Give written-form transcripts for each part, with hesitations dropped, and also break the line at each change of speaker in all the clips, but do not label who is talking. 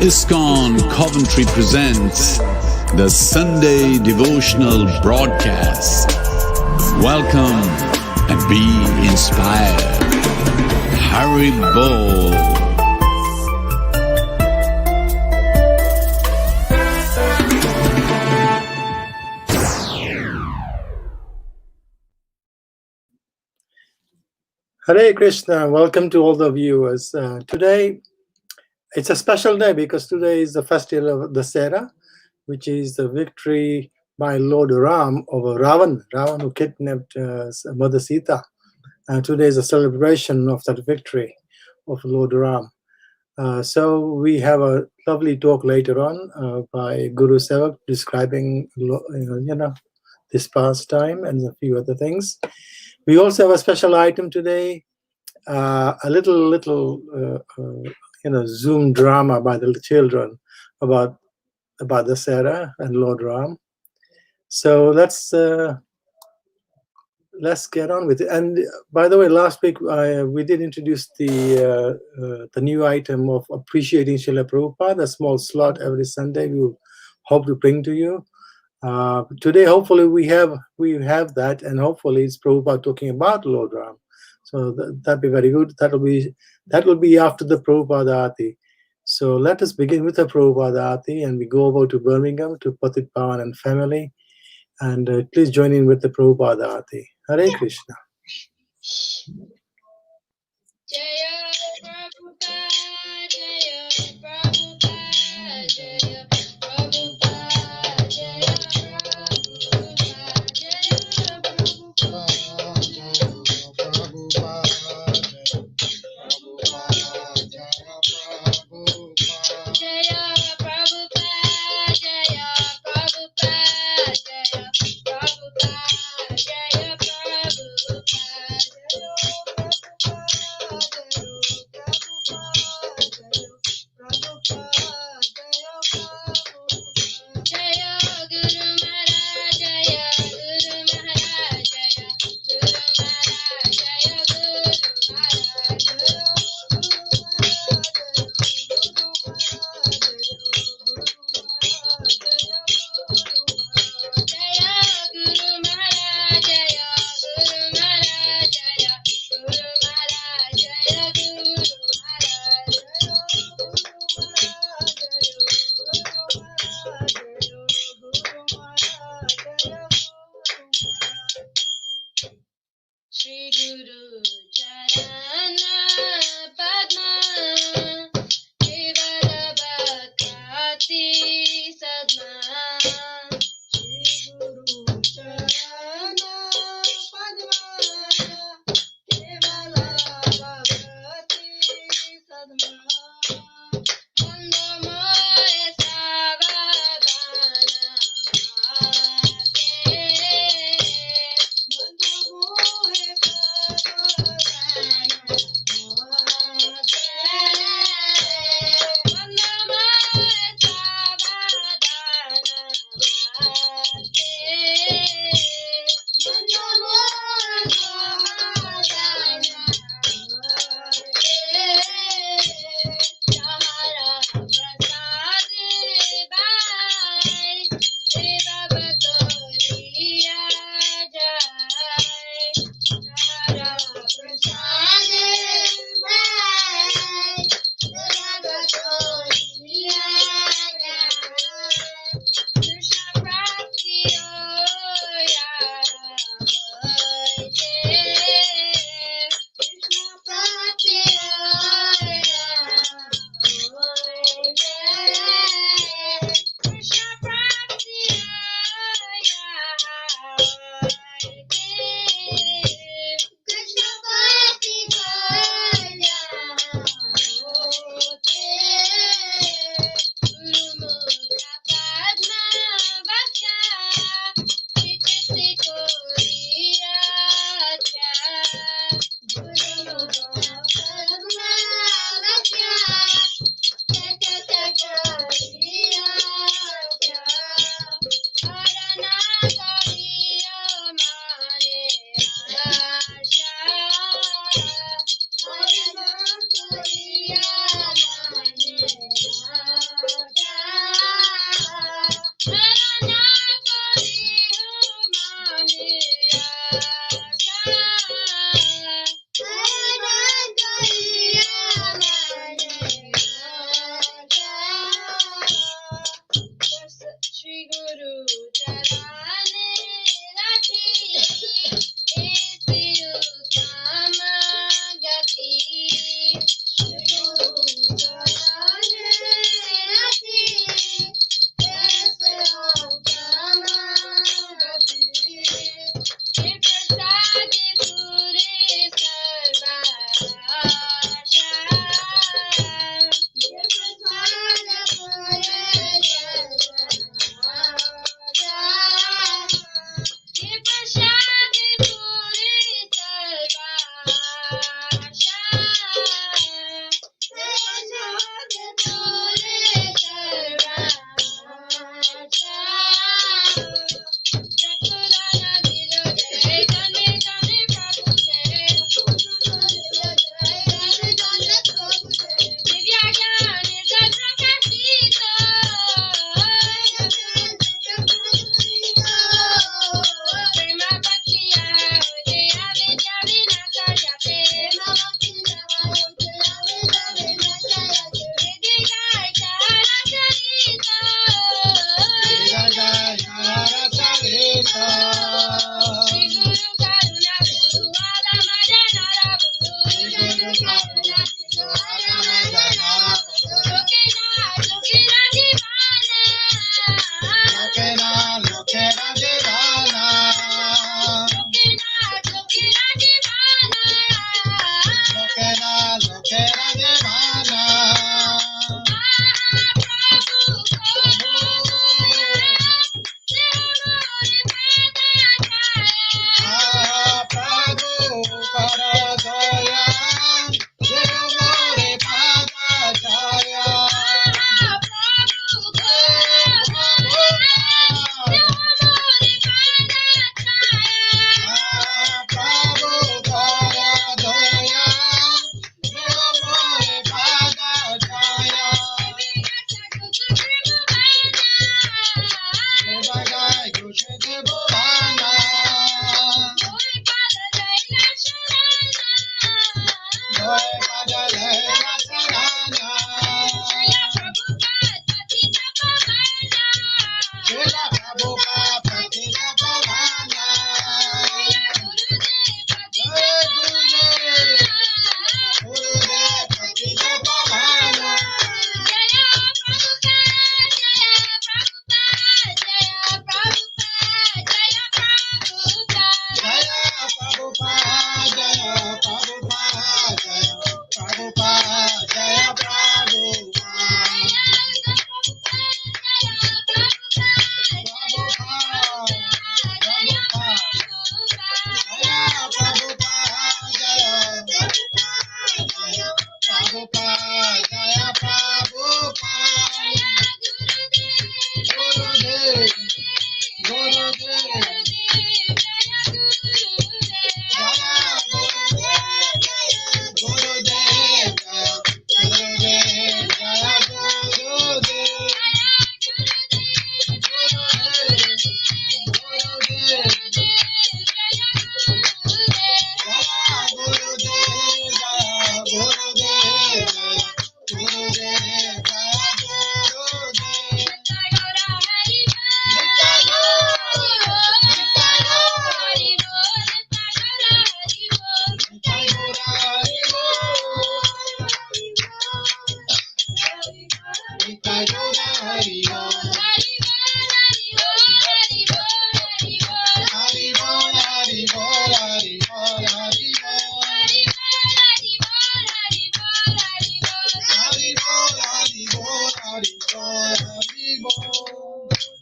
ISKCON Coventry presents the Sunday Devotional broadcast. Welcome and be inspired. Haribol.
Hare Krishna, welcome to all the viewers. Today, it's a special day because today is the festival of Dusshera, which is the victory by Lord Ram over Ravan who kidnapped Mother Sita. And today is a celebration of that victory of Lord Ram. So we have a lovely talk later on by Gurusevak describing this pastime and a few other things. We also have a special item today, a little Zoom drama by the children about Dusshera and Lord Ram. So let's get on with it. And by the way, last week we did introduce the new item of appreciating Srila Prabhupada, a small slot every Sunday. We will hope to bring to you. Today, hopefully, we have that, and hopefully, it's Prabhupada talking about Lord Ram. So that'd be very good. That will be after the Prabhupada Aarti. So let us begin with the Prabhupada Aarti, and we go over to Birmingham to Patit Pawan and family, and please join in with the Prabhupada Aarti. Hare Krishna.
Jaya Prabhupada, Jaya Prabhupada, Jaya Prabhupada, Jaya Prabhupada, Jaya Prabhupada, Jaya Prabhupada, Jaya Prabhupada, Jaya Prabhupada, Jaya Prabhupada, Jaya Prabhupada, Jaya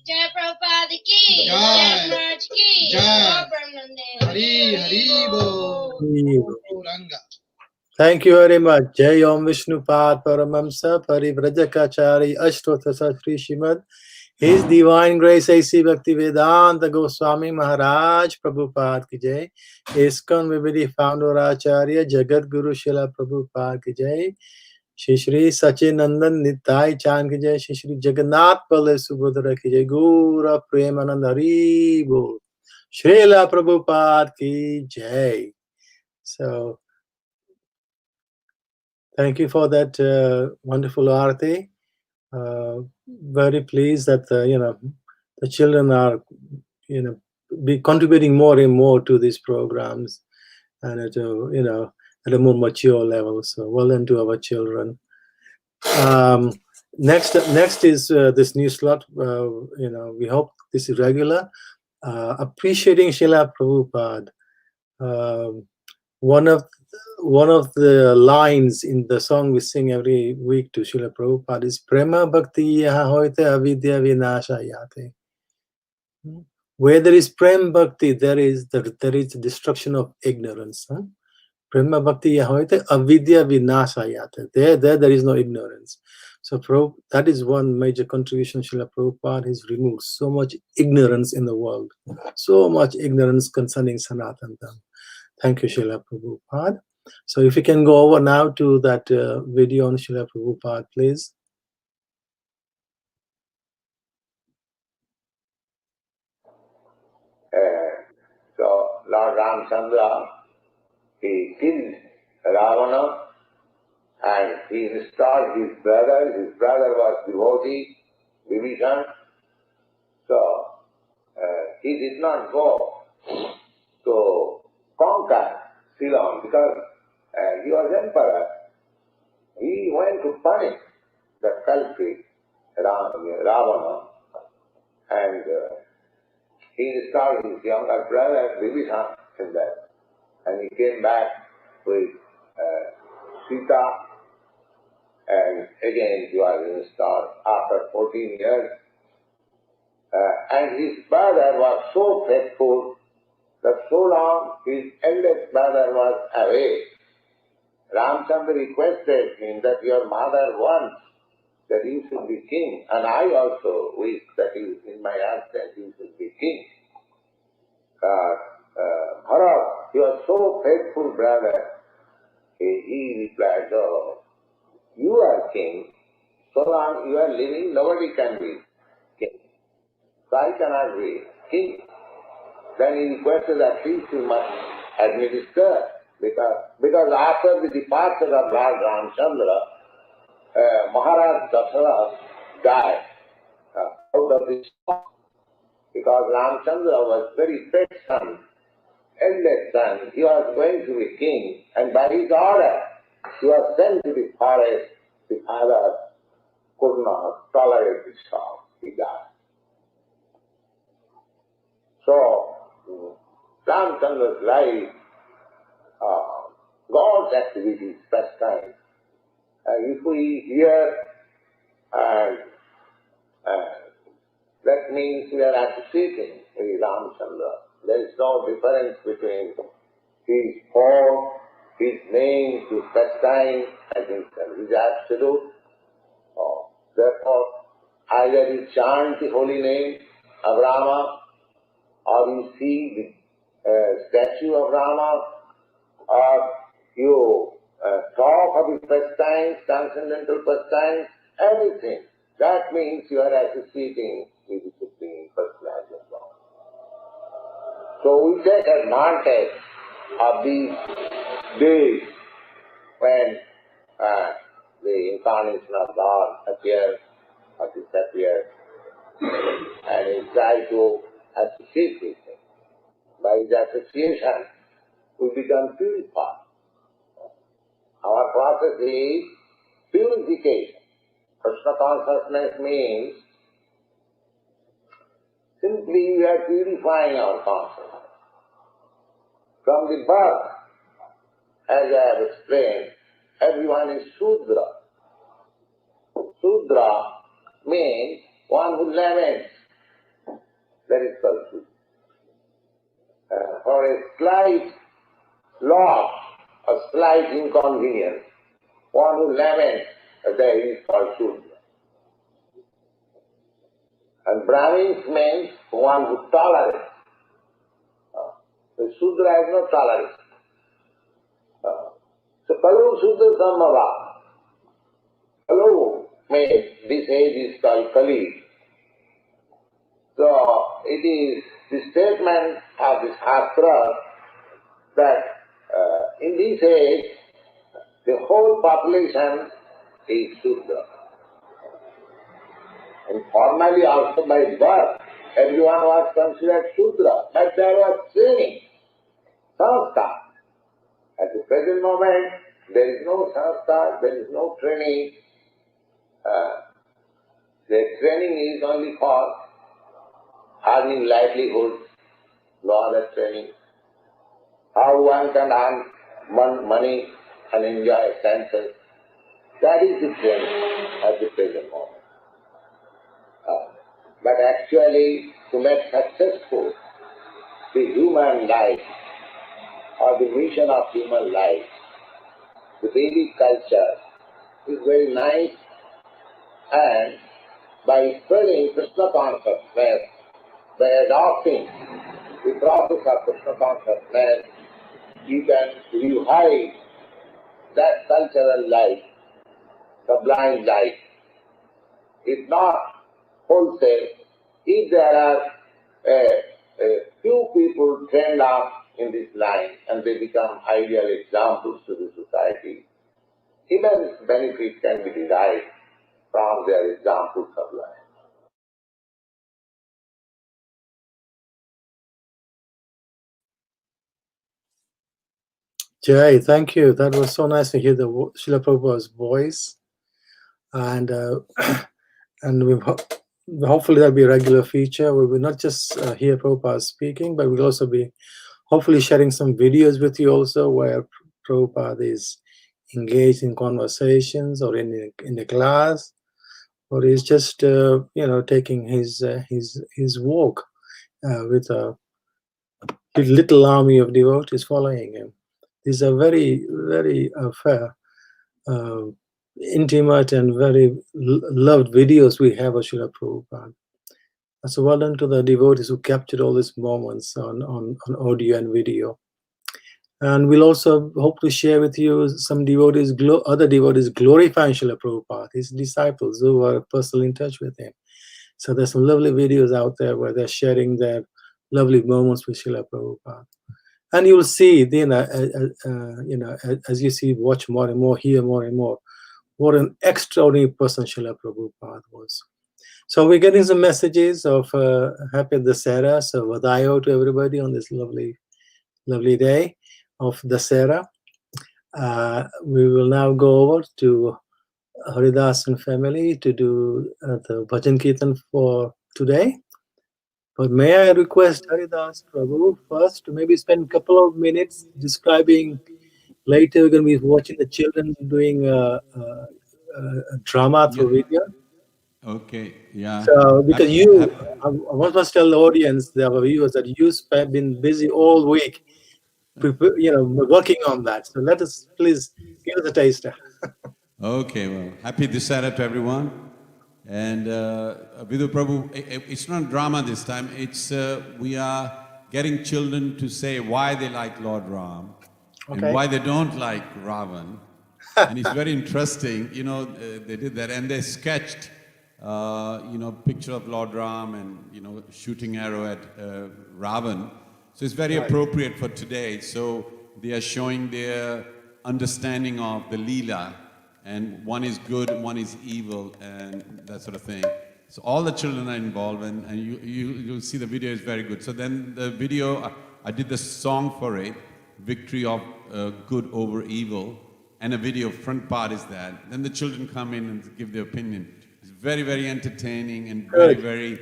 जय प्रभुपाद की जय महाराज की जय ब्रह्मानंद हरि हरि बोल रंगा.
Thank you very much. Jai Om Vishnupad Paramamsa Parivrajakaachari Ashtotasa Sri Shrimad His Divine Grace A.C. Bhaktivedanta Goswami Maharaj Prabhupada ki jai. ISKCON Vibhidi Founder Acharya Jagat Guru Srila Prabhupada ki jai. Shri Shri Sachinandan Nitai Chand ki jai. Shri Shri Jagannath Bale Subhadra ki jai. Gura Premanand Hari Bol. Srila Prabhupada ki jai. So thank you for that wonderful arati. Very pleased that the children are be contributing more and more to these programs, and at a more mature level. So well done to our children. Next is this new slot. We hope this is regular. Appreciating Srila Prabhupada. One of the lines in the song we sing every week to Srila Prabhupada is Prema Bhakti Yaha Hoite Avidya Vinasha Yate. Where there is Prem Bhakti, there is destruction of ignorance. Prema Bhakti Yaha Hoite Avidya Vinasha Yate. There is no ignorance. So that is one major contribution of Srila Prabhupada. He's removed so much ignorance in the world. So much ignorance concerning Sanatana Dharma. Thank you, Srila Prabhupada. So if you can go over now to that video on Srila Prabhupada, please.
So Lord Ramchandra, he killed Ravana and he installed his brother. His brother was devotee, Vibhishan. So he did not go to conquer Ceylon because he was emperor. He went to punish the culprit Ravana, and he installed his younger brother Vibhishan in that. And he came back with Sita, and again he was installed after 14 years. And his brother was so faithful that so long his eldest brother was away, Ramchandra requested him that your mother wants that you should be king, and I also wish that you, in my absence, you should be king. Bharat, you are so faithful brother. He replied, oh, you are king. So long you are living, nobody can be king. So I cannot be king. Then he requested that at least you must administer Because after the departure of Lord Ramchandra, Maharaj Dusshera died out of this shock, because Ramchandra was very pet son, eldest son. He was going to be king, and by his order he was sent to the forest. The father could not tolerate the shock. He died. So Ramchandra's life, God's activities, pastime. If we hear, that means we are associating with Ramchandra. There is no difference between his form, his name, his pastime, and his absolute. Therefore, either you chant the holy name of Rama, or you see the statue of Rama, or you talk of his pastimes, transcendental pastimes, everything. That means you are associating with the Supreme Personality of God. So we take advantage of these days when the incarnation of God appears or disappears, and we try to associate with him. By his association, we become purified. Our process is purification. Krishna consciousness means simply we are purifying our consciousness. From the birth, as I have explained, everyone is Shudra. Shudra means one who laments. That is called Shudra. For a slight loss, a slight inconvenience, one who laments, that is called Shudra. And Brahmins means one who tolerates. The Shudra has no tolerance. So Kalu Shudra Samava. Kalu means this age is called Kali. So it is the statement of the Shastra that in this age the whole population is Shudra. And formally also by birth, everyone was considered Shudra, but there was training, sanskar. At the present moment, there is no sanskar, there is no training. The training is only for earning livelihood, no other training. How one can earn money and enjoy senses, that is the training at the present moment. But actually, to make successful the human life or the mission of human life, the Vedic culture is very nice, and by spreading Krishna consciousness, by adopting the process of Krishna consciousness, you can revive that cultural life, sublime life. If not wholesale, if there are a few people trained up in this line and they become ideal examples to the society, immense benefit can be derived from their examples of life.
Jay, thank you. That was so nice to hear the Srila Prabhupada's voice, and hopefully that'll be a regular feature. We will not just hear Prabhupada speaking, but we'll also be hopefully sharing some videos with you also where Prabhupada is engaged in conversations or in the class, or he's just taking his walk with a little army of devotees following him. These are very, very intimate and very loved videos we have of Srila Prabhupada. So well done to the devotees who captured all these moments on audio and video. And we'll also hope to share with you some devotees, other devotees glorifying Srila Prabhupada, his disciples who are personally in touch with him. So there's some lovely videos out there where they're sharing their lovely moments with Srila Prabhupada. And you will see, as you see, watch more and more, hear more and more, what an extraordinary person Srila Prabhupada was. So we're getting some messages of happy Dusshera, so Vadayo to everybody on this lovely, lovely day of Dusshera. We will now go over to Haridas and family to do the bhajan kirtan for today. But may I request Haridas Prabhu first to maybe spend a couple of minutes describing. Later we're going to be watching the children doing a drama through video.
Okay, yeah.
So because I want to tell the audience, the viewers, that you have been busy all week, working on that. So let us please give us a taster.
Okay, well, happy Dusshera to everyone. And Vidu Prabhu, it's not drama this time. It's we are getting children to say why they like Lord Ram and why they don't like Ravan. And it's very interesting. They did that and they sketched. Picture of Lord Ram and, shooting arrow at Ravan. So it's very appropriate for today. So they are showing their understanding of the Lila, and one is good, one is evil, and that sort of thing. So all the children are involved, and you'll see the video is very good. So then the video, I did the song for it, Victory of Good Over Evil, and a video, front part is that. Then the children come in and give their opinion. It's very, very entertaining and very, very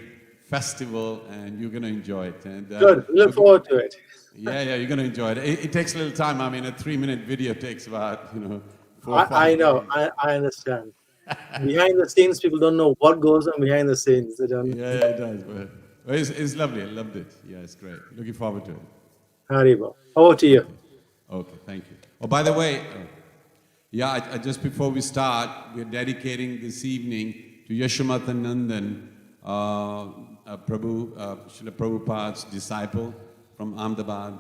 festival, and you're going to enjoy it. And,
good. Look forward to it.
Yeah, you're going to enjoy it. It takes a little time. I mean, a 3-minute video takes about, 4 or 5
I know. I understand. Behind the scenes, people don't know what goes on behind the scenes. They don't.
Yeah, it does. But it's lovely. I loved it. Yeah, it's great. Looking forward to it.
Haribo. Over to you.
Okay, thank you. Oh, by the way, I just before we start, we're dedicating this evening to Yashomatha Nandan, Srila Prabhupada's disciple from Ahmedabad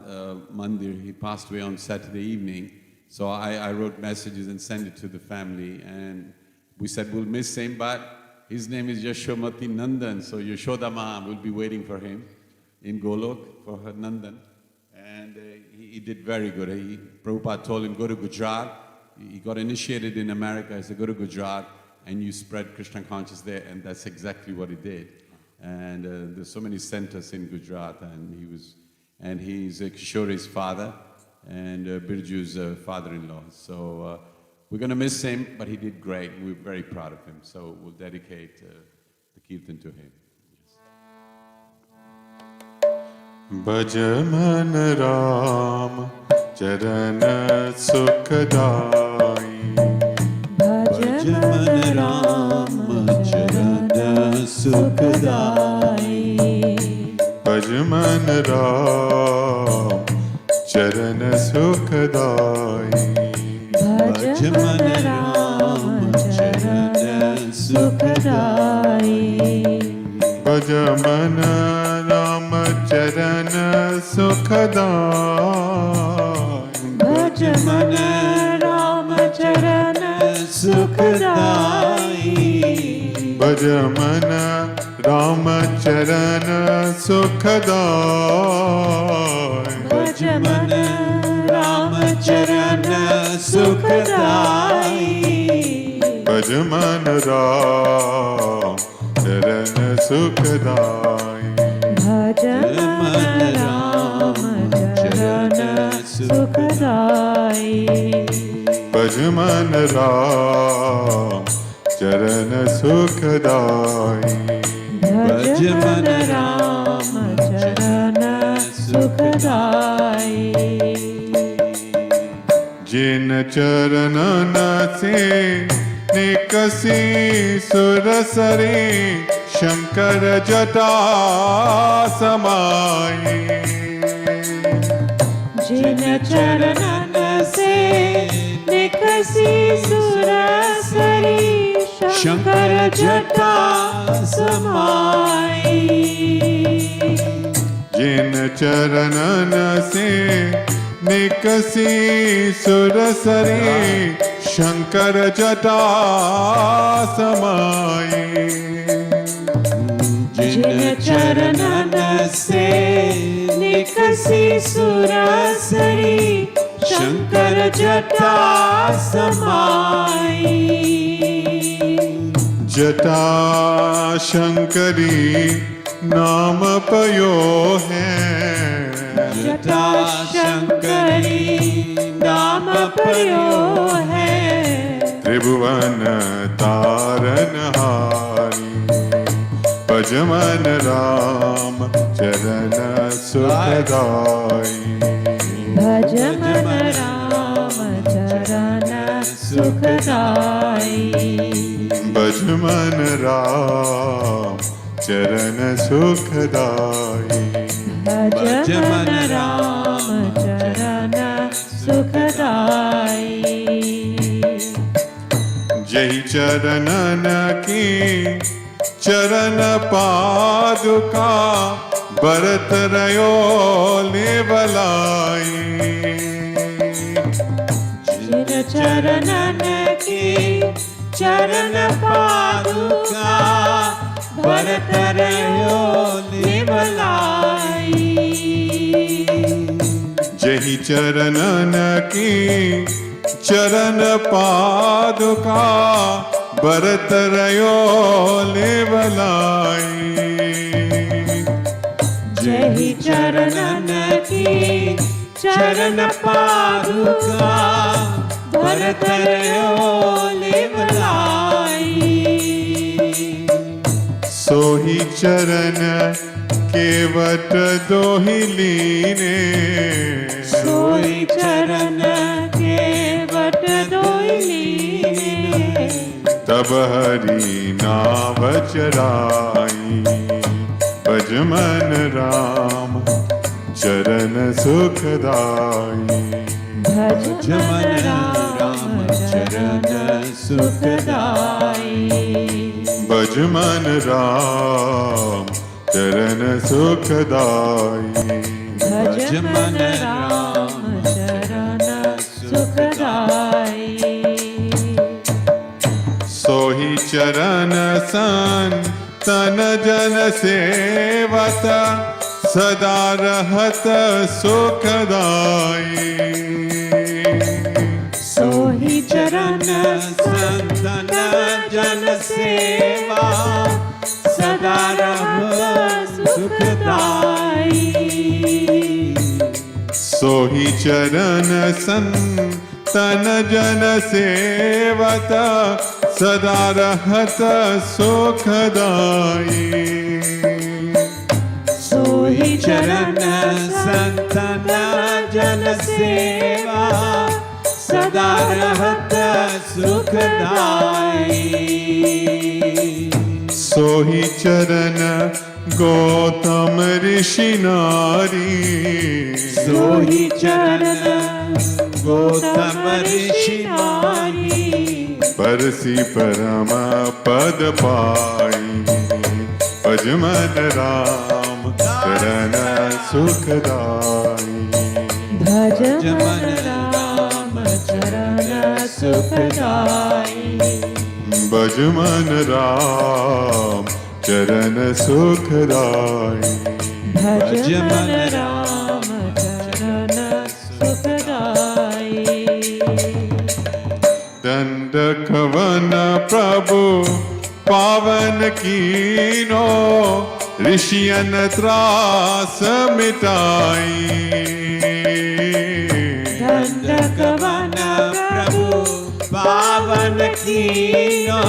Mandir. He passed away on Saturday evening. So I wrote messages and sent it to the family, and we said we'll miss him, but his name is Yashomati Nandan, so Yashoda Ma will be waiting for him in Golok for her Nandan. And he did very good. Prabhupada told him, go to Gujarat. He got initiated in America. He said, go to Gujarat and you spread Krishna consciousness there, and that's exactly what he did. And there's so many centers in Gujarat, and he's Kishori's father and Birju's father-in-law. So we're going to miss him, but he did great. We're very proud of him. So we'll dedicate the kirtan to him.
Bhajaman Ram Charana Sukhadai.
Bhajaman Ram Charana Sukhadai.
Bhajaman Ram Charana Sukhadai.
Bhajaman Ram Charana Sukhadai.
Bhajaman Charana Sukhadai.
Bhajaman Ram Charana Sukhadai.
Bhajaman Ram Charana Sukhadai.
Bhajaman Ram Charana Sukhadai.
Bhajaman Ram Charana Sukhadai.
Bhajaman Ram Charana Sukhadai.
Bhajaman Ram Charana Sukhadai.
Bhajaman Ram Charana Sukhadai.
Jin Charanana se nikasi surasare Shankar Jata Samai.
Jin Charanana se nikasi surasari Shankar Jata Samai.
Jin Charanana se nikasi surasare Shankar Jata Samai.
Jin Charanana se nikasi निकसी सुरसरी शंकर जटा समाई
जटा शंकरी नाम पयो है
जटा शंकरी नाम पयो है
त्रिभुवन तारनहारी भजमन राम चरण सुखदाई
भजमन राम चरण सुखदाई
भजमन राम चरण सुखदाई
भजमन राम चरण सुखदाई
जय चरणन की चरण पादुका भरत रयो लेवलाई
चिर चरणन की चरण पादुका भरत रयो निवलाई
जही चरणन की चरण पादुका भरत रयो लेवलाई
जही चरणन की चरण पादुका भरत रयो लेवलाई
सोही चरण केवट दोहि लीने
सोई चरण केवट दोइलीने
तब हरि नाव चराई भजमन राम चरण सुखदाई
भजमन राम चरण सुखदाई
भजमन राम चरण सुखदाई
भजमन राम चरण सुखदाई
सोही चरण सन तन जन सेवत सदा रहत सुखदाई
सोही चरण संतन जन सेवा सदा रहत सुखदाई
सोही चरण संतन जन सेवत सदा रहत सुखदाई
सोही चरण संतन जन सेवा सदा रहत सुखदाई
सोही चरण गौतम ऋषि नारी
सोही चरण गौतम ऋषि नारी
परसी परम पद पाई भजमन राम चरण सुखदाई
भजमन राम चरण सुखदाई
भजमन राम चरण सुखदाई
भजमन राम चरण सुखदाई
दंड कवन प्रभु पावन कीनो ऋषियन त्रास मिटाई
दंडकवन प्रभु पावन कीनो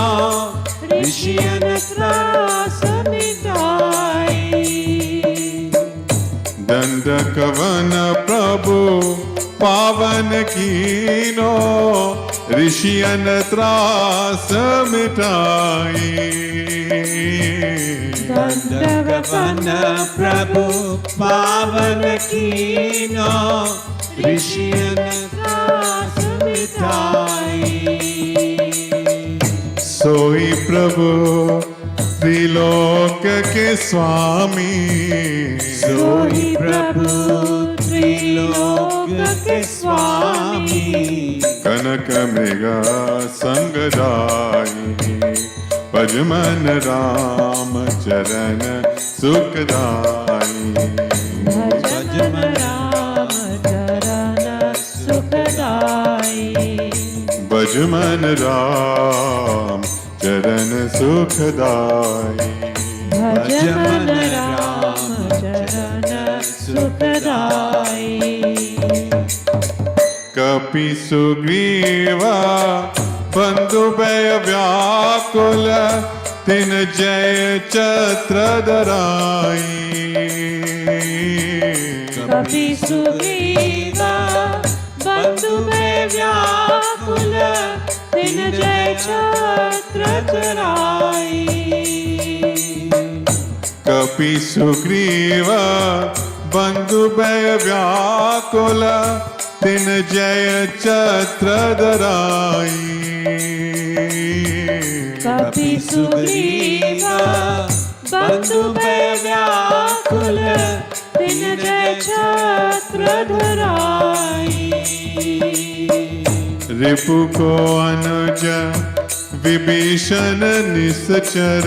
ऋषियन त्रास मिटाई
दंड कवन प्रभु पावन कीनो ऋषियन त्रास मिटाई
दंडकवन प्रभु पावन कीनो ऋषियन त्रास मिटाई
सोई प्रभु त्रिलोक के स्वामी
सोई प्रभु त्रिलोक के स्वामी
कनक मृग संगदाई भजमन राम चरण सुखदाई
भजमन राम
भज मन राम चरण सुखदाई
भज मन राम चरण सुखदाई
कपि सुग्रीवा बंधु भय व्याकुल तिन जय छत्र धराई
कपि सुग्रीवा बंधु में व्याकुल तिन जय छत्र धराई
कपि सुग्रीवा बंधु भय व्याकुल तिन जय छत्र धराई
कपि सुग्रीवा बंधु में व्याकुल तिन जय छत्र धराई
रिपु को अनुज विभीषण निश्चर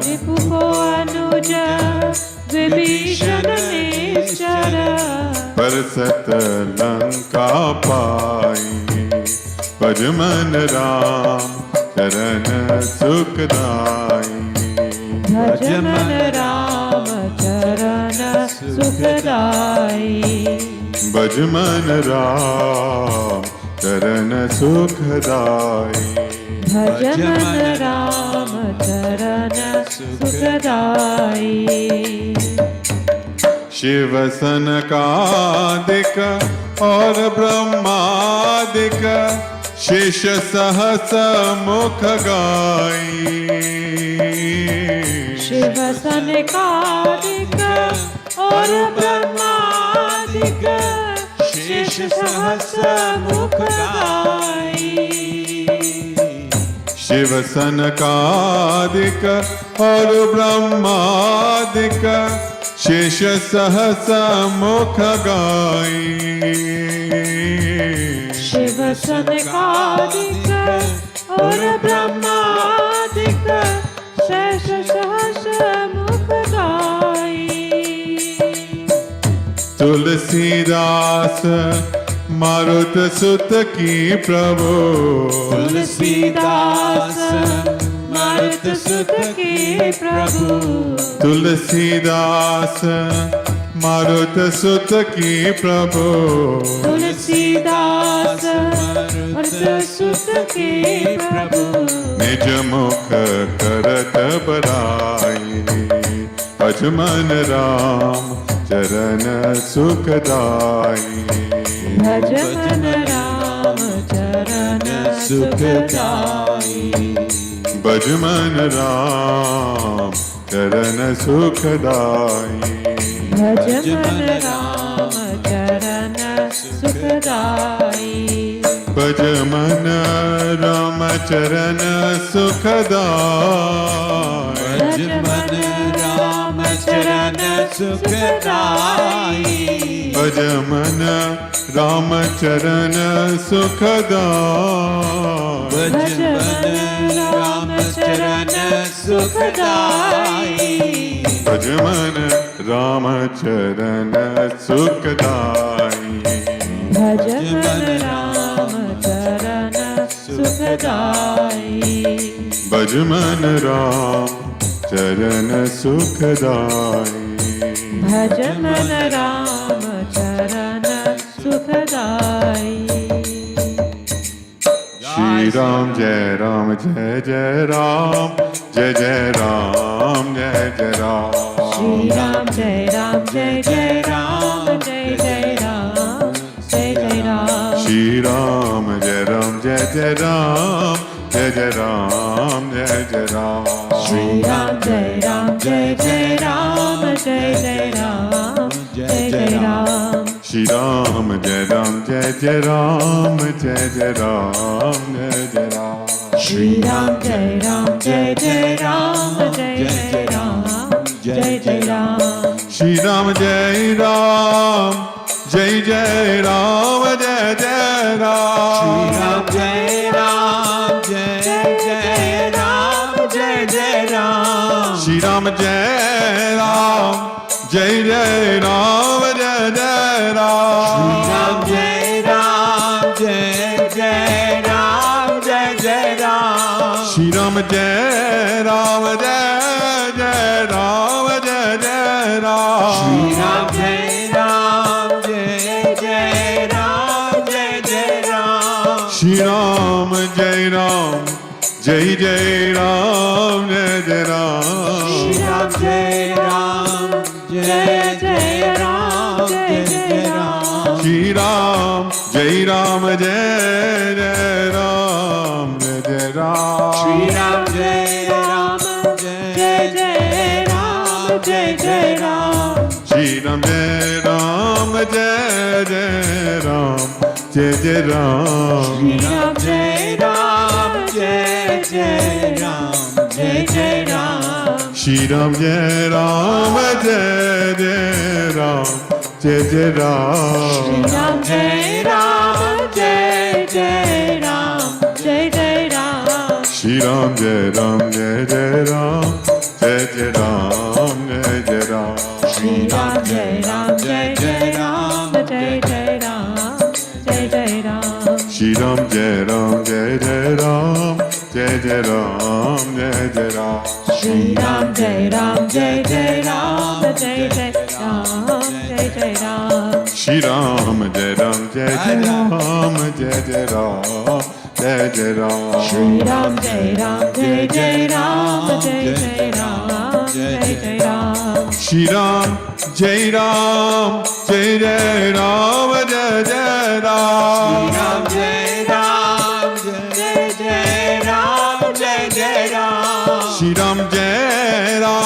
रिपु को अनुज विभीषण निश्चर
पर सत लंका पाई भज मन राम चरण सुखदाई
भज मन राम चरण सुखदाई
भज मन राम चरण सुखदाई
भज मन राम चरण सुखदाई
शिव सनकादिक और ब्रह्मादिक शेष सहस मुख गाई
शिव सनकादिक और ब्रह्मादिक शेष सहस मुख गाई
शिव सनकादिक और ब्रह्मादिक शेष सहस मुख गाई
शिव सनकादिक और ब्रह्मादिक शेष सहस मुख गाई
तुलसीदास मारुत सुत की प्रभु
तुलसीदास मारुत सुत की प्रभु
तुलसीदास मारुत सुत की प्रभु
तुलसीदास मारुत सुत की प्रभु
निज मुख करत बराई भज मन राम चरण सुखदाई
भज मन राम चरण सुखदाई
भज मन राम चरण सुखदाई
भज मन राम चरण सुखदाई
भज मन राम चरण सुखदाई
भज मन राम चरण सुखदाई
भज मन राम चरण सुखदाई
भज मन राम चरण सुखदाई
भज मन राम चरण सुखदाई
भज मन राम चरण सुखदाई
भज मन राम चरण सुखदाई
भज मन राम चरण सुखदाई
श्री राम जय राम जय जय राम जय जय राम जय जय राम
श्री राम जय राम जय जय राम जय जय राम जय जय राम
श्री राम जय राम जय जय राम जय जय राम जय जय राम
श्री राम जय राम जय जय राम जय जय राम जय जय राम
श्री राम जय राम जय जय राम जय जय राम जय जय राम
श्री राम जय राम जय जय राम जय जय राम जय जय राम
श्री राम जय राम जय जय राम जय जय राम
श्री राम जय राम जय जय राम जय जय राम
श्री राम जय राम जय जय राम जय जय राम
श्री राम जय राम जय जय Ram
Ram Jai Ram Jai Jai Ram Jai Jai Ram
Shri Ram Jai Ram Jai Jai Ram Jai Jai Ram
Shri Ram Jai Ram Jai Jai Ram Jai Jai Ram
Shri Ram Jai Ram Jai Jai Ram Jai Jai Ram
Shri Ram Jai Ram Jai Jai Ram Jai Jai Ram
Shri Ram Jai Ram Jai Jai Ram Jai Jai Ram
Shri Ram Jai Ram Jai Jai Ram Jai Jai Ram
Shri Ram Jai Ram Jai Jai Ram Jai Jai Ram
Shri Ram Jai Ram Jai Jai Ram Jai Jai Ram
Ram Jai Ram Jai Jai Ram Jai Jai Ram
Shri Ram Jai Ram Jai Jai Ram Jai Jai Ram Jai Jai Ram
Shri Ram Jai Ram Jai Jai Ram Jai Jai Ram Jai Jai Ram
Shri Ram Jai Ram Jai Jai Ram Jai Jai Ram Jai Jai Ram
Shri Ram Jai Ram Jai Jai Ram Jai Jai Ram Jai Jai Ram
Shri Ram Jai Ram Jai Jai Ram Jai Jai Ram Jai Jai Ram
Shri Ram Jai Ram Jai Jai Ram Jai Jai Ram Jai Jai Ram
Shri Ram Jai Ram Jai Jai Ram Jai Jai Ram
Ram Jai Ram Jai Jai Ram Jai Jai Ram
Shri Ram Jai Ram Jai Jai Ram Jai Jai Ram
Shri Ram Jai Ram Jai Jai Ram Jai Jai Ram
Shri Ram Jai Ram Jai Jai Ram Jai Jai Ram
Shri Ram Jai Ram Jai Jai Ram Jai Jai Ram
Shri Ram Jai Ram Jai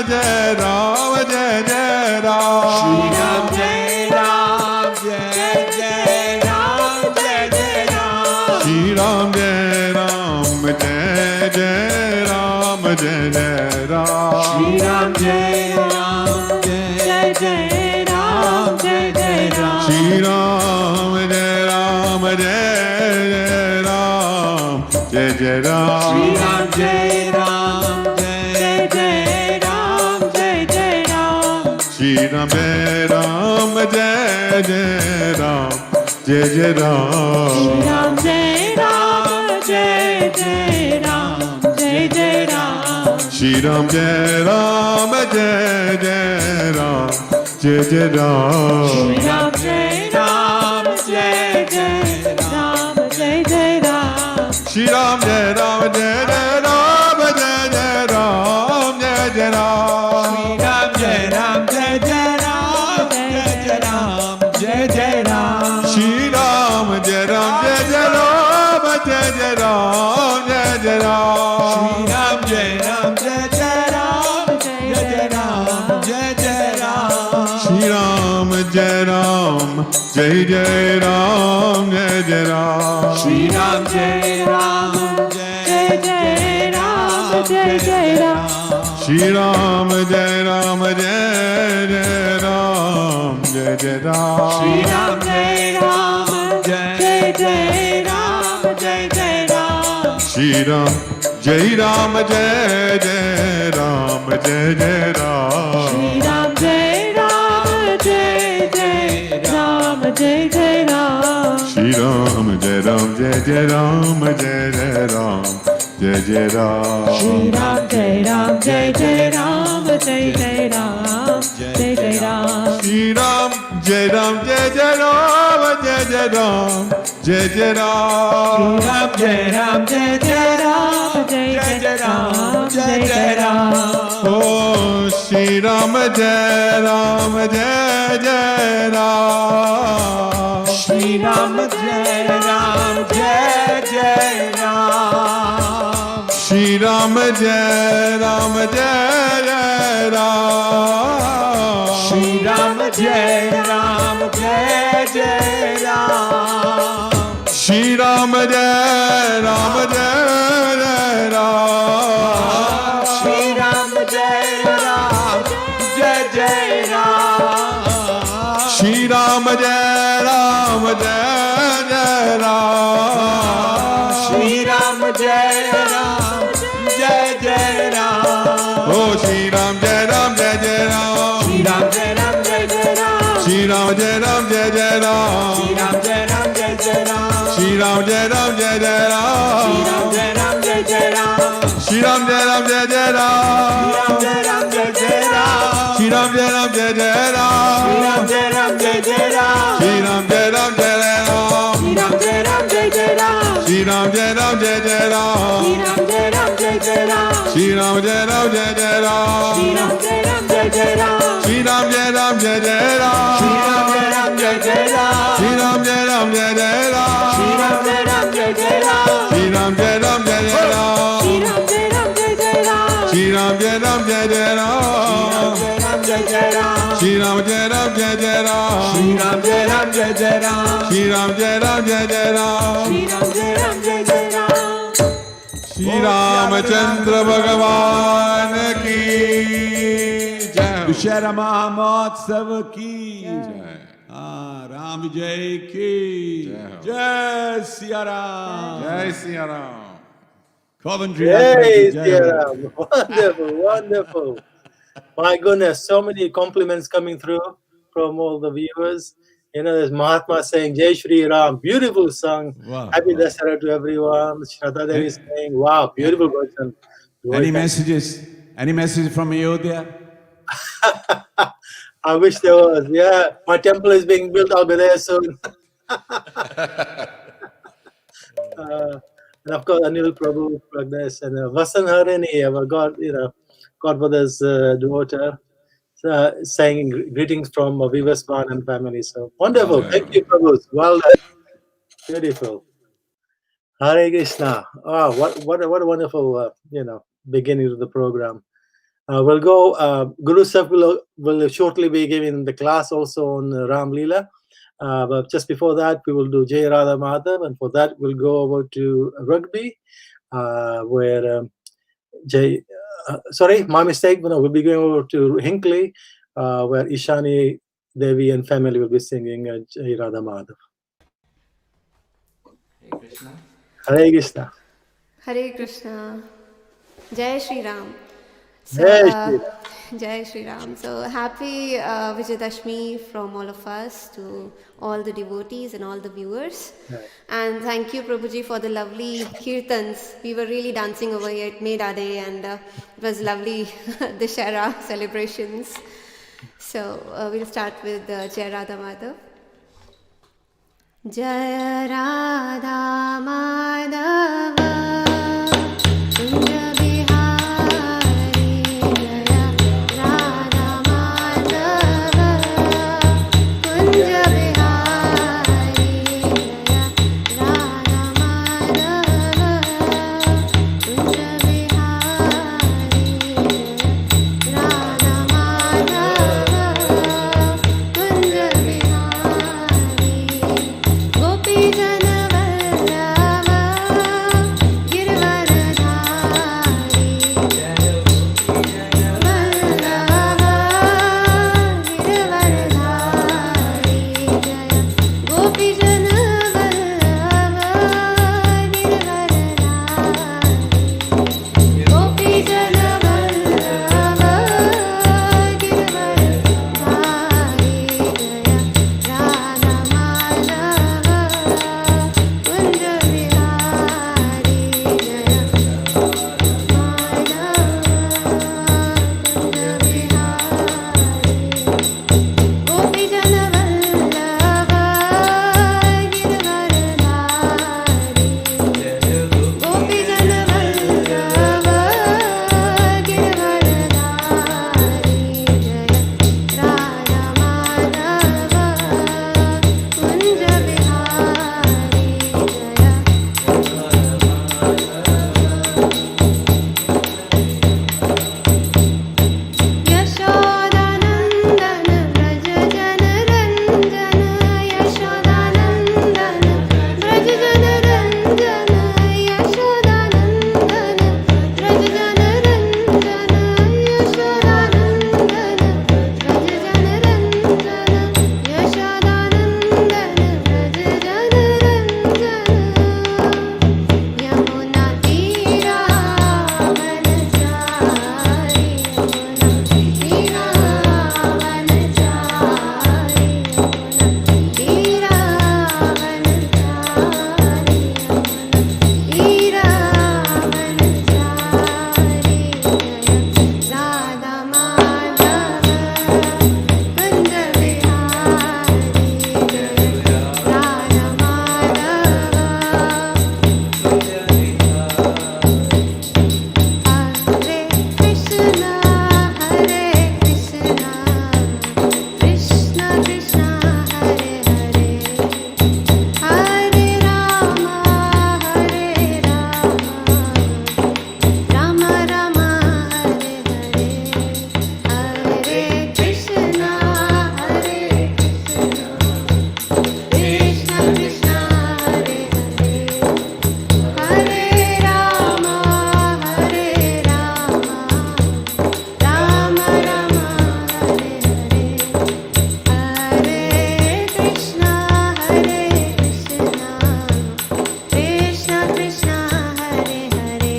Jai Ram Jai Jai Ram
Shri Ram Jai Ram Jai Jai Ram Jai Jai Ram
Shri Ram Jai Ram Jai Jai Ram Jai Jai Ram
Shri Ram Jai Ram Jai Jai Ram Jai Jai Ram
Shri Ram Jai Ram Jai Jai Ram Jai Jai Ram
Shri Ram Jai Ram Jai Jai Ram Jai Jai Ram
Shri Ram Jai Ram Jai Jai Ram Jai Jai Ram Jai Jai Ram
Ram Jai Ram Jai Jai Ram Jai Jai Ram Jai Jai Ram
Shri Ram Jai Ram Jai Jai Ram Jai Jai Ram Jai Jai Ram
Ram Jai Ram Jai Jai Ram Jai Jai Ram Jai Jai Ram
Shri Ram Jai Ram Jai Jai Ram Jai Jai Ram
Shri Ram Jai Ram Jai Jai Ram Jai Jai Ram
Shri Ram Jai Ram Jai Jai Ram Jai Jai Ram
Shri Ram Jai Ram Jai Jai Ram Jai Jai Ram
Shri Ram Jai Ram Jai Jai Ram Jai Jai Ram
Shri Ram Jai Ram Jai Jai Ram Jai Jai Ram
Shri Ram Jai Ram Jai Jai Ram Jai Jai Ram Jai Jai Ram
Shri Ram Jai Ram Jai Jai Ram Jai Jai Ram Jai Jai Ram
Shri Ram Jai Ram Jai Jai Ram Jai Jai Ram Jai Jai Ram
Ram Jai Ram Jai Jai Ram Jai Jai Ram Jai Jai Ram
Oh Shri Ram Jai Ram Jai Jai Ram
Shri Ram Jai Ram Jai Jai Ram
Shri Ram Jai Ram Jai Jai Ram
Shri Ram Jai Ram Jai Jai Ram
Shri Ram Jai Ram Jai Jai Ram
Shri Ram Jai Ram Jai Jai Ram
Shri Ram Jai Ram Jai Jai Ram
Shri Ram Jai Ram Jai Jai Ram
Oh Shri Ram Jai Ram Jai Jai Ram
Shri Ram Jai Ram Jai Jai Ram
Shri Ram Jai Ram Jai Jai Ram
Shri Ram Jai Ram Jai Jai Ram
Shri Ram Jai Ram Jai Jai
Shri
Ram
Ram Jai Ram Jai
Jai Ram.
Shri Ram Jai Ram Jai Jai Ram.
Jai Ram Jai Jai Ram.
Shri Ram Jai Ram Jai Jai Ram.
Jai Ram Jai Jai Ram.
Shri Ram Jai Ram Jai Jai Ram.
Jai Ram Jai Jai Ram.
Shri Ram Jai Ram Jai Jai Ram.
Jai Ram Jai Jai Ram.
Shri Ram Jai Ram Jai Jai Ram.
Jai Ram Jai Jai Ram.
Shri Ram Jai Ram Jai Jai Ram.
Jai Ram Jai Jai Ram.
Shri Ram Jai Ram Jai Jai Ram.
Jai Ram Jai Jai Ram.
Shri Ram Jai Ram Jai Jai Ram.
Jai Ram Jai Ram Jai Jai Ram.
Shri Ram Jai Ram Jai Jai Ram.
Jai Ram Jai Ram.
Shri Ram Jai Ram Jai Jai Ram.
Jai Ram Jai Jai Ram.
Shri Ram Jai Ram Jai Jai Ram.
Jai Ram Jai Jai Ram.
Shri Ramachandra Bhagavan ki jai.
Dusshera Mahamotsav ki Ram Vijay ki Jai Siya Ram.
Jai Siya Ram.
Coventry.
Yay, Sierra. Wonderful, wonderful. My goodness, so many compliments coming through from all the viewers. You know, there's Mahatma saying, Jai Shri Ram, beautiful song.
Wow.
Happy Dusshera to everyone. Shraddha Devi is saying, wow, beautiful version.
Any messages? Any messages from Ayodhya?
I wish there was. Yeah, my temple is being built. I'll be there soon. And of course, Anil Prabhu, Pragnesh, and Vasan Harini, our Godmother's daughter, saying greetings from Vivasvan and family. So wonderful. Thank you, Prabhu. Well done. Beautiful. Hare Krishna. Oh, what a wonderful, beginning to the program. We'll go. Gurusevak will shortly be giving the class also on Ram Lila. But just before that, we will do Jai Radha Madhav, and for that, we'll go over to Rugby, where my mistake. We'll be going over to Hinckley, where Ishani Devi and family will be singing Jai Radha Madhav.
Hare Krishna.
Hare Krishna.
Hare Krishna. Jai Shri Ram.
Jai Shri Ram.
Jai Shri Ram. So happy Vijayadashmi from all of us to all the devotees and all the viewers.
Right.
And thank you, Prabhuji, for the lovely kirtans. We were really dancing over here. It made our day, and it was lovely Dusshera celebrations. So we'll start with Jai Radha Madhav. Jai Radha Madhava. Gopi Jana Vallabha Krishna Hare Hare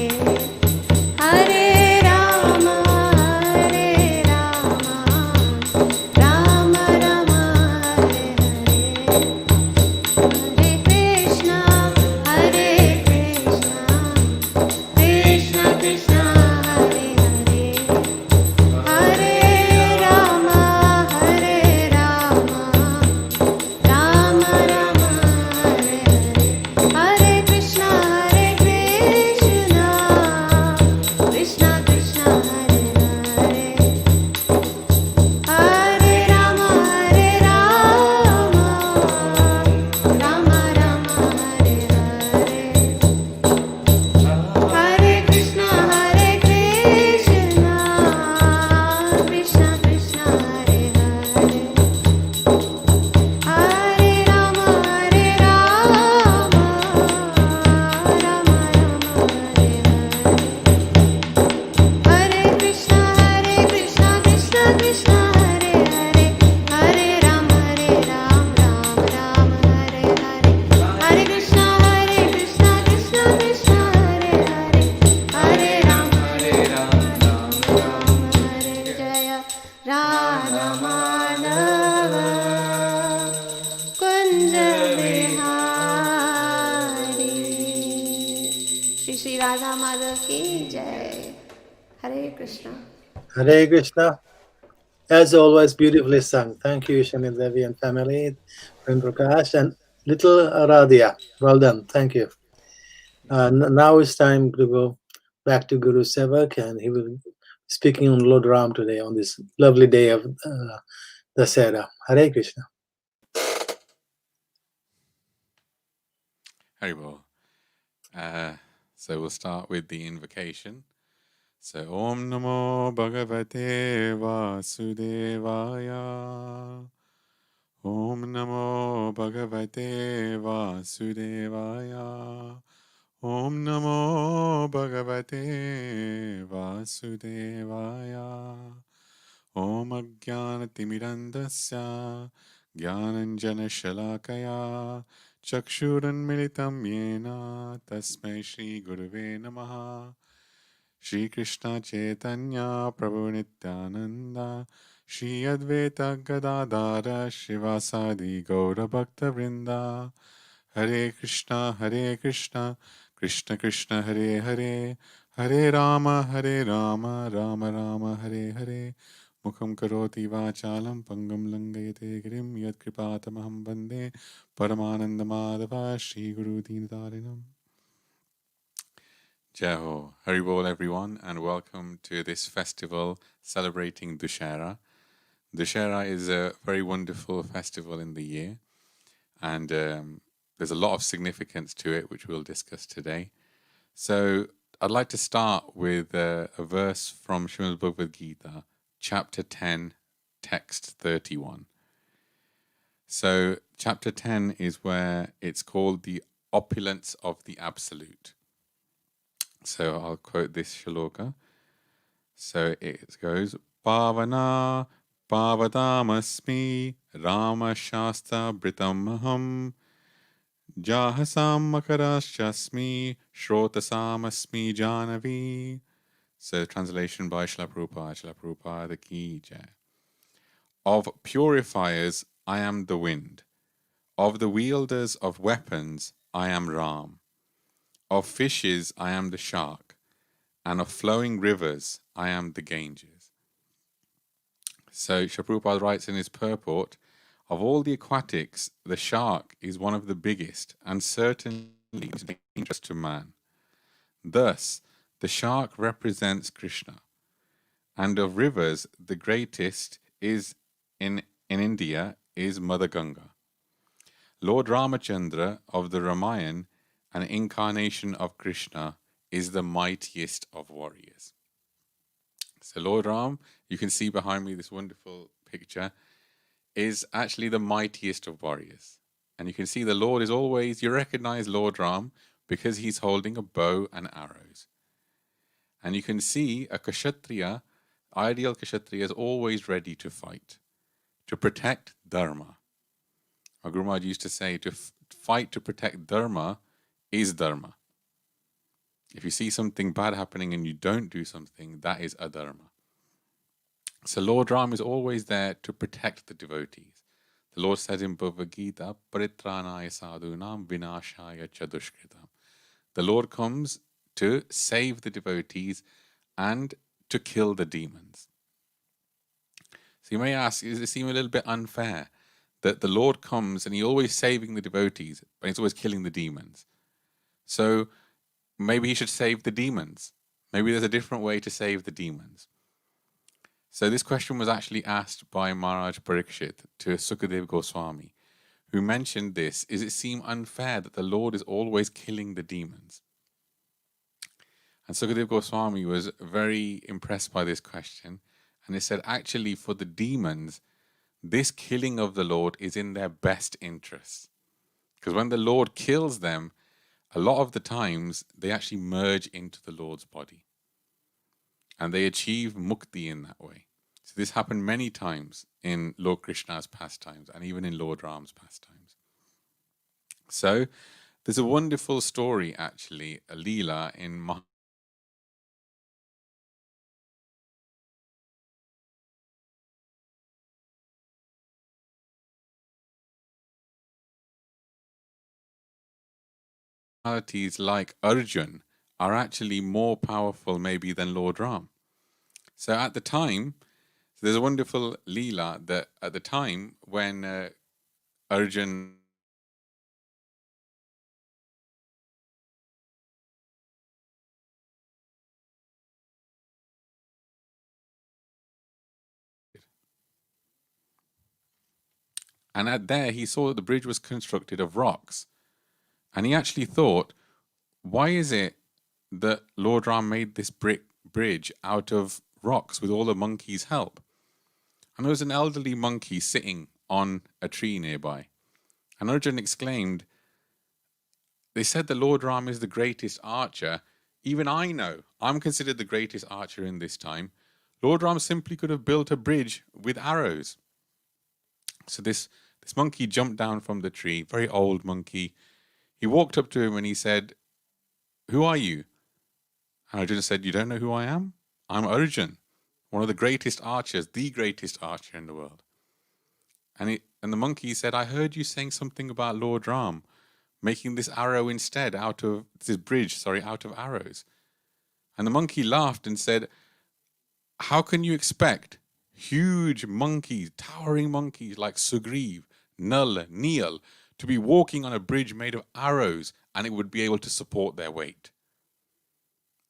Hare Rama Hare Rama Rama Rama Hare Hare Hare Krishna Hare Krishna Krishna Krishna Hare Hare Hare Rama Hare Rama Rama Rama Hare Hare Hare Krishna Hare Krishna Krishna Krishna Hare Hare Hare Rama Hare Rama Rama Rama Hare Hare Hare Krishna Hare Krishna Krishna Krishna Hare Hare Hare Rama Hare Rama Rama Rama Hare Hare Hare Krishna Krishna Krishna Hare Hare Hare Rama Ram Ram Hare Hare Hare Krishna Krishna Krishna Hare Hare Hare Rama Ram Hare Jaya Radha Madhava Kunja Vihari Shri Shri Radha Madhav ki Jai. Hare Krishna.
Hare Krishna. As always, beautifully sung. Thank you, Shani Devi and family, Prem Prakash, and little Radhya. Well done. Thank you. Now it's time to go back to Guru Sevak, and he will be speaking on Lord Ram today on this lovely day of Dusshera. Hare Krishna.
Haribol. So we'll start with the invocation. So Om Namo Bhagavate Vasudevaya. Om Namo Bhagavate Vasudevaya. Om Namo Bhagavate Vasudevaya. Om Ajnanatimirandasya Jnananjana Shalakaya Chakshuranmilitam Yena Tasmai Shri Guruve Namaha. Shri Krishna Chaitanya Prabhu Nityananda Shri Advaita Gadadara Shivasadi Gaura Bhakta Vrinda. Hare Krishna Krishna Krishna Hare Hare Hare Rama Rama Rama Hare Hare. Mukham karoti vachalam pangam langayate girim yat kripatamaham vande paramananda madhava Shri Guru Dinatarinam. Jai Ho. Haribol everyone, and welcome to this festival celebrating Dusshera. Dusshera is a very wonderful festival in the year, and there's a lot of significance to it, which we'll discuss today. So I'd like to start with a verse from Srimad Bhagavad Gita, chapter 10, text 31. So chapter 10 is where it's called the opulence of the Absolute. So I'll quote this shloka. So it goes, Pavana Pavadamasmi Rama Shasta Britamaham Jahasam Makarasyasmi Shrotasamasmi Janavi. So translation by Srila Prabhupada Ki Jai. Of purifiers I am the wind. Of the wielders of weapons I am Ram. Of fishes I am the shark, and of flowing rivers I am the Ganges. So Prabhupada writes in his purport, of all the aquatics, the shark is one of the biggest and certainly dangerous to man. Thus, the shark represents Krishna. And of rivers, the greatest is in India is Mother Ganga. Lord Ramachandra of the Ramayana, an incarnation of Krishna, is the mightiest of warriors. So Lord Ram, you can see behind me this wonderful picture, is actually the mightiest of warriors. And you can see the Lord is always, you recognize Lord Ram because he's holding a bow and arrows. And you can see a Kshatriya, ideal Kshatriya, is always ready to fight, to protect Dharma. Our Guru Maharaj used to say, to fight to protect Dharma is Dharma. If you see something bad happening and you don't do something, that is adharma. So Lord Ram is always there to protect the devotees. The Lord said in Bhagavad Gita, Paritranaya sadhunam vinashaya chadushkritam. The Lord comes to save the devotees and to kill the demons. So you may ask, does it seem a little bit unfair that the Lord comes and he's always saving the devotees, but he's always killing the demons? So maybe he should save the demons. Maybe there's a different way to save the demons. So this question was actually asked by Maharaj Parikshit to Sukadev Goswami, who mentioned this. Does it seem unfair that the Lord is always killing the demons? And Sukadev Goswami was very impressed by this question. And he said, actually, for the demons, this killing of the Lord is in their best interests. Because when the Lord kills them, a lot of the times, they actually merge into the Lord's body. And they achieve mukti in that way. So this happened many times in Lord Krishna's pastimes and even in Lord Ram's pastimes. So there's a wonderful story, actually, a Lila in like Arjun are actually more powerful maybe than Lord Ram. So at the time, there's a wonderful Leela that at the time when Arjun and at there he saw that the bridge was constructed of rocks. And he actually thought, why is it that Lord Ram made this brick bridge out of rocks with all the monkeys' help? And there was an elderly monkey sitting on a tree nearby. And Arjun exclaimed, they said that Lord Ram is the greatest archer. Even I know, I'm considered the greatest archer in this time. Lord Ram simply could have built a bridge with arrows. So this monkey jumped down from the tree, very old monkey. He walked up to him and he said, who are you? And Arjun said, you don't know who I am? I'm Arjun, one of the greatest archers, the greatest archer in the world. And the monkey said, I heard you saying something about Lord Ram, making this arrow instead out of arrows. And the monkey laughed and said, how can you expect huge monkeys, towering monkeys like Sugriv, Nal, Neel, to be walking on a bridge made of arrows and it would be able to support their weight?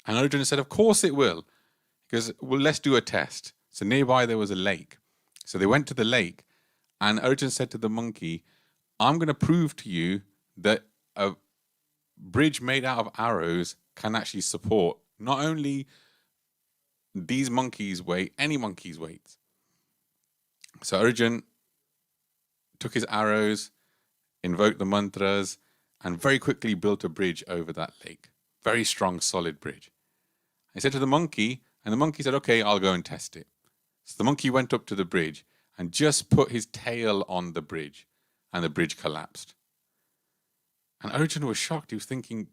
And Arjun said, of course it will, because well, let's do a test. So nearby there was a lake. So they went to the lake and Arjun said to the monkey, I'm going to prove to you that a bridge made out of arrows can actually support not only these monkeys' weight, any monkey's weight. So Arjun took his arrows, invoked the mantras, and very quickly built a bridge over that lake. Very strong, solid bridge. He said to the monkey, and the monkey said, okay, I'll go and test it. So the monkey went up to the bridge and just put his tail on the bridge, and the bridge collapsed. And Arjun was shocked. He was thinking,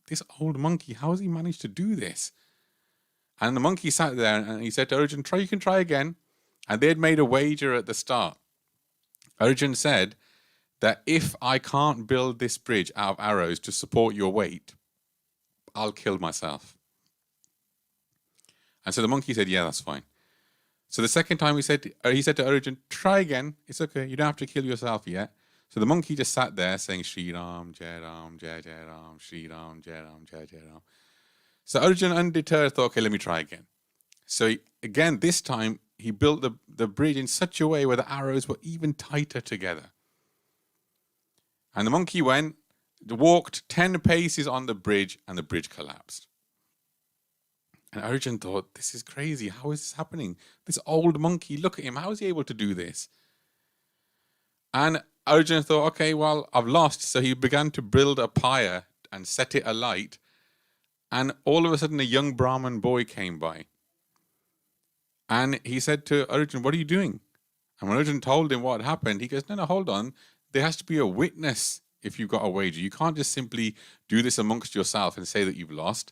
this old monkey, how has he managed to do this? And the monkey sat there and he said to Arjun, you can try again. And they had made a wager at the start. Arjun said that if I can't build this bridge out of arrows to support your weight, I'll kill myself. And so the monkey said, yeah, that's fine. So the second time he said to Arjun, try again. It's okay. You don't have to kill yourself yet. So the monkey just sat there saying, Shri Ram, Jai Ram, Jai Jai Ram, Shri Ram, Jai Ram, Jai Jai Ram. So Arjun, undeterred, thought, okay, let me try again. So again, this time, he built the bridge in such a way where the arrows were even tighter together. And the monkey walked 10 paces on the bridge, and the bridge collapsed. And Arjun thought, this is crazy. How is this happening? This old monkey, look at him. How is he able to do this? And Arjun thought, okay, well, I've lost. So he began to build a pyre and set it alight. And all of a sudden, a young Brahmin boy came by. And he said to Arjun, what are you doing? And when Arjun told him what had happened, he goes, no, hold on. There has to be a witness if you've got a wager. You can't just simply do this amongst yourself and say that you've lost.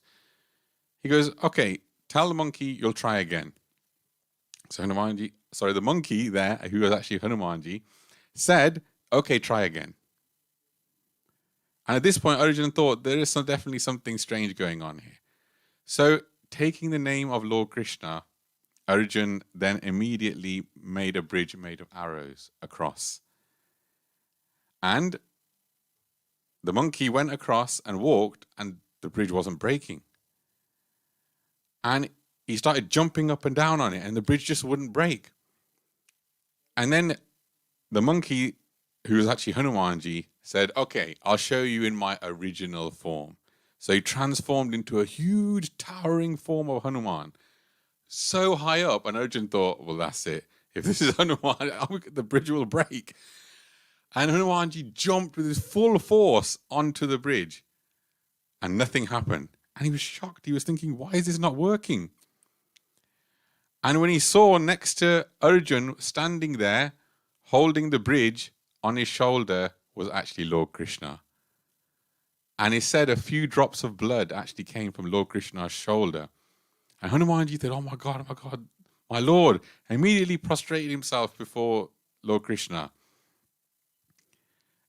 He goes, okay, tell the monkey you'll try again. So the monkey there, who was actually Hanumanji, said, okay, try again. And at this point, Arjun thought there is definitely something strange going on here. So, taking the name of Lord Krishna, Arjun then immediately made a bridge made of arrows across. And the monkey went across and walked, and the bridge wasn't breaking. And he started jumping up and down on it, and the bridge just wouldn't break. And then the monkey, who was actually Hanumanji, said, okay, I'll show you in my original form. So he transformed into a huge towering form of Hanuman, so high up, and Arjun thought, well, that's it. If this is Hanuman, the bridge will break. And Hanumanji jumped with his full force onto the bridge, and nothing happened. And he was shocked. He was thinking, why is this not working? And when he saw next to Arjun standing there, holding the bridge on his shoulder, was actually Lord Krishna. And he said a few drops of blood actually came from Lord Krishna's shoulder. And Hanumanji said, oh my God, my Lord. And immediately prostrated himself before Lord Krishna.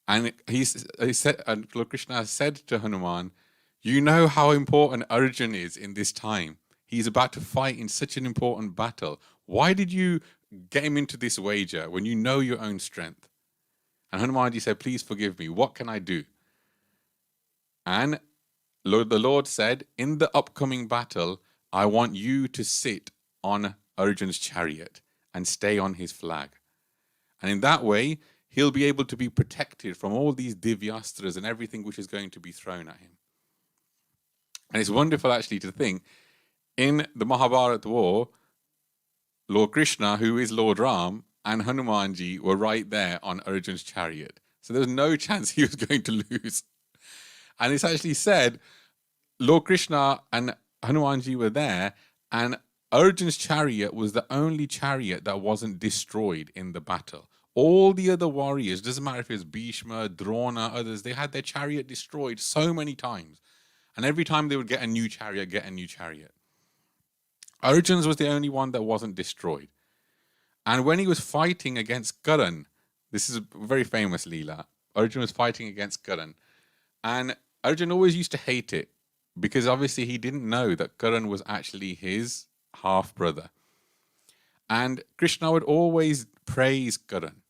And he said, and Lord Krishna said to Hanuman, you know how important Arjun is in this time. He's about to fight in such an important battle. Why did you get him into this wager when you know your own strength? And Hanumanji said, please forgive me. What can I do? And the Lord said, in the upcoming battle, I want you to sit on Arjun's chariot and stay on his flag. And in that way, he'll be able to be protected from all these divyastras and everything which is going to be thrown at him. And it's wonderful actually to think, in the Mahabharata war, Lord Krishna, who is Lord Ram, and Hanumanji were right there on Arjun's chariot. So there was no chance he was going to lose. And it's actually said, Lord Krishna and Hanumanji were there, and Arjun's chariot was the only chariot that wasn't destroyed in the battle. All the other warriors, doesn't matter if it was Bhishma, Drona, others, they had their chariot destroyed so many times. And every time they would get a new chariot. Arjun's was the only one that wasn't destroyed. And when he was fighting against Karan, this is a very famous Leela, Arjun was fighting against Karan. And Arjun always used to hate it because obviously he didn't know that Karan was actually his half-brother. And Krishna would always praise Karan.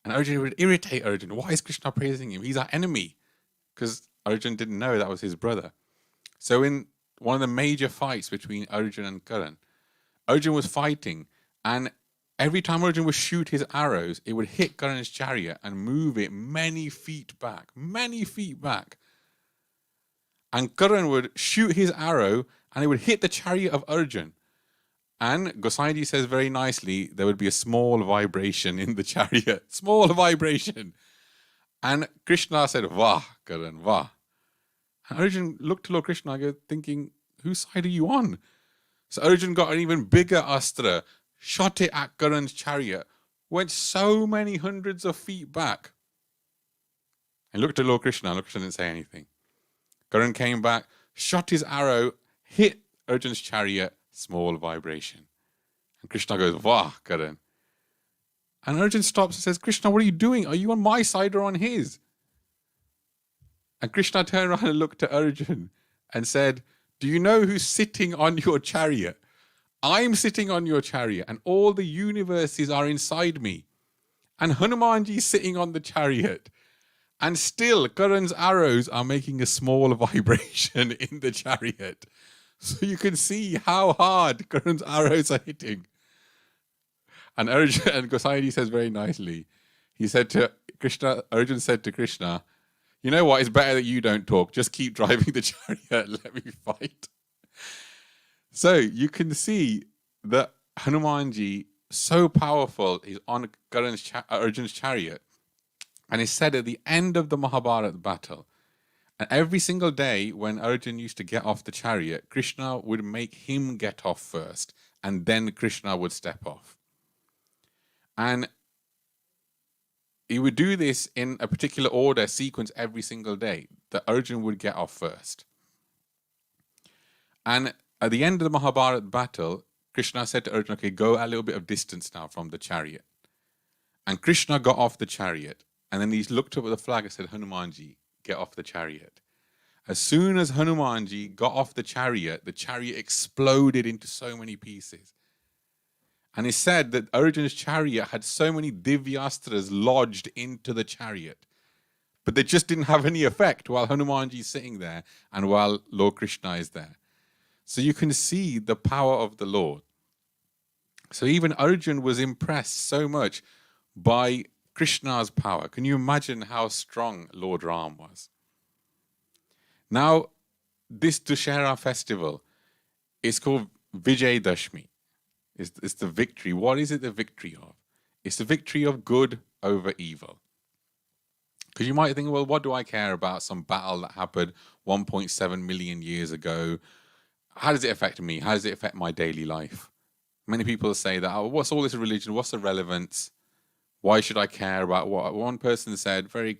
And Arjun would irritate Arjun. Why is Krishna praising him? He's our enemy. Because Arjun didn't know that was his brother. So in one of the major fights between Arjun and Karan, Arjun was fighting, and every time Arjun would shoot his arrows, it would hit Karan's chariot and move it many feet back. And Karan would shoot his arrow, and it would hit the chariot of Arjun. And Gosaiji says very nicely, there would be a small vibration in the chariot. Small vibration. And Krishna said, Vah, Karan, Vah. And Arjun looked to Lord Krishna thinking, whose side are you on? So Arjun got an even bigger astra, shot it at Karan's chariot, went so many hundreds of feet back. And looked at Lord Krishna. Lord Krishna didn't say anything. Karan came back, shot his arrow, hit Arjun's chariot, small vibration. And Krishna goes, Vah, Karan. And Arjun stops and says, Krishna, what are you doing? Are you on my side or on his? And Krishna turned around and looked at Arjun and said, do you know who's sitting on your chariot? I'm sitting on your chariot and all the universes are inside me. And Hanumanji is sitting on the chariot. And still, Karan's arrows are making a small vibration in the chariot. So you can see how hard Karan's arrows are hitting. And Arjun, and Gosaiji says very nicely, he said to Krishna, Arjun said to Krishna, you know what, it's better that you don't talk, just keep driving the chariot, let me fight. So you can see that Hanumanji, so powerful, is on Arjun's chariot. And it's said at the end of the Mahabharata battle, and every single day when Arjun used to get off the chariot, Krishna would make him get off first, and then Krishna would step off. And he would do this in a particular order, sequence every single day, that Arjun would get off first. And At the end of the Mahabharata battle, Krishna said to Arjuna, okay, go a little bit of distance now from the chariot. And Krishna got off the chariot. And then he looked up at the flag and said, Hanumanji, get off the chariot. As soon as Hanumanji got off the chariot exploded into so many pieces. And it's said that Arjuna's chariot had so many divyastras lodged into the chariot, but they just didn't have any effect while Hanumanji is sitting there and while Lord Krishna is there. So you can see the power of the Lord. So even Arjuna was impressed so much by Krishna's power. Can you imagine how strong Lord Ram was? Now, this Dusshera Festival is called Vijay Dashmi. It's the victory. What is it the victory of? It's the victory of good over evil. Because you might think, well, what do I care about some battle that happened 1.7 million years ago? How does it affect me? How does it affect my daily life? Many people say that, oh, what's all this religion? What's the relevance? Why should I care about what? One person said very,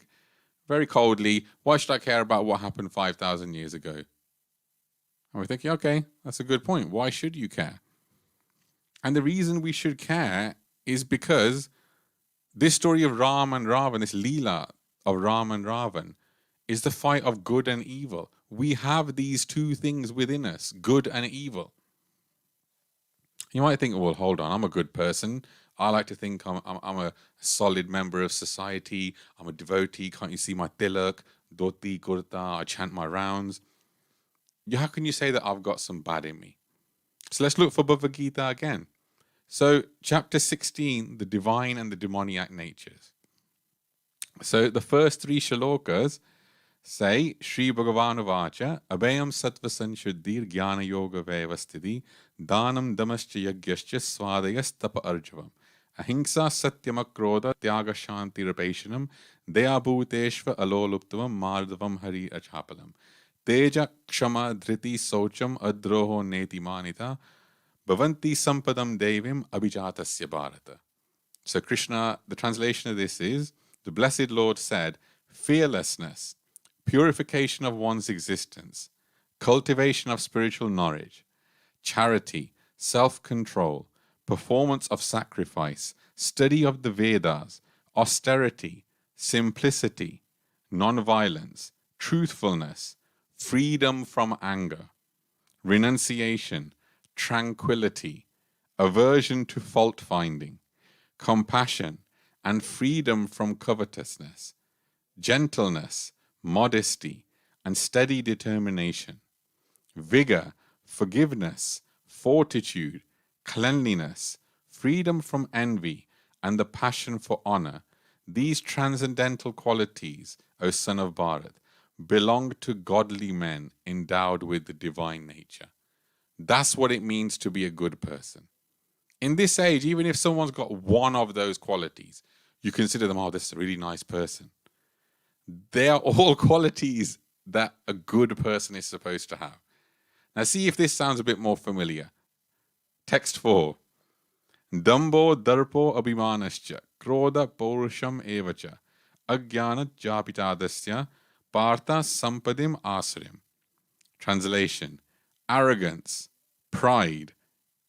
very coldly, why should I care about what happened 5,000 years ago? And we're thinking, okay, that's a good point. Why should you care? And the reason we should care is because this story of Ram and Ravan, this Lila of Ram and Ravan, is the fight of good and evil. We have these two things within us, good and evil. You might think, well, hold on, I'm a good person. I like to think I'm a solid member of society. I'm a devotee. Can't you see my tilak, dhoti, kurta? I chant my rounds. How can you say that I've got some bad in me? So let's look for Bhagavad Gita again. So chapter 16, the divine and the demoniac natures. So the first three shlokas say, Shri Bhagavan Vacha, Abhayam Sattva Sanshuddhir Jnana Yoga Vevastiti, Danam Damascha Yagyascha Swadayas Tapa Arjavam, Ahimsa Satyamakroda Tyaga Shanti Rapeshanam, Deyabhuteshva Aloluptavam Mardavam Hari Achapalam, Teja Kshama Dhriti Socham Adroho Neti Manita, Bhavanti Sampadam Devim Abhijatasya Bharata. So Krishna, the translation of this is, the Blessed Lord said, fearlessness, purification of one's existence, cultivation of spiritual knowledge, charity, self-control, performance of sacrifice, study of the Vedas, austerity, simplicity, non-violence, truthfulness, freedom from anger, renunciation, tranquility, aversion to fault-finding, compassion, and freedom from covetousness, gentleness, modesty, and steady determination, vigor, forgiveness, fortitude, cleanliness, freedom from envy, and the passion for honor. These transcendental qualities, O son of Bharat, belong to godly men endowed with the divine nature. That's what it means to be a good person. In this age, even if someone's got one of those qualities, you consider them, oh, this is a really nice person. They are all qualities that a good person is supposed to have. Now see if this sounds a bit more familiar. Text 4. Dambo darpo abhimanascha kroda paurusham evacha ajnana japitadasya partha sampadim asrim. Translation: arrogance, pride,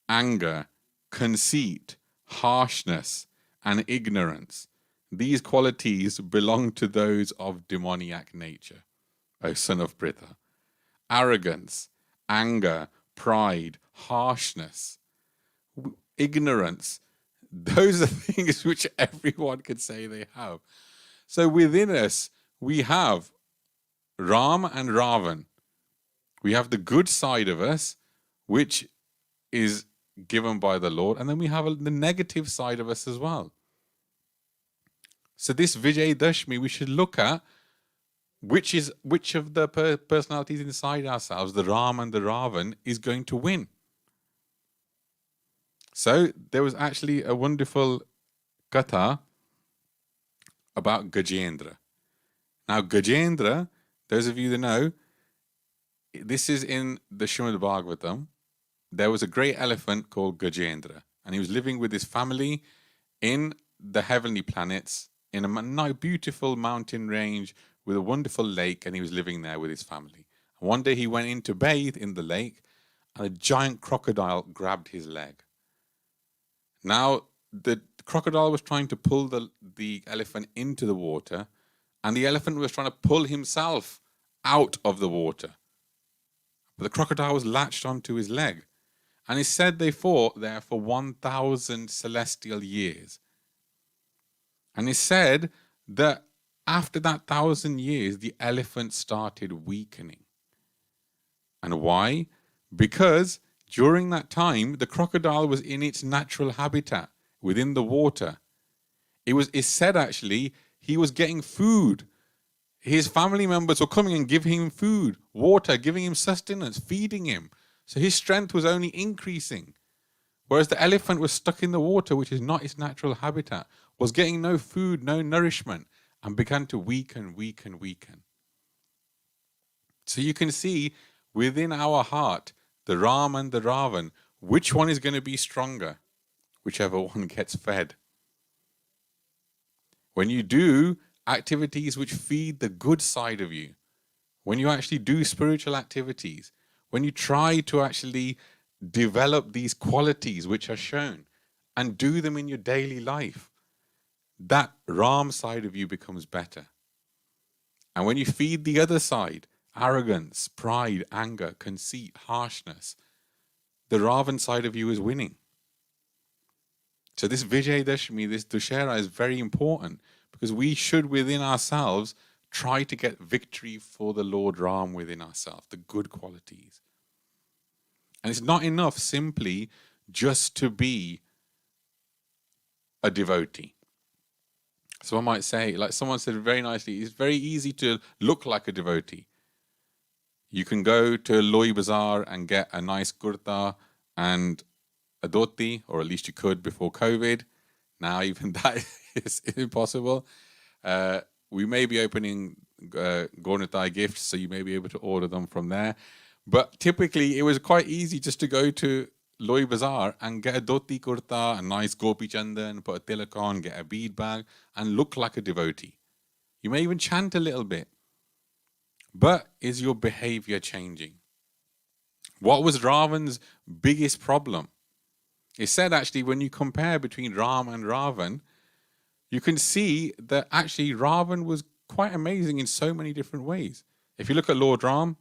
anger, conceit, harshness, and ignorance. These qualities belong to those of demoniac nature, O son of Pritha. Arrogance, anger, pride, harshness, ignorance, those are things which everyone could say they have. So within us, we have Ram and Ravan. We have the good side of us, which is given by the Lord, and then we have the negative side of us as well. So this Vijay Dashmi, we should look at which of the personalities inside ourselves, the Ram and the Ravan, is going to win. So there was actually a wonderful katha about Gajendra. Now Gajendra, those of you that know, this is in the Srimad Bhagavatam. There was a great elephant called Gajendra, and he was living with his family in the heavenly planets, in a beautiful mountain range with a wonderful lake, and he was living there with his family. And one day he went in to bathe in the lake, and a giant crocodile grabbed his leg. Now, the crocodile was trying to pull the elephant into the water, and the elephant was trying to pull himself out of the water. But the crocodile was latched onto his leg. And he said they fought there for 1,000 celestial years. And he said that after that 1,000 years, the elephant started weakening. And why? Because during that time, the crocodile was in its natural habitat, within the water. It said actually, he was getting food. His family members were coming and giving him food, water, giving him sustenance, feeding him. So his strength was only increasing. Whereas the elephant was stuck in the water, which is not its natural habitat, was getting no food, no nourishment, and began to weaken. So you can see within our heart, the Ram and the Ravan, which one is going to be stronger? Whichever one gets fed. When you do activities which feed the good side of you, when you actually do spiritual activities, when you try to actually develop these qualities which are shown and do them in your daily life, that Ram side of you becomes better. And when you feed the other side, arrogance, pride, anger, conceit, harshness, the Ravan side of you is winning. So this Vijay Dashmi, this Dusshera is very important, because we should within ourselves try to get victory for the Lord Ram within ourselves, the good qualities. And it's not enough simply just to be a devotee. Someone might say, like someone said very nicely, it's very easy to look like a devotee. You can go to Loi Bazaar and get a nice kurta and a dhoti, or at least you could before COVID. Now even that is impossible. We may be opening Gornitai gifts, so you may be able to order them from there. But typically, it was quite easy just to go to Loi Bazaar and get a dhoti kurta, a nice gopi chandan, put a tilak on, get a bead bag, and look like a devotee. You may even chant a little bit. But is your behavior changing? What was Ravan's biggest problem? It said actually, when you compare between Ram and Ravan, you can see that actually Ravan was quite amazing in so many different ways. If you look at Lord Ram,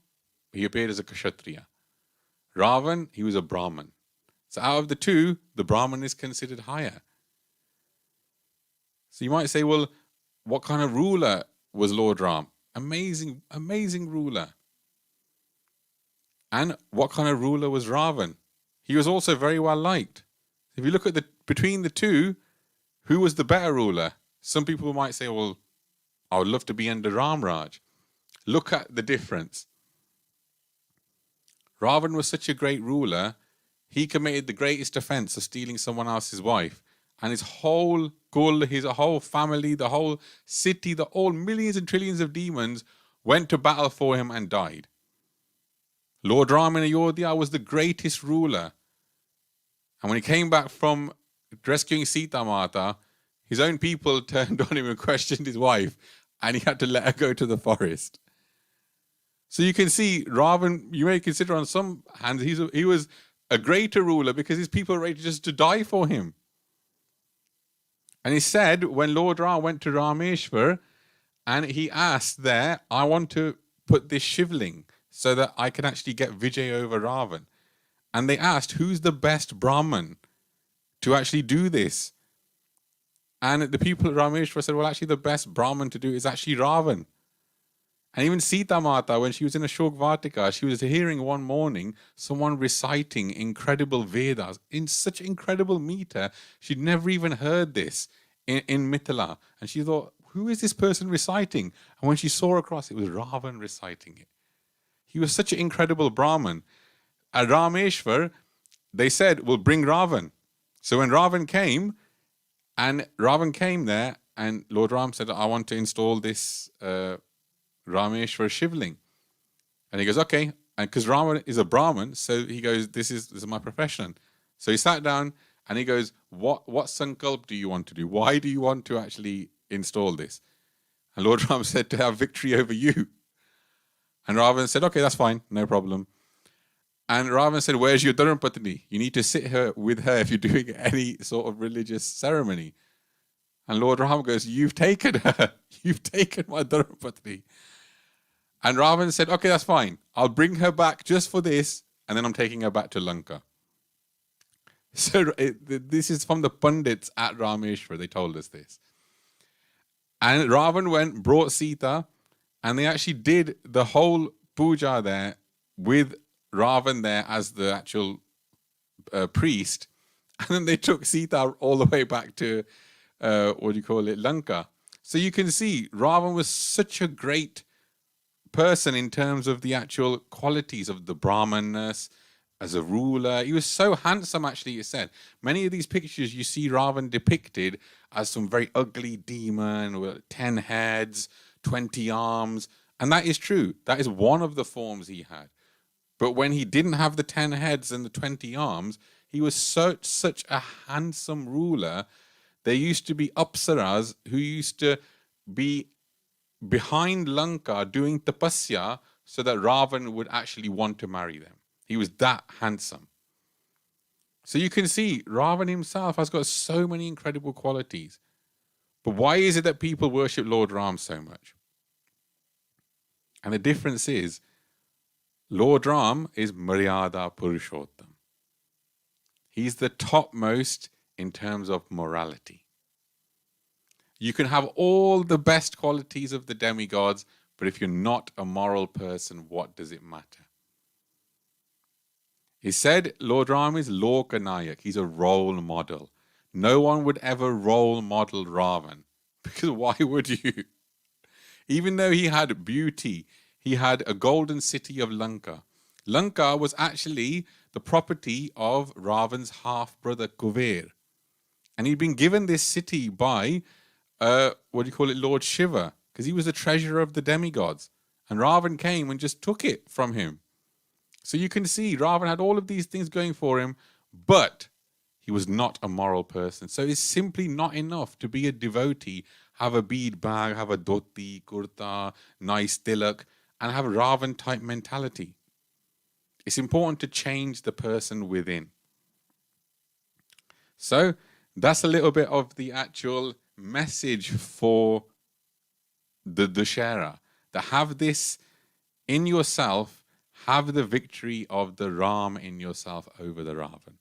he appeared as a Kshatriya. Ravan, he was a Brahman. So out of the two, the Brahman is considered higher. So you might say, well, what kind of ruler was Lord Ram? Amazing ruler. And what kind of ruler was Ravan? He was also very well liked. If you look at between the two, who was the better ruler? Some people might say, well, I would love to be under Ram Raj. Look at the difference. Ravan was such a great ruler, he committed the greatest offense of stealing someone else's wife. And his whole kul, his whole family, the whole city, all millions and trillions of demons went to battle for him and died. Lord Ram in Ayodhya was the greatest ruler. And when he came back from rescuing Sita Mata, his own people turned on him and questioned his wife, and he had to let her go to the forest. So you can see, Ravan, you may consider on some hands, he was a greater ruler because his people were ready just to die for him. And he said, when Lord Ram went to Rameshwar, and he asked there, I want to put this shivling so that I can actually get Vijay over Ravan. And they asked, who's the best Brahman to actually do this? And the people at Rameshwar said, well, actually the best Brahman to do is actually Ravan. And even Sita Mata, when she was in Ashok Vatika, she was hearing one morning someone reciting incredible Vedas in such incredible meter. She'd never even heard this in Mithila. And she thought, who is this person reciting? And when she saw across, it was Ravan reciting it. He was such an incredible Brahman. At Rameshwar, they said, well, bring Ravan. So when Ravan came there, and Lord Ram said, I want to install this Rameshwar Shivling. And he goes, okay. And because Ravan is a Brahman, so he goes, this is my profession. So he sat down and he goes, what sankalp do you want to do? Why do you want to actually install this? And Lord Ram said, to have victory over you. And Ravan said, okay, that's fine, no problem. And Ravan said, where's your Dharmapatni? You need to sit her with her if you're doing any sort of religious ceremony. And Lord Ram goes, you've taken her. You've taken my Dharmapatni. And Ravan said, okay, that's fine. I'll bring her back just for this, and then I'm taking her back to Lanka. So this is from the Pundits at Rameshwar. They told us this. And Ravan went, brought Sita, and they actually did the whole puja there with Ravan there as the actual priest. And then they took Sita all the way back to, Lanka. So you can see Ravan was such a great person in terms of the actual qualities of the Brahmanness as a ruler. He was so handsome, actually, it said. Many of these pictures you see Ravan depicted as some very ugly demon with 10 heads, 20 arms. And that is true. That is one of the forms he had. But when he didn't have the 10 heads and the 20 arms, he was such a handsome ruler. There used to be apsaras who used to be behind Lanka doing tapasya so that Ravan would actually want to marry them. He was that handsome. So you can see Ravan himself has got so many incredible qualities. But why is it that people worship Lord Ram so much? And the difference is, Lord Ram is Maryada Purushottam. He's the topmost in terms of morality. You can have all the best qualities of the demigods, but if you're not a moral person, what does it matter? He said Lord Ram is Lokanayak. He's a role model. No one would ever role model Ravan, because why would you? Even though he had beauty, he had a golden city of Lanka. Lanka was actually the property of Ravan's half-brother Kuver. And he'd been given this city by, Lord Shiva, because he was the treasurer of the demigods. And Ravan came and just took it from him. So you can see Ravan had all of these things going for him, but he was not a moral person. So it's simply not enough to be a devotee, have a bead bag, have a dhoti, kurta, nice tilak, and have a Ravan-type mentality. It's important to change the person within. So that's a little bit of the actual message for the Dusshera. That have this in yourself, have the victory of the Ram in yourself over the Ravan.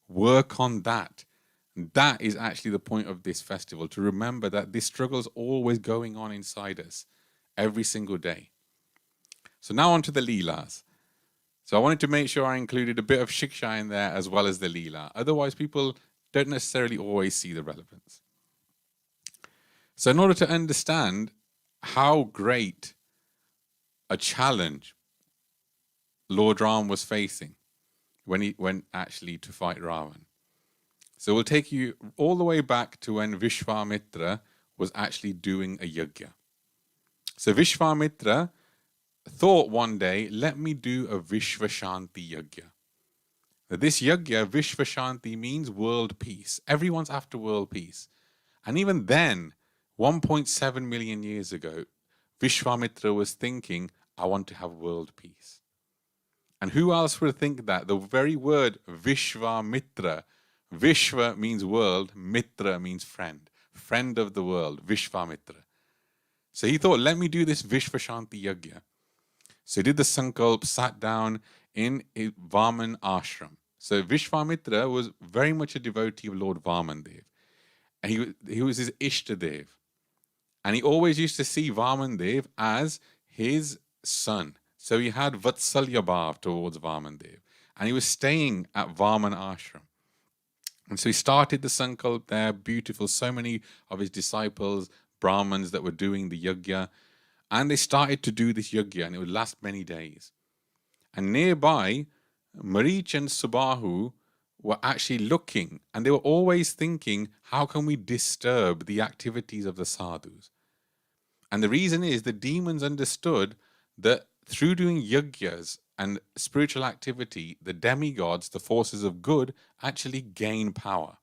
Work on that. That is actually the point of this festival, to remember that this struggle is always going on inside us, every single day. So now on to the Leelas. So I wanted to make sure I included a bit of Shiksha in there as well as the Leela. Otherwise, people don't necessarily always see the relevance. So in order to understand how great a challenge Lord Ram was facing when he went actually to fight Ravan. So we'll take you all the way back to when Vishwamitra was actually doing a yajna. So Vishwamitra thought one day, let me do a Vishvashanti yajna. Now this yajna, Vishvashanti, means world peace. Everyone's after world peace. And even then, 1.7 million years ago, Vishwamitra was thinking, I want to have world peace. And who else would think that? The very word Vishwamitra, Vishwa means world, Mitra means friend, friend of the world, Vishwamitra. So he thought, let me do this Vishvashanti yajna. So he did the sankalp, sat down in a Vaman ashram. So Vishwamitra was very much a devotee of Lord Vamandev. And he was his Ishtadev. And he always used to see Vamandev as his son. So he had Vatsalya Bhav towards Vamandev. And he was staying at Vaman ashram. And so he started the sankalp there, beautiful. So many of his disciples, Brahmins that were doing the yajna. And they started to do this yajna, and it would last many days. And nearby, Marich and Subahu were actually looking, and they were always thinking, how can we disturb the activities of the sadhus? And the reason is the demons understood that through doing yajnas and spiritual activity, the demigods, the forces of good, actually gain power.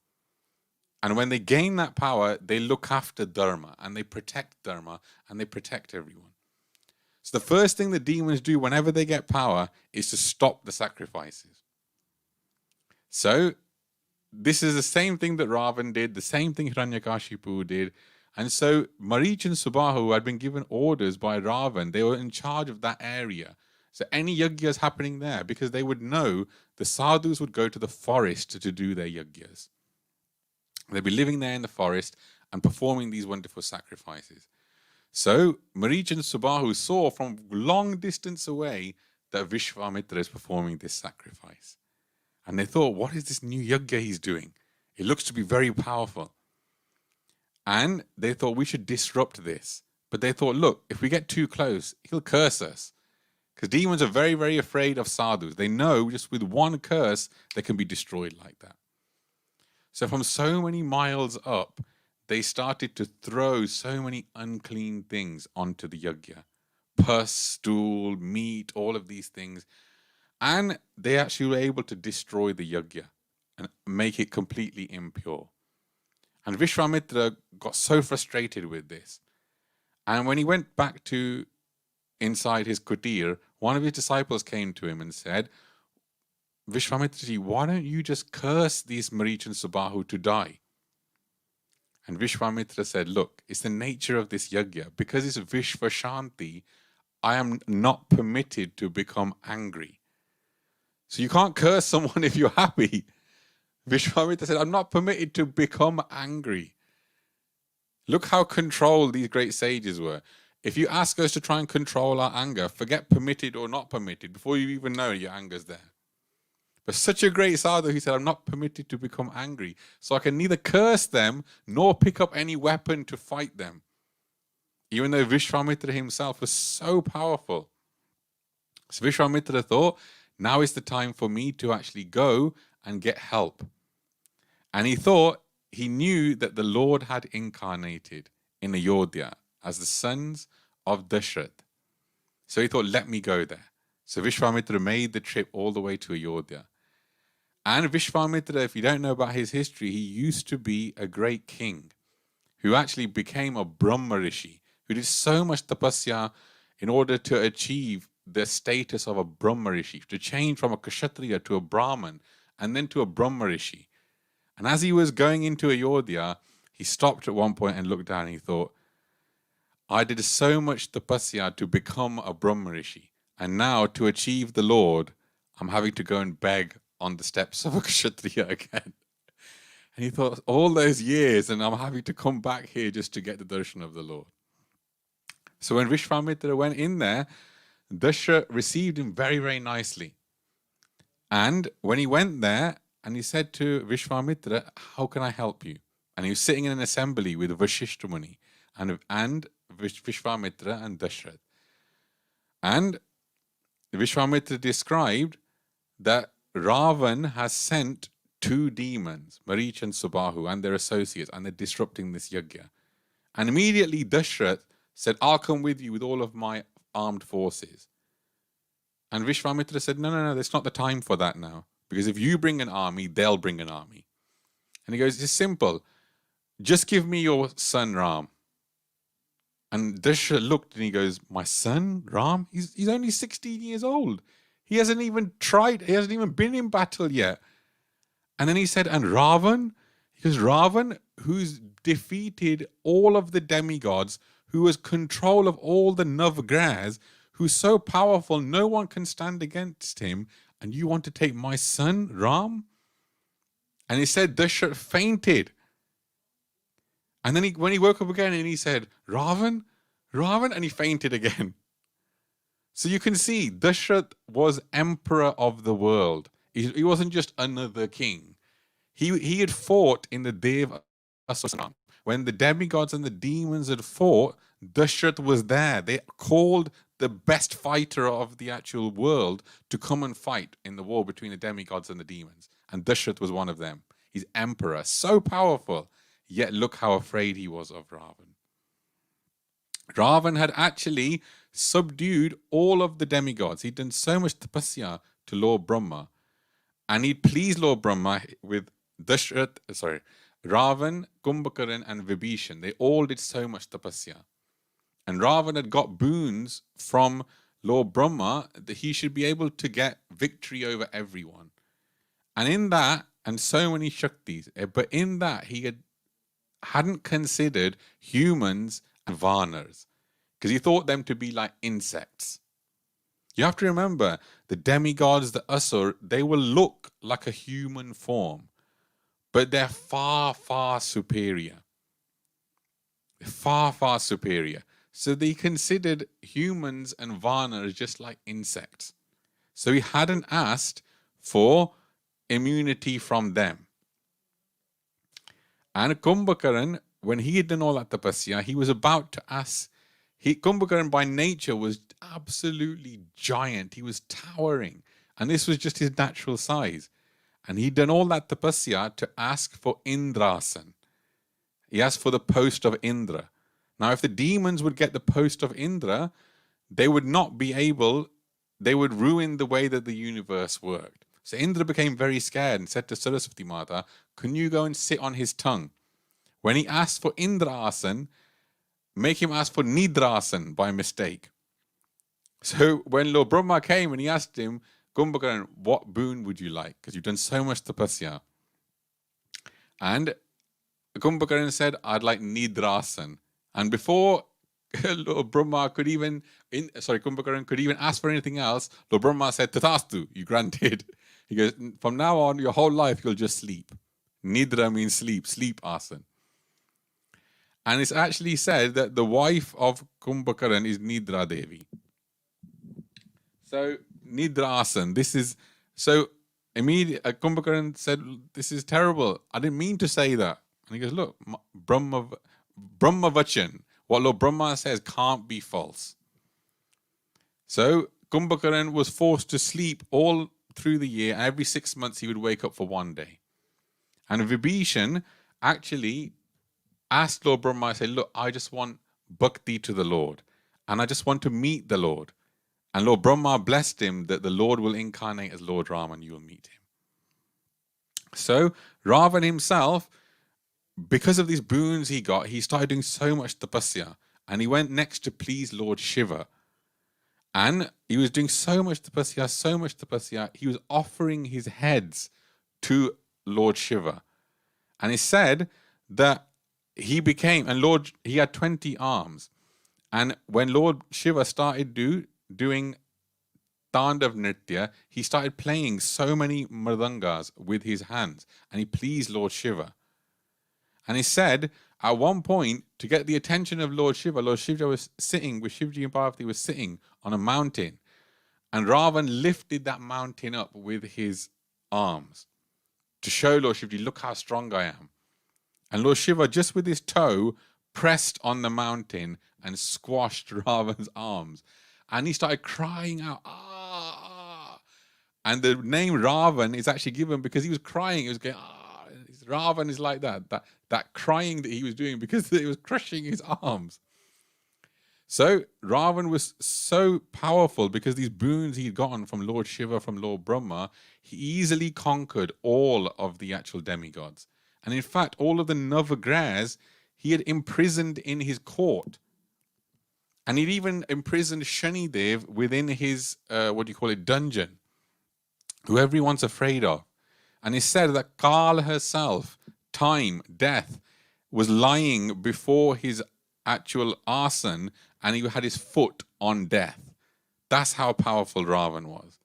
And when they gain that power, they look after dharma, and they protect dharma, and they protect everyone. So the first thing the demons do whenever they get power is to stop the sacrifices. So this is the same thing that Ravan did, the same thing Hiranyakashipu did. And so Marich and Subahu had been given orders by Ravan. They were in charge of that area. So any yagyas happening there, because they would know the sadhus would go to the forest to do their yagyas. They'd be living there in the forest and performing these wonderful sacrifices. So Marich and Subahu saw from long distance away that Vishwamitra is performing this sacrifice. And they thought, what is this new yajna he's doing? It looks to be very powerful. And they thought we should disrupt this. But they thought, look, if we get too close, he'll curse us. Because demons are very, very afraid of sadhus. They know just with one curse, they can be destroyed like that. So from so many miles up, they started to throw so many unclean things onto the yajna. Pus, stool, meat, all of these things. And they actually were able to destroy the yajna and make it completely impure. And Vishwamitra got so frustrated with this. And when he went back to inside his kutir, one of his disciples came to him and said, Vishwamitra, why don't you just curse these Marich and Subahu to die? And Vishwamitra said, look, it's the nature of this yajna. Because it's Vishvashanti, I am not permitted to become angry. So you can't curse someone if you're happy. Vishwamitra said, I'm not permitted to become angry. Look how controlled these great sages were. If you ask us to try and control our anger, forget permitted or not permitted. Before you even know your anger's there. But such a great sadhu, he said, I'm not permitted to become angry. So I can neither curse them nor pick up any weapon to fight them. Even though Vishwamitra himself was so powerful. So Vishwamitra thought, now is the time for me to actually go and get help. And he thought, he knew that the Lord had incarnated in Ayodhya as the sons of Dusshera. So he thought, let me go there. So Vishwamitra made the trip all the way to Ayodhya. And Vishwamitra, if you don't know about his history, he used to be a great king who actually became a Brahma Rishi, who did so much tapasya in order to achieve the status of a Brahma Rishi, to change from a Kshatriya to a Brahman, and then to a Brahma Rishi. And as he was going into Ayodhya, he stopped at one point and looked down and he thought, I did so much tapasya to become a Brahma Rishi, and now to achieve the Lord, I'm having to go and beg on the steps of a Kshatriya again. And he thought, all those years, and I'm having to come back here just to get the darshan of the Lord. So when Vishwamitra went in there, Dusshera received him very, very nicely. And when he went there, and he said to Vishwamitra, how can I help you? And he was sitting in an assembly with Vashishta Muni and Vishwamitra and Dusshera. And Vishwamitra described that Ravan has sent two demons, Marich and Subahu, and their associates, and they're disrupting this yajna. And immediately Dusshera said, I'll come with you with all of my armed forces. And Vishwamitra said, no, there's not the time for that now. Because if you bring an army, they'll bring an army. And he goes, it's simple. Just give me your son Ram. And Dusshera looked and he goes, my son Ram? He's only 16 years old. He hasn't even tried, he hasn't even been in battle yet. And then he said, and Ravan? He goes, Ravan, who's defeated all of the demigods, who has control of all the Navgrahas, who's so powerful, no one can stand against him, and you want to take my son, Ram? And he said, Dusshera fainted. And then when he woke up again and he said, Ravan, and he fainted again. So you can see, Dusshera was emperor of the world. He wasn't just another king. He had fought in the Dev Asura. When the demigods and the demons had fought, Dusshera was there. They called the best fighter of the actual world to come and fight in the war between the demigods and the demons. And Dusshera was one of them. He's emperor, so powerful. Yet look how afraid he was of Ravan. Ravan had actually subdued all of the demigods. He'd done so much tapasya to Lord Brahma. And he'd pleased Lord Brahma with Ravan, Kumbhakaran and Vibhishan. They all did so much tapasya. And Ravan had got boons from Lord Brahma that he should be able to get victory over everyone. And in that, and so many Shaktis, but in that he hadn't considered humans and Varnas, because he thought them to be like insects. You have to remember, the demigods, the Asur, they will look like a human form, but they're far, far superior. Far, far superior. So they considered humans and Varnas just like insects. So he hadn't asked for immunity from them. And Kumbhakaran, when he had done all that tapasya, he was about to ask. Kumbhakaran by nature was absolutely giant. He was towering. And this was just his natural size. And he'd done all that tapasya to ask for Indrasan. He asked for the post of Indra. Now, if the demons would get the post of Indra, they would not be able, they would ruin the way that the universe worked. So Indra became very scared and said to Saraswati Mata, can you go and sit on his tongue? When he asked for Indrasan, make him ask for Nidrasan by mistake. So when Lord Brahma came and he asked him, Kumbhakaran, what boon would you like? Because you've done so much tapasya. And Kumbhakaran said, I'd like Nidrasan. And before Lord Brahma could even, Kumbhakaran could even ask for anything else, Lord Brahma said, Tathastu, you granted. He goes, from now on, your whole life, you'll just sleep. Nidra means sleep, sleep asan. And it's actually said that the wife of Kumbhakaran is Nidra Devi. So, Nidra asan, this is, so immediately Kumbhakaran said, this is terrible. I didn't mean to say that. And he goes, look, Brahma Vachan, what Lord Brahma says can't be false. So Kumbhakaran was forced to sleep all through the year. Every 6 months he would wake up for one day. And Vibhishan actually asked Lord Brahma, I said, look, I just want bhakti to the Lord. And I just want to meet the Lord. And Lord Brahma blessed him that the Lord will incarnate as Lord Ram and you will meet him. So Ravan himself, because of these boons he got, he started doing so much tapasya. And he went next to please Lord Shiva. And he was doing so much tapasya, he was offering his heads to Lord Shiva. And he said that he became, and he had 20 arms. And when Lord Shiva started doing Tandav Nritya, he started playing so many mridangas with his hands. And he pleased Lord Shiva. And he said, at one point, to get the attention of Lord Shiva was sitting, with Shivji and Parvati was sitting on a mountain. And Ravan lifted that mountain up with his arms to show Lord Shivji, look how strong I am. And Lord Shiva, just with his toe, pressed on the mountain and squashed Ravan's arms. And he started crying out, ah. And the name Ravan is actually given because he was crying. He was going, ah. Ravan is like that crying that he was doing because it was crushing his arms. So Ravan was so powerful because these boons he'd gotten from Lord Shiva, from Lord Brahma, he easily conquered all of the actual demigods. And in fact, all of the Navagrahas he had imprisoned in his court. And he'd even imprisoned Shanidev within his, dungeon, who everyone's afraid of. And he said that Kal herself, time, death, was lying before his actual asan and he had his foot on death. That's how powerful Ravan was.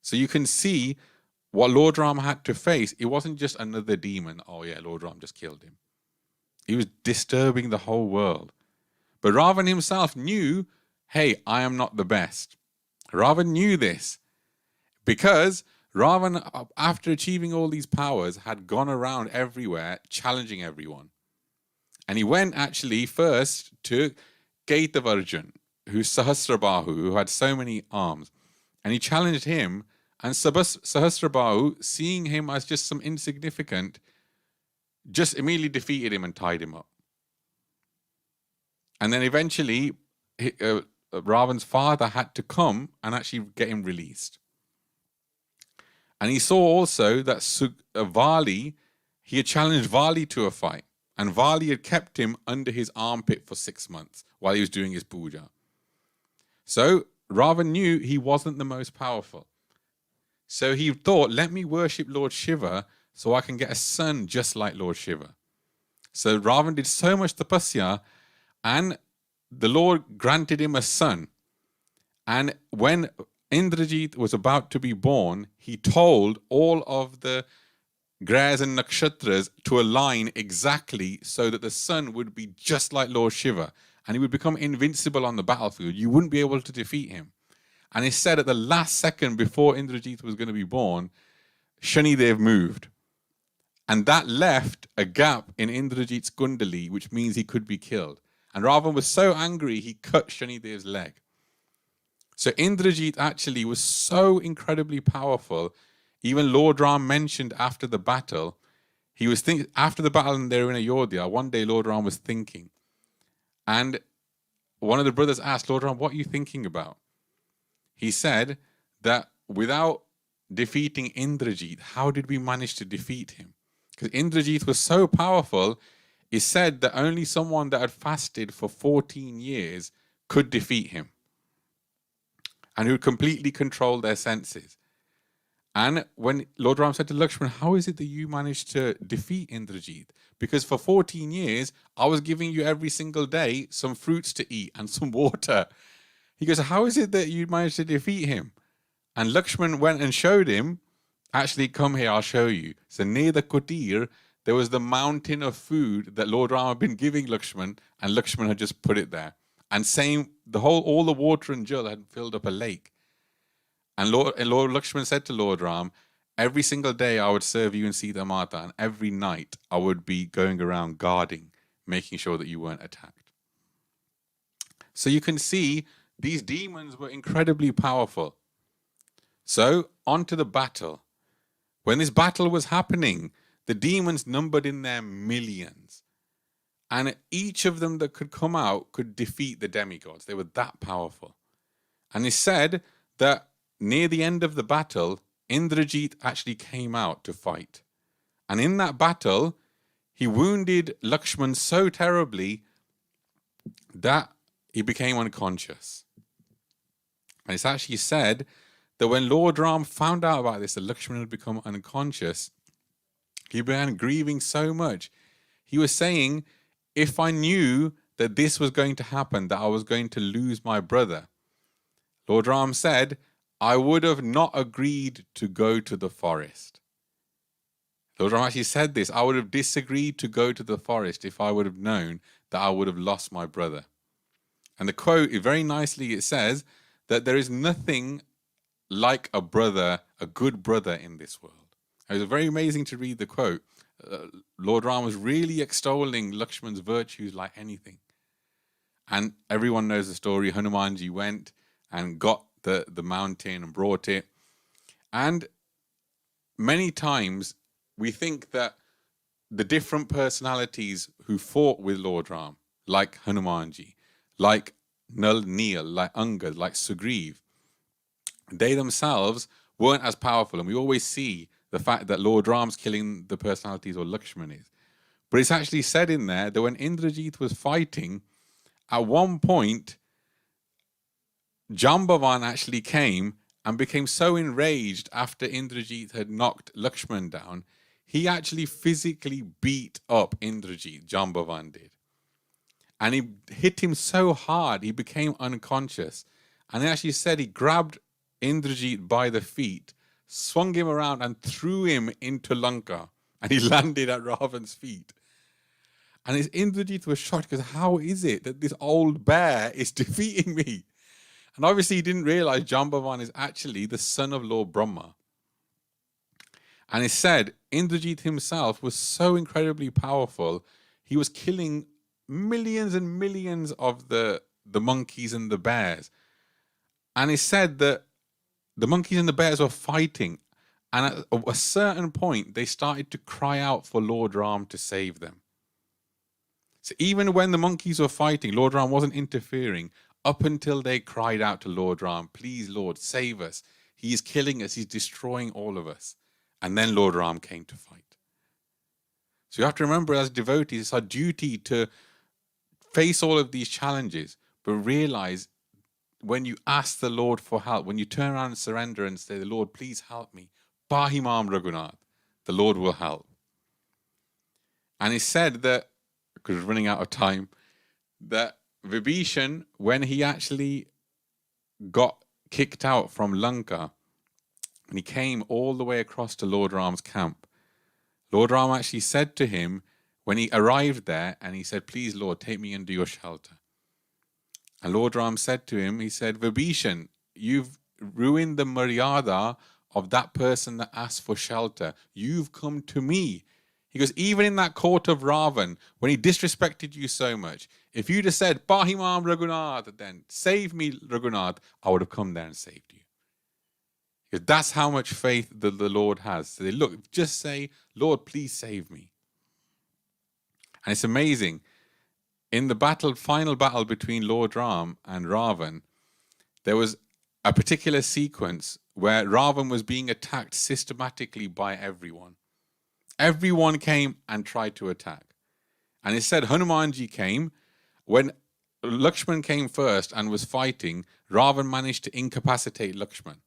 So you can see what Lord Ram had to face. It wasn't just another demon. Oh yeah, Lord Ram just killed him. He was disturbing the whole world. But Ravan himself knew, hey, I am not the best. Ravan knew this because Ravan, after achieving all these powers, had gone around everywhere challenging everyone. And he went actually first to Kaitavarjan, who's Sahasrabahu, who had so many arms. And he challenged him, and Sahasrabahu, seeing him as just some insignificant, just immediately defeated him and tied him up. And then eventually, Ravan's father had to come and actually get him released. And he saw also that Vali, he had challenged Vali to a fight. And Vali had kept him under his armpit for 6 months while he was doing his puja. So Ravan knew he wasn't the most powerful. So he thought, let me worship Lord Shiva so I can get a son just like Lord Shiva. So Ravan did so much tapasya, and the Lord granted him a son. And when Indrajit was about to be born, he told all of the grahas and nakshatras to align exactly so that the son would be just like Lord Shiva, and he would become invincible on the battlefield. You wouldn't be able to defeat him. And he said at the last second before Indrajit was going to be born, Shanidev moved. And that left a gap in Indrajit's Kundali, which means he could be killed. And Ravan was so angry, he cut Shanidev's leg. So Indrajit actually was so incredibly powerful. Even Lord Ram mentioned after the battle, he was thinking, after the battle and they were in Ayodhya, one day Lord Ram was thinking. And one of the brothers asked, Lord Ram, what are you thinking about? He said that without defeating Indrajit, how did we manage to defeat him? Because Indrajit was so powerful, it said that only someone that had fasted for 14 years could defeat him, and who completely controlled their senses. And when Lord Ram said to Lakshman, how is it that you managed to defeat Indrajit? Because for 14 years, I was giving you every single day some fruits to eat and some water. He goes, how is it that you managed to defeat him? And Lakshman went and showed him, actually, come here, I'll show you. So near the kutir, there was the mountain of food that Lord Ram had been giving Lakshman, and Lakshman had just put it there. And same, all the water and jal had filled up a lake. And Lord Lakshman said to Lord Ram, every single day I would serve you in Sita Mata, and every night I would be going around guarding, making sure that you weren't attacked. So you can see these demons were incredibly powerful. So on to the battle. When this battle was happening, the demons numbered in their millions. And each of them that could come out could defeat the demigods. They were that powerful. And it said that near the end of the battle, Indrajit actually came out to fight. And in that battle, he wounded Lakshman so terribly that he became unconscious. And it's actually said that when Lord Ram found out about this, that Lakshman had become unconscious, he began grieving so much. He was saying, if I knew that this was going to happen, that I was going to lose my brother, Lord Ram said, I would have not agreed to go to the forest. Lord Ram actually said this, I would have disagreed to go to the forest if I would have known that I would have lost my brother. And the quote, very nicely, it says that there is nothing like a brother, a good brother in this world. It was very amazing to read the quote. Lord Ram was really extolling Lakshman's virtues like anything. And everyone knows the story. Hanumanji went and got the mountain and brought it. And many times we think that the different personalities who fought with Lord Ram, like Hanumanji, like Nal Neel, like Angad, like Sugriv, they themselves weren't as powerful. And we always see the fact that Lord Ram's killing the personalities, or Lakshman is. But it's actually said in there that when Indrajit was fighting, at one point, Jambavan actually came and became so enraged after Indrajit had knocked Lakshman down, he actually physically beat up Indrajit, Jambavan did. And he hit him so hard, he became unconscious. And he actually said he grabbed Indrajit by the feet, swung him around and threw him into Lanka, and he landed at Ravan's feet. And his Indrajit was shocked because how is it that this old bear is defeating me? And obviously he didn't realize Jambavan is actually the son of Lord Brahma. And it said Indrajit himself was so incredibly powerful, he was killing millions and millions of the monkeys and the bears. And it said that the monkeys and the bears were fighting, and at a certain point they started to cry out for Lord Ram to save them. So even when the monkeys were fighting, Lord Ram wasn't interfering up until they cried out to Lord Ram, please Lord, save us. He's killing us, he's destroying all of us. And then Lord Ram came to fight. So you have to remember, as devotees, it's our duty to face all of these challenges, but realize when you ask the Lord for help, when you turn around and surrender and say, the Lord, please help me, Pahimam Raghunath, the Lord will help. And he said that, because we're running out of time, that Vibhishan, when he actually got kicked out from Lanka, and he came all the way across to Lord Ram's camp, Lord Ram actually said to him, when he arrived there, and he said, please, Lord, take me under your shelter. And Lord Ram said to him, he said, Vibhishan, you've ruined the maryada of that person that asked for shelter. You've come to me. He goes, even in that court of Ravan, when he disrespected you so much, if you'd have said, Pahimam Raghunath, then save me, Raghunath, I would have come there and saved you. Because that's how much faith the Lord has. So they look, just say, Lord, please save me. And it's amazing. In the final battle between Lord Ram and Ravan, there was a particular sequence where Ravan was being attacked systematically by everyone. Everyone came and tried to attack. And it said Hanumanji came. When Lakshman came first and was fighting, Ravan managed to incapacitate Lakshman.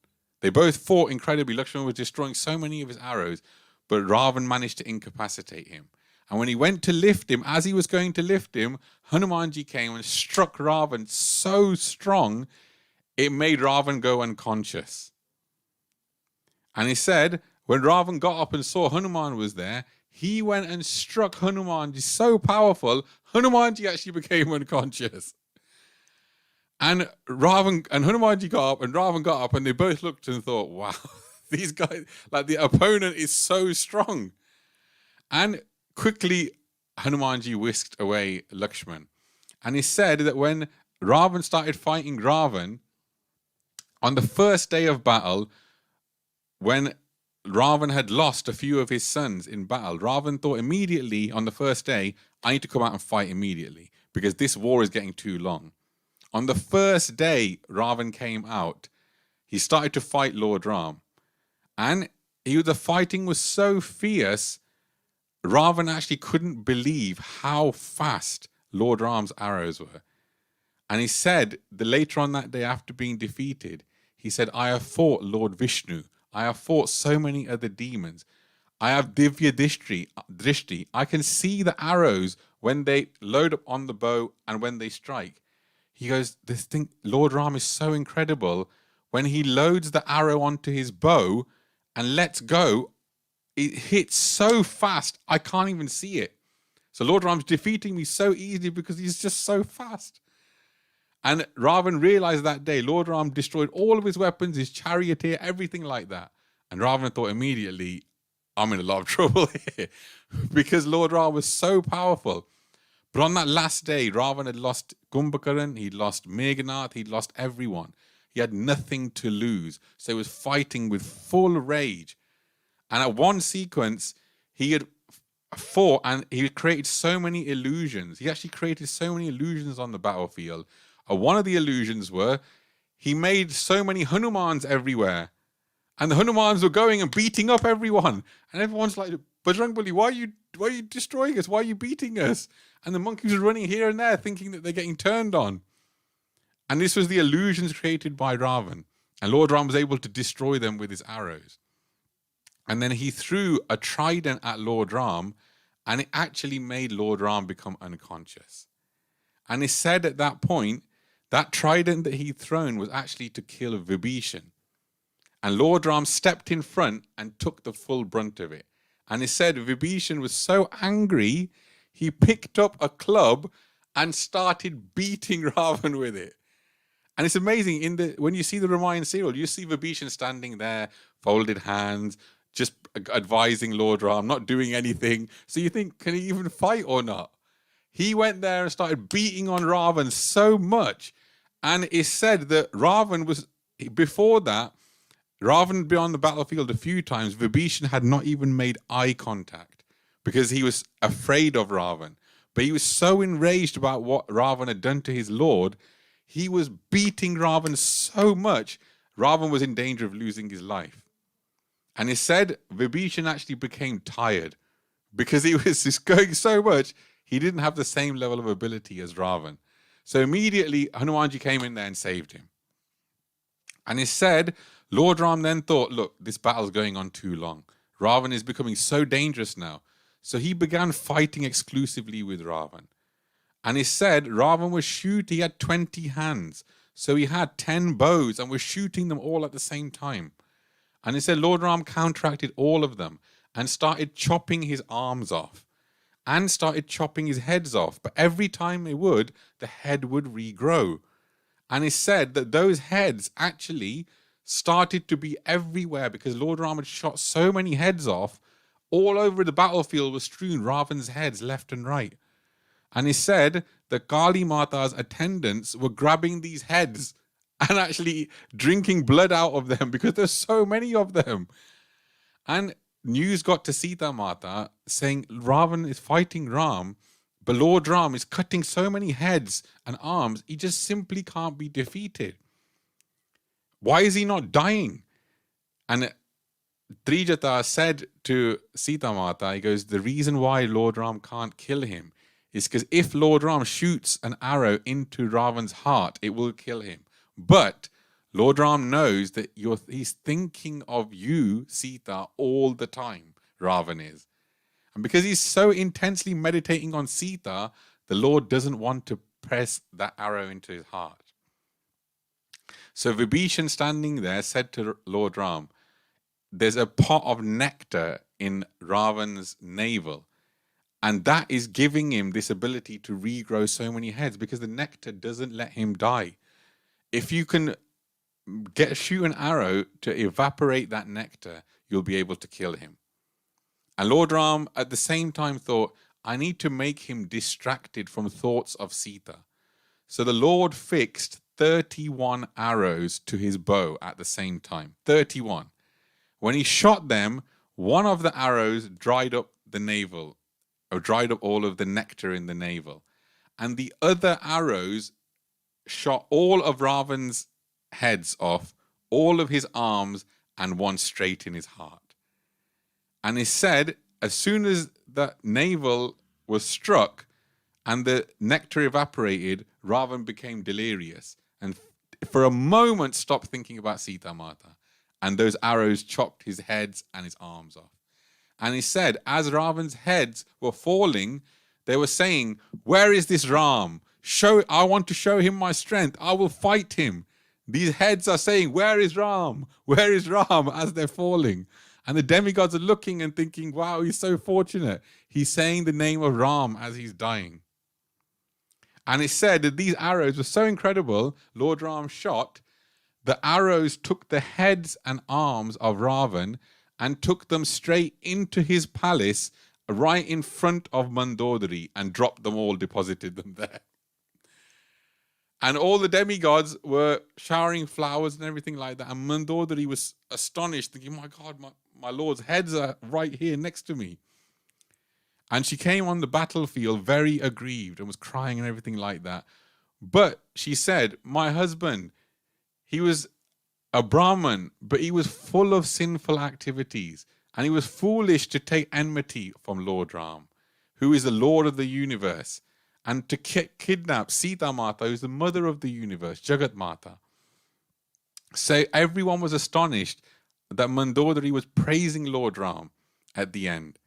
They both fought incredibly. Lakshman was destroying so many of his arrows, but Ravan managed to incapacitate him. And when he went to lift him, as he was going to lift him, Hanumanji came and struck Ravan so strong, it made Ravan go unconscious. And he said, when Ravan got up and saw Hanuman was there, he went and struck Hanumanji so powerful, Hanumanji actually became unconscious. And Hanumanji got up and Ravan got up, and they both looked and thought, wow, these guys, like the opponent is so strong. And quickly, Hanumanji whisked away Lakshman. And he said that when Ravan started fighting Ravan, on the first day of battle, when Ravan had lost a few of his sons in battle, Ravan thought immediately on the first day, I need to come out and fight immediately because this war is getting too long. On the first day Ravan came out, he started to fight Lord Ram. And the fighting was so fierce, Ravan actually couldn't believe how fast Lord Ram's arrows were. And he said that later on that day, after being defeated, he said, I have fought Lord Vishnu. I have fought so many other demons. I have Divya Drishti. I can see the arrows when they load up on the bow and when they strike. He goes, this thing, Lord Ram is so incredible. When he loads the arrow onto his bow and lets go, it hits so fast, I can't even see it. So Lord Ram's defeating me so easily because he's just so fast. And Ravan realized that day, Lord Ram destroyed all of his weapons, his charioteer, everything like that. And Ravan thought immediately, I'm in a lot of trouble here because Lord Ram was so powerful. But on that last day, Ravan had lost Kumbhakaran, he'd lost Meghnath, he'd lost everyone. He had nothing to lose. So he was fighting with full rage. And at one sequence, he had fought and he had created so many illusions. He actually created so many illusions on the battlefield. One of the illusions were he made so many Hanumans everywhere. And the Hanumans were going and beating up everyone. And everyone's like, Bajrangbali, why are you destroying us? Why are you beating us? And the monkeys were running here and there thinking that they're getting turned on. And this was the illusions created by Ravan. And Lord Ram was able to destroy them with his arrows. And then he threw a trident at Lord Ram, and it actually made Lord Ram become unconscious. And it said at that point, that trident that he'd thrown was actually to kill Vibhishan. And Lord Ram stepped in front and took the full brunt of it. And it said Vibhishan was so angry, he picked up a club and started beating Ravan with it. And it's amazing, when you see the Ramayana serial, you see Vibhishan standing there, folded hands, just advising Lord Ram, not doing anything. So you think, can he even fight or not? He went there and started beating on Ravan so much. And it's said that Ravan was, before that, Ravan had been on the battlefield a few times. Vibhishan had not even made eye contact because he was afraid of Ravan. But he was so enraged about what Ravan had done to his lord, he was beating Ravan so much, Ravan was in danger of losing his life. And it said Vibhishan actually became tired because he was just going so much, he didn't have the same level of ability as Ravan. So immediately Hanumanji came in there and saved him. And it said, Lord Ram then thought, look, this battle's going on too long. Ravan is becoming so dangerous now. So he began fighting exclusively with Ravan. And he said Ravan was shooting, he had 20 hands. So he had 10 bows and was shooting them all at the same time. And he said Lord Ram counteracted all of them and started chopping his arms off and started chopping his heads off. But every time he would, the head would regrow. And he said that those heads actually started to be everywhere because Lord Ram had shot so many heads off. All over the battlefield was strewn Ravan's heads left and right. And he said that Kali Mata's attendants were grabbing these heads and actually drinking blood out of them because there's so many of them. And news got to Sita Mata saying Ravan is fighting Ram, but Lord Ram is cutting so many heads and arms, he just simply can't be defeated. Why is he not dying? And Trijata said to Sita Mata, he goes, the reason why Lord Ram can't kill him is because if Lord Ram shoots an arrow into Ravan's heart, it will kill him. But Lord Ram knows that he's thinking of you, Sita, all the time, Ravan is. And because he's so intensely meditating on Sita, the Lord doesn't want to press that arrow into his heart. So Vibhishan standing there said to Lord Ram, there's a pot of nectar in Ravan's navel. And that is giving him this ability to regrow so many heads because the nectar doesn't let him die. If you can shoot an arrow to evaporate that nectar, you'll be able to kill him. And Lord Ram at the same time thought, I need to make him distracted from thoughts of Sita. So the Lord fixed 31 arrows to his bow at the same time. 31. When he shot them, one of the arrows dried up the navel, or dried up all of the nectar in the navel. And the other arrows shot all of Ravan's heads off, all of his arms, and one straight in his heart. And he said, as soon as the navel was struck and the nectar evaporated, Ravan became delirious and for a moment stopped thinking about Sita Mata. And those arrows chopped his heads and his arms off. And he said, as Ravan's heads were falling, they were saying, where is this Ram? I want to show him my strength. I will fight him. These heads are saying, where is Ram? Where is Ram? As they're falling. And the demigods are looking and thinking, wow, he's so fortunate. He's saying the name of Ram as he's dying. And it said that these arrows were so incredible, Lord Ram shot, the arrows took the heads and arms of Ravan and took them straight into his palace right in front of Mandodari and dropped them all, deposited them there. And all the demigods were showering flowers and everything like that. And Mandodari was astonished, thinking, my God, my lord's heads are right here next to me. And she came on the battlefield very aggrieved and was crying and everything like that. But she said, my husband, he was a Brahmin, but he was full of sinful activities. And he was foolish to take enmity from Lord Ram, who is the Lord of the universe, and to kidnap Sita Mata, who's the mother of the universe, Jagat Mata. So everyone was astonished that Mandodari was praising Lord Ram at the end.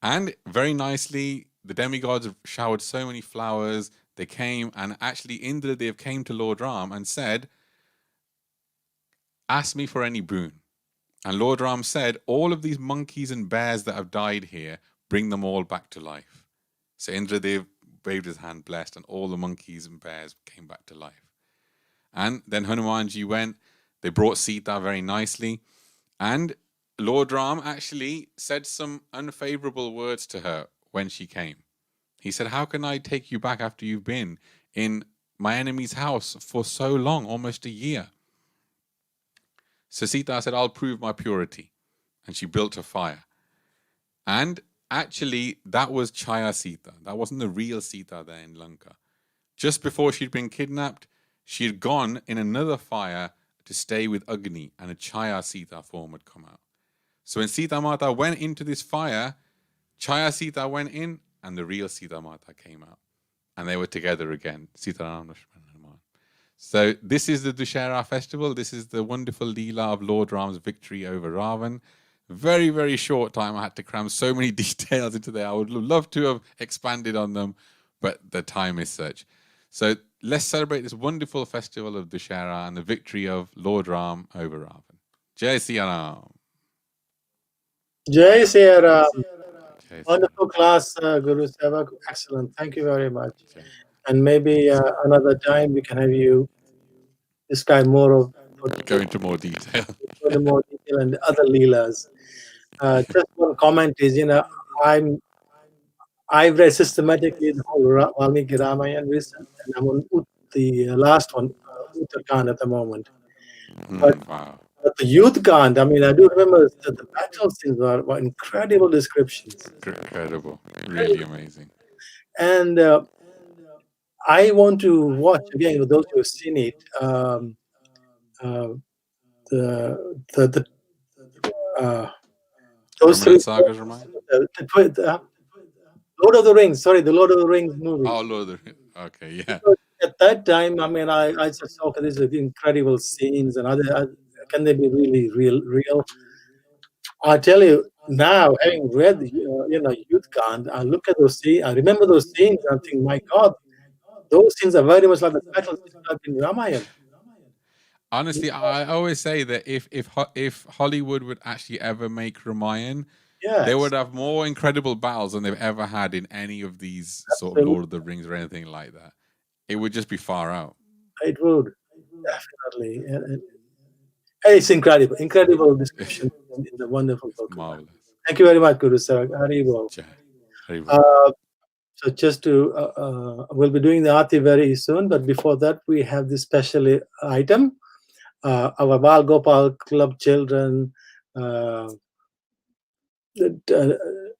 And very nicely, the demigods showered so many flowers. They came, and actually Indradev came to Lord Ram and said, ask me for any boon. And Lord Ram said, all of these monkeys and bears that have died here, bring them all back to life. So Indradev waved his hand, blessed, and all the monkeys and bears came back to life. And then Hanumanji went, they brought Sita very nicely, and Lord Ram actually said some unfavorable words to her when she came. He said, how can I take you back after you've been in my enemy's house for so long, almost a year? So Sita said, I'll prove my purity. And she built a fire. And actually, that was Chaya Sita. That wasn't the real Sita there in Lanka. Just before she'd been kidnapped, she had gone in another fire to stay with Agni, and a Chaya Sita form had come out. So when Sita Mata went into this fire, Chaya Sita went in and the real Sita Mata came out. And they were together again. Sita Ram Lakshmana Hanuman. So this is the Dusshera Festival. This is the wonderful Leela of Lord Ram's victory over Ravan. Very, very short time. I had to cram so many details into there. I would love to have expanded on them, but the time is such. So let's celebrate this wonderful festival of Dusshera and the victory of Lord Ram over Ravan. Jai Siya Ram.
Jai Siya Ram.
Jai Siya
Wonderful
Ram.
class, Gurusevak. Excellent. Thank you very much.
Jai.
And maybe another time we can have you describe more of
Go into more detail.
more detail and the other Leelas. Just one comment is, I've read systematically the whole Valmiki Ramayana recent, and I'm on the last one, Uttarakhand at the moment. But
Wow.
the youth Kand, I mean, I do remember that the battle scenes were incredible descriptions.
Incredible. Really amazing.
And I want to watch again, with those who have seen it, those three.
Ramana Sagar's Ramayana?
Lord of the Rings, sorry, the Lord of the Rings movie.
Oh, Lord of the Rings. Okay, yeah.
Because at that time, I mean, I just saw, okay, these are incredible scenes, and can they be really real? I tell you now, having read, Youth Kand, I look at those scenes, I remember those scenes, and I think, my God, those scenes are very much like the battles in Ramayana.
Honestly, I always say that if Hollywood would actually ever make Ramayana, they would have more incredible battles than they've ever had in any of these sort of Lord of the Rings or anything like that. It would just be far out.
It would, definitely. It's incredible description in the wonderful book.
Marvelous.
Thank you very much, Gurusevak. Haribol. So just to, we'll be doing the Aarti very soon, but before that, we have this special item. Our Bal Gopal Club children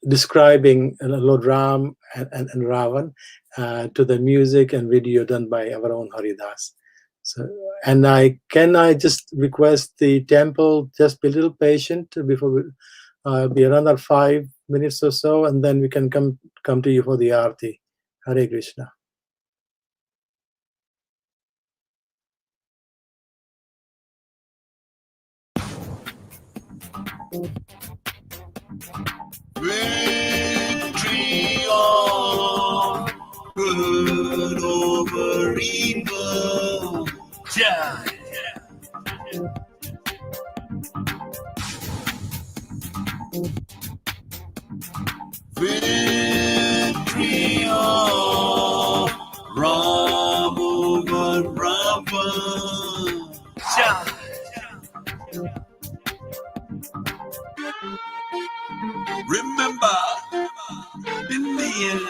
describing Lord Ram and Ravan to the music and video done by our own Haridas. So, and I just request the temple just be a little patient before we be another 5 minutes or so, and then we can come to you for the Aarti. Hare Krishna.
Victory all, good over evil. Yeah. Victory all, Ram over Ravan. Yeah. Remember, in the end,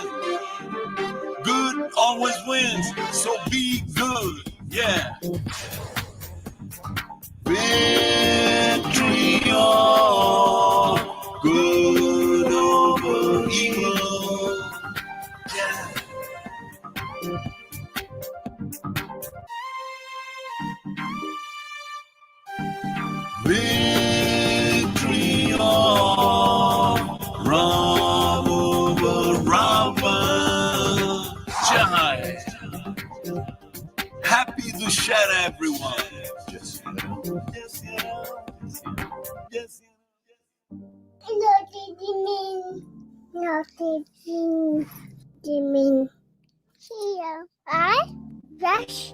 good always wins, so be good, yeah. Victory all, good over evil, yeah. Victory all, Ram over Ravan. Jai. Happy Dusshera, everyone.
Here I rush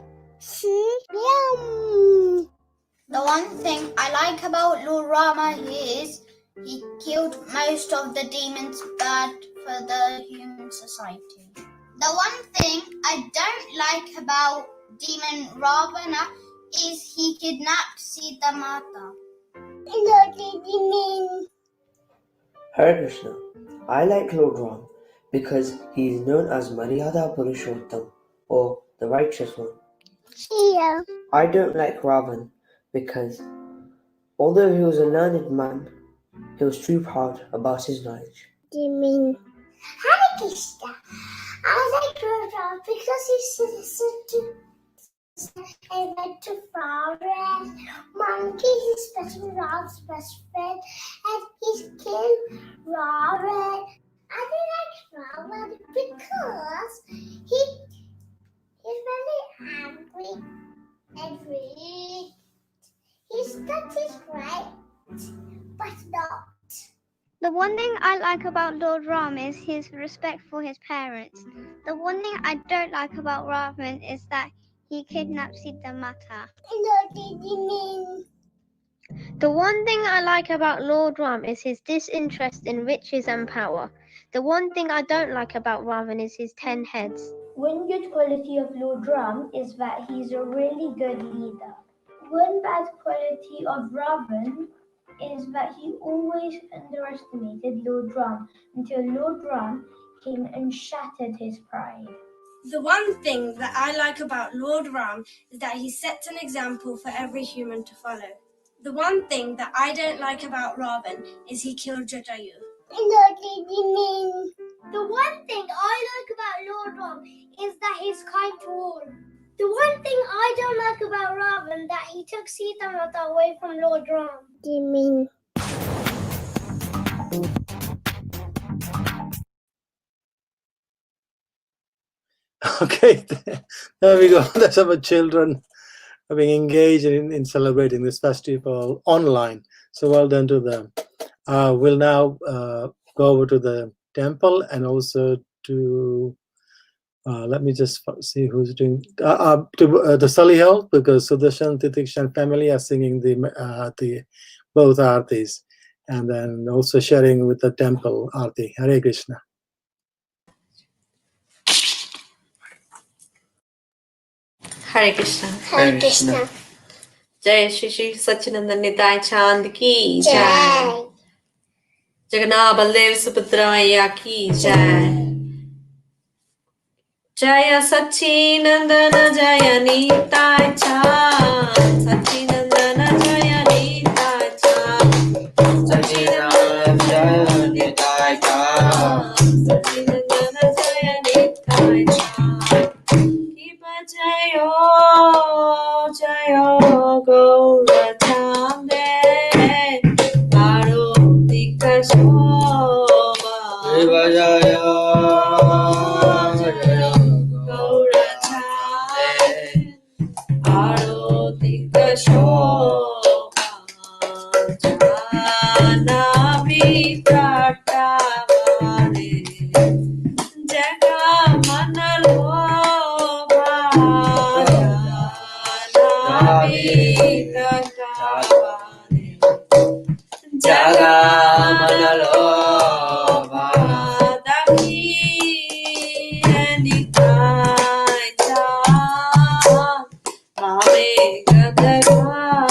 The one thing I like about Lord Rama is he killed most of the demons bad for the human society. The one thing I don't like about Demon Ravana is he kidnapped Sita Mata.
Hare Krishna. I like Lord Ram because he is known as Maryada Purushottam, or the righteous one.
Yeah.
I don't like Ravan because although he was a learned man, he was too proud about his knowledge.
Hare Krishna. I like Lord Ram because he's I went to forest. Monkey is special Ram's best friend, and he's killed Ravan. I because he's very angry and rich. His touch is right, but not. The one thing I like about Lord Ram is his respect for his parents. The one thing I don't like about Ravan is that he kidnapped Sita Mata. The one thing I like about Lord Ram is his disinterest in riches and power. The one thing I don't like about Ravan is his 10 heads. One good quality of Lord Ram is that he's a really good leader. One bad quality of Ravan is that he always underestimated Lord Ram until Lord Ram came and shattered his pride. The one thing that I like about Lord Ram is that he sets an example for every human to follow. The one thing that I don't like about Ravan is he killed Jatayu. The one thing I like about Lord Ram is that he's kind to all. The one thing I don't like about Ravan that he took Sita Mata away from Lord Ram.
Okay, there we go. That's our children being engaged in celebrating this festival online. So well done to them. We'll now go over to the temple and also to let me just see who's doing to the Sali Hall, because Sudarshan, Titikshan family are singing the both artis, and then also sharing with the temple arti. Hare Krishna.
Hare Krishna.
Hare Krishna.
Jai Shri Shri Satchidananda Nitai Chand ki Jai. Jagannath Baldev Subhadra Maiya ki Jai. Jaya Satchinandana Jaya Nitai Chand. Satchinandana Jaya Nitai Chand. Satchinandana Jaya Nitai Chand. Satchinandana Jaya Nitai Chand. Kipa Jayo Jayo Gaura Chande. Arotika Shobha. Kipa Jayo Gaura Chande. Arotika Shobha. Jana Vitratavare. Jaga Manalobha. Jana Vitratavare. Jaga Manalobha. Daki Nitai Chand. Mame Gadagara.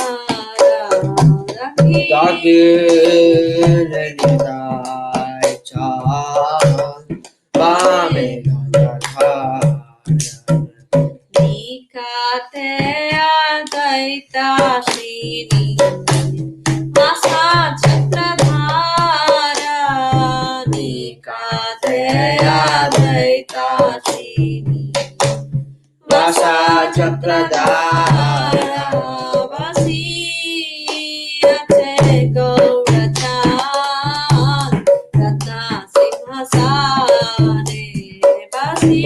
Daki Nitai Chand. Mame Gadagara. Nikate Adaita Shrini. Vasa Chakradhara. Nikate Adaita Shrini. Vasa Chakradhara. Vasi Ate Gaura Chand. Ratna Simhasane. Vasi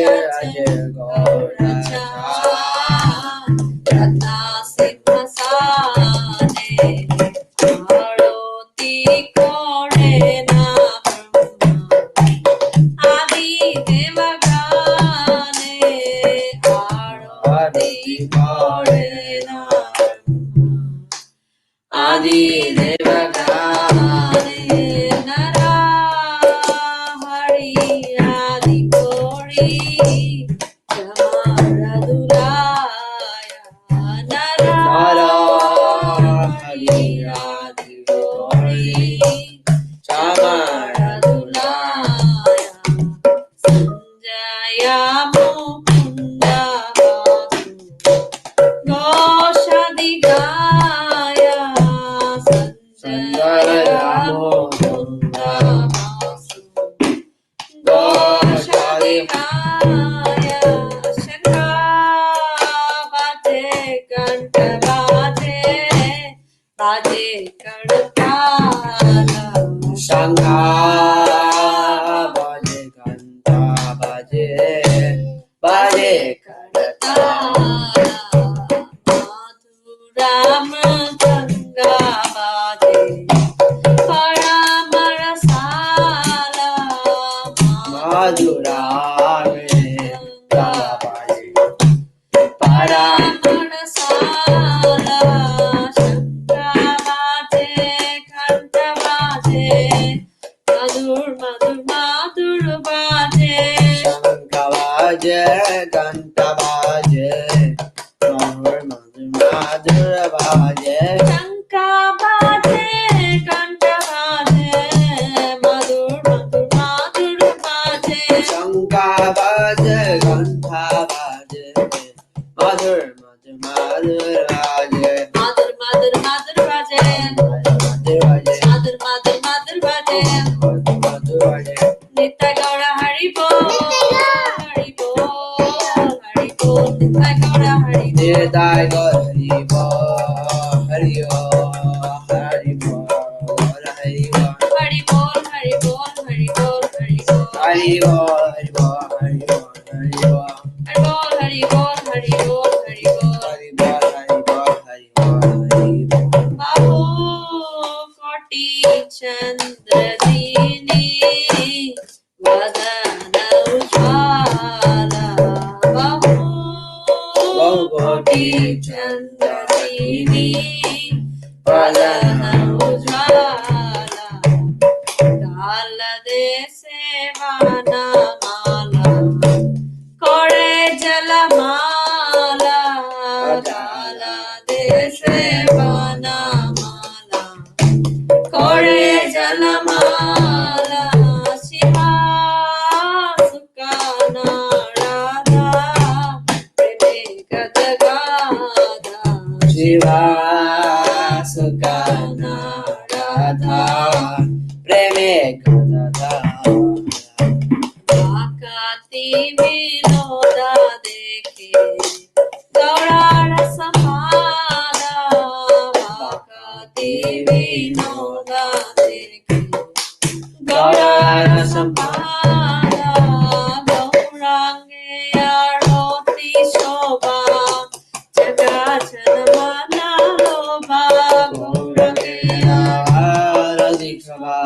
Ate Gaura Chand. Ratna Simhasane. Aroti Kore na Brahma. Adi Devagane. Aroti Kore na Brahma. Adi Devagane. Nara Hari Adi Kori. Jamaraduraya. Nara Hari Adi Kori. Jamaraduraya. Sanjaya Mukunda Vasu. Goshadigaya. Sanjaya Mukunda Vasu. Goshadigaya. Shankabate Kantabate. Bate Kartala. Shankabate
Hari Bol, Hari Bol, Hari Bol, Hari Bol.
Hari Bol, Hari Bol, Hari Bol, Hari Bol.
Hari Bol, Hari Bol, Hari Bol, Hari Bol.
Bahu Koti Chandradini Vadana Ujvala. Bahu Koti Chandradini Vadana Ujvala. Dala de Sevana Mala Kore Jalamala. Dala de Sevana Mala Kore Jalamala. Shiva Sukana Radha Preme Katagada.
Shiva Sukana Radha Preme Kadada.
Akati Vinoda Dekhe Gaurara Samada. Akati Vinoda Dekhe Gaurara Samada. Gaurange Aroti Shobha Jagajanamana Loba. Gaurange
Arati Shobha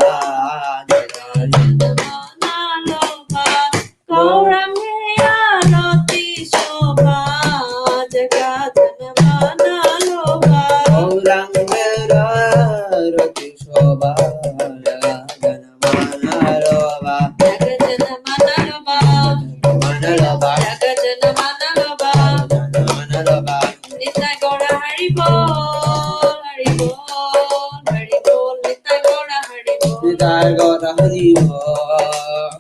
Jagajanamana Loba. Gaurange Aroti Shobha Jagajanamana Loba.
Gauranga Rati Shobha Jagajanamana Loba.
Jagajanamana Loba.
Jagajanamana Loba.
Jagajanamana Loba.
Jagajanamana Loba.
Nitai Gaura Hari Bol, Hari Bol, Hari Bol. Nitai Gaura Hari Bol.
Nitai Gaura Hari Bol,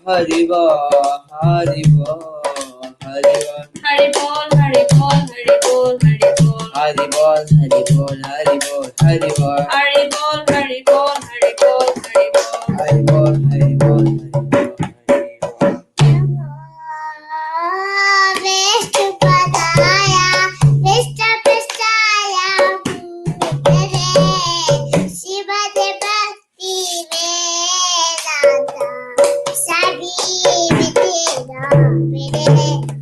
Hari Bol, Hari Bol, Hari Bol.
Hari Bol, Hari Bol, Hari Bol, Hari Bol.
Hari Bol, Hari Bol, Hari Bol, Hari Bol.
Hari Bol, Hari Bol, Hari Bol, Hari Bol.
Hari Bol, Hari Bol, Hari Bol, Hari Bol.
Vishnu Padaya, Vishnu Prastaya, Bhutare, Shiva Bhakti Vedanta, Sadi Vidya Vide.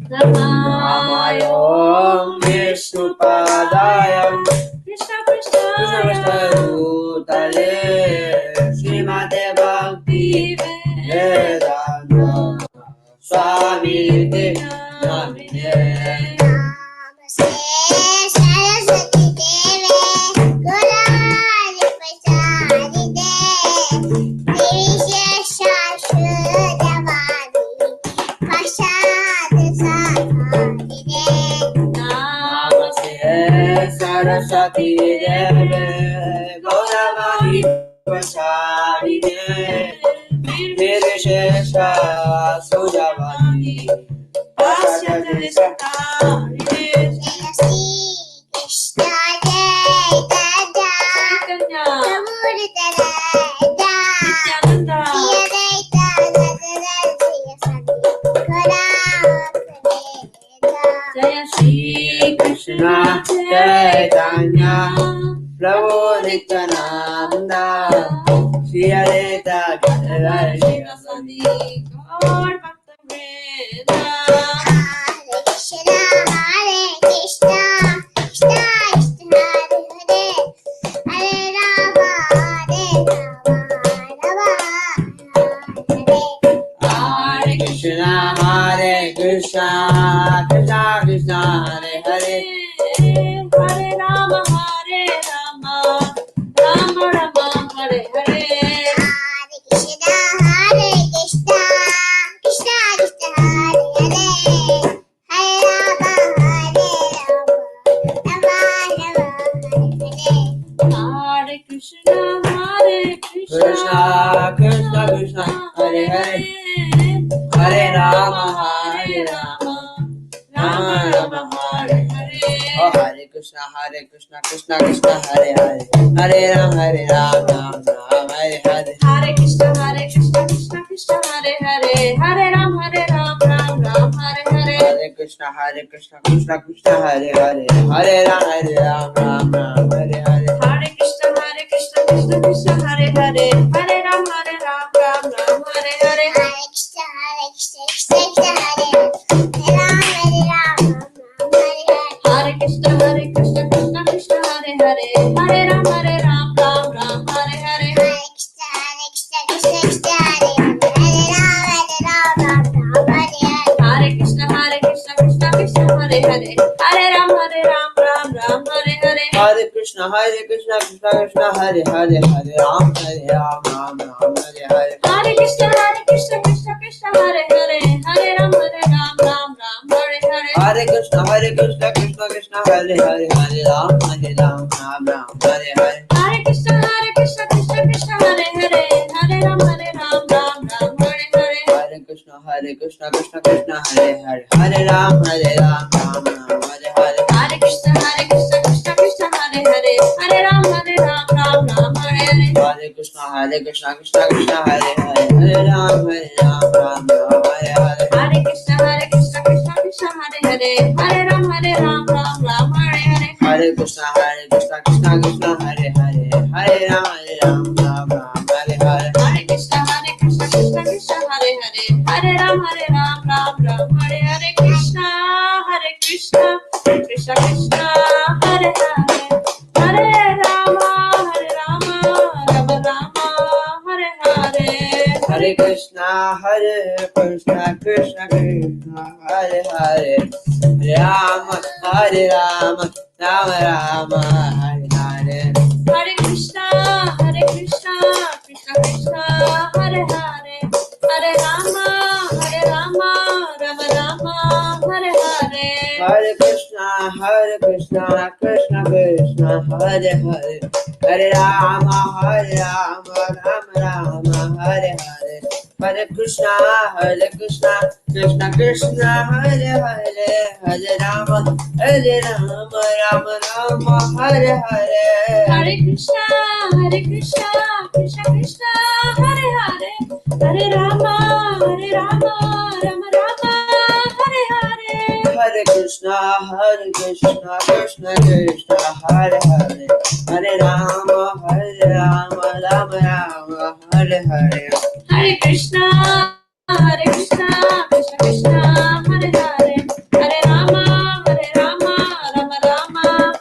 Namayom Vishnu Padaya
Krishna Krishna
Krishna Bhutale Srimate Bhakti Vedanta Swami Namine.
Namaste Saraswati Deve, Gurali Prasadi De, Nirishesha Shuddhavadi, Prasad Sadhadi De.
Namaste Saraswati Deve Gauravani Prasarine Nirishesha Sudhavani Prasad Sadhadi.
Jai Shri Krishna Jai Dada, Prabhu Dada,
Nityananda.
Priya Daita Dada Priya Sadi, Gora Prabhu.
Jaya Shri
Krishna Chaitanya Prabhu Nityananda Shri Advaita Gadadhara Shivasadi.
Gaur Bhakta Vrinda.
Hare Krishna, Krishna Krishna, Hare Hare, Hare Rama, Rama, Hare
Krishna, Krishna Krishna, Hare Hare.
Hare Rama, Rama Rama, Hare Hare.
Hare Krishna, Krishna Krishna, Hare Hare, Hare Rama, Rama, Rama, Hare Hare.
Hare Krishna,
Krishna Krishna Krishna, Hare Hare. Hare Rama, Rama Rama, Hare Hare. Oh, Hare Krishna, Krishna Krishna, Hare Hare. Hare Rama, Rama Hare Hare.
Hare Krishna, Krishna Krishna, Hare Hare. Hare Ram, Ram Ram, Hare Hare.
Hare Krishna, Krishna Krishna, Hare Hare. Hare Rama, Rama Hare Hare.
Hare Krishna, Krishna Krishna, Hare Hare. Hare Ram, Ram Ram, Hare Hare.
Hare Krishna,
Hare Krishna Krishna Krishna Hare Hare Hare Ram Hare Ram Ram Ram Hare Hare
Hare Krishna Krishna Krishna Hare Hare Hare Ram Ram Ram Hare Hare
Hare Krishna Krishna Krishna Hare Hare Hare Ram Ram Ram Ram Hare Hare
Hare Krishna Krishna Krishna Hare Hare Hare Ram Ram Ram Hare Hare
Hare Krishna Krishna Krishna Hare Hare Hare Ram Ram Ram Hare Hare
Hare Krishna Krishna Krishna Hare Hare Hare Ram Ram Hare Hare
Hare Krishna Krishna Krishna Hare Hare Hare Ram Ram Hare Hare
Hare Krishna Krishna Krishna Hare Hare Hare Ram Ram Hare Hare
Hare Krishna Krishna Krishna Hare Hare Hare Ram Ram Hare Hare
Hare Krishna Krishna Krishna Hare Hare Hare Ram Hare Hare Krishna Krishna Krishna Hare Hare Hare Rama Rama Hare Hare
Hare Krishna Krishna Krishna Hare Hare Rama Rama Rama Hare Hare
Hare Krishna Krishna Krishna Hare Hare Hare Rama Rama Rama Hare Hare
Hare Krishna Krishna Krishna Hare Hare Hare Rama Rama Rama Hare Hare Hare Krishna Krishna Krishna Hare Hare Hare Rama Rama Rama Hare Hare
Hare Krishna Krishna Krishna Hare Hare Hare Rama Rama Rama Hare Hare
Hare Krishna Krishna Krishna Hare Hare Hare Rama Rama Rama Hare Hare
Hare Krishna Krishna Krishna Hare Hare Hare Rama Rama Rama Hare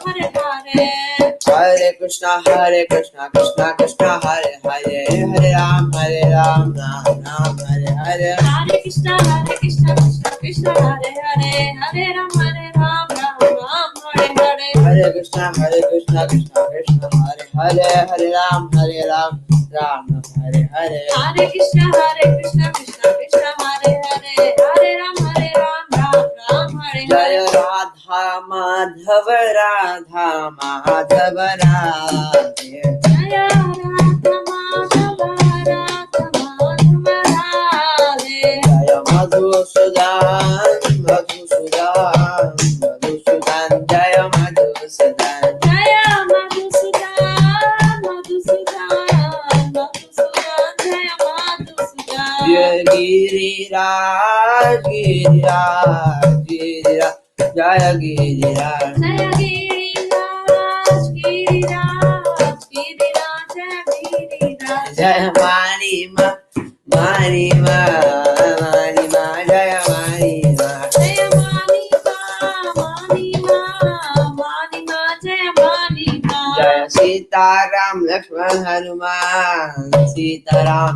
Hare
Hare Krishna Krishna Krishna Hare Hare Hare Rama Rama Rama Hare Hare
Hare Krishna Krishna Krishna Hare Hare Hare Rama Rama Hare Hare
Hare Krishna Krishna Krishna Hare Hare Hare Rama Rama Hare Hare
Hare Krishna Krishna Krishna Hare Hare Hare Rama Rama Hare
Jaya
Hare
Radha Madhava Radha Madhava Radhe
Jaya Radha Madhava Radha Madhava Radhe
Jaya Madhusudan Madhusudan Madhusudan Jaya Madhusudan
Jaya Madhusudan Madhusudan Jaya Madhusudan
Jaya Giriraj Giriraj Giriraj Jaya Giriraj
Jaya Giriraj Giriraj Giriraj Jaya Giriraj
Jaya Manima Manima Manima Jaya Manima
Jaya Manima Manima Manima Jaya Manima
Jaya Sitaram Lakshman Hanuman Sitaram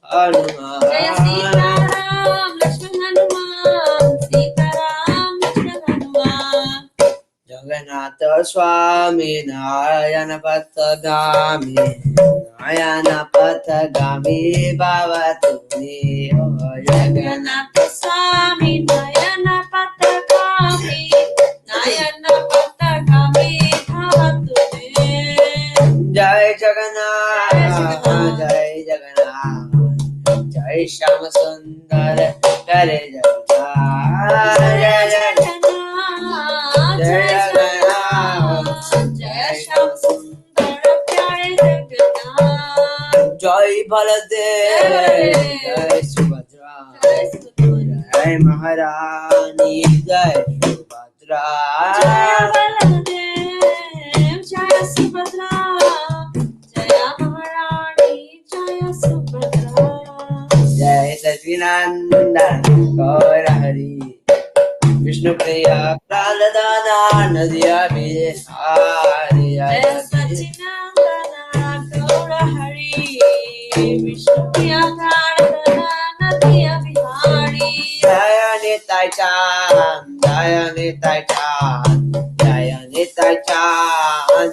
Hanuman
Jaya Sitaram Lakshman Hanuman Sitaram Lakshman Hanuman
Jagannatha Swami Narayana Patagami Narayana Patagami Bhavatuni
Jagannatha Swami Nayana Patagami Nayana Patagami Bhavatune
Jai Jagannath Jai Jagannath Jai Shama Sundar Hare Jagannath Jai Jagannath Jai Jagannath
Jai Sham Sundar Pyare Jagannath
Jai Baladev Jai Subhadra
Jai Sudhara
Jai Maharani Jai Subhadra
Jaya Baladev Jaya Subhadra Jaya Maharani Jaya Subhadra
Jai Sachidananda Gaura Hari Vishnu Priya Praladana Nadia Bihari
Jaya Sachinandana Gaura Hari Vishnu Priya Pradana Nadia Bihari
Jaya Nitai Chan Jaya Nitai Chan Jaya Nitai Chan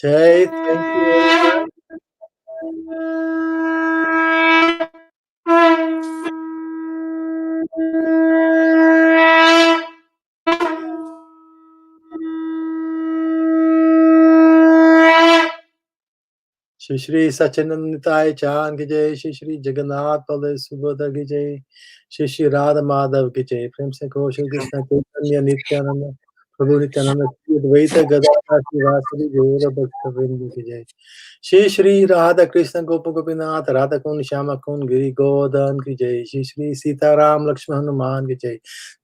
Jai, thank you. Shri Shri Sachinanditaya Chan ki jai, Shri Shri Jagannath Baladev Subhadra ki jai, Shri Shri Radha Madhav ki jai, Prem se Kho Shri Krishna Chaitanya Nityananda, Prabhu Nityananda, Shri Advaita Gadadhar Srivasadi Gaura Bhakta Vrinda ki jai, Shri Shri Radha Krishna Gopa Gopinath, Radha Kund Shyama Kund Giri Govardhan ki jai, Shri Shri Sita Ram Lakshman Hanuman ki jai,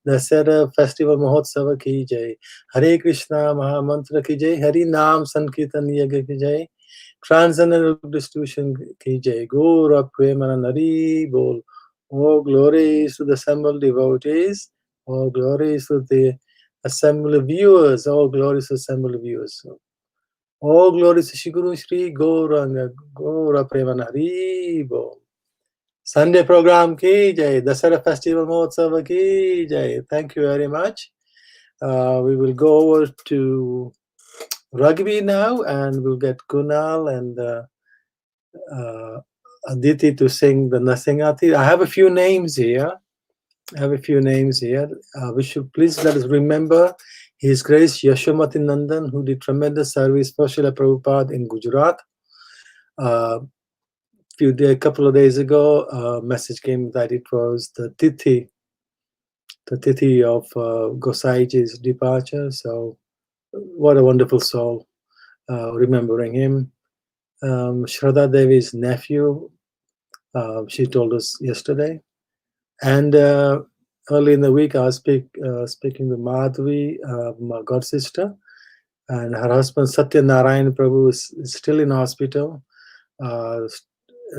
Dusshera Festival Mahotsava ki jai, Hare Krishna Mahamantra ki jai, Hari Naam Sankirtan Yagya ki jai, Transcendental distribution ki jai, Gaura Premanand Bol. All glories to the assembled devotees, all glories to the assembled viewers, all glories to assembled viewers. All glories to Shri Guru Shri Gauranga, Gaura Premanand Bol. Sunday program ki jai, Dusshera Festival Mahotsava ki jai. Thank you very much. We will go over to rugby now, and we'll get Kunal and Aditi to sing the Nasingati. I have a few names here. We should please let us remember His Grace Yashomati Nandan, who did tremendous service for Srila Prabhupada in Gujarat. A couple of days ago, a message came that it was the Tithi of Gosaiji's departure. So, what a wonderful soul, remembering him. Shraddha Devi's nephew, she told us yesterday. And early in the week, I was speaking with Madhvi, my god sister, and her husband Satya Narayan Prabhu is still in hospital.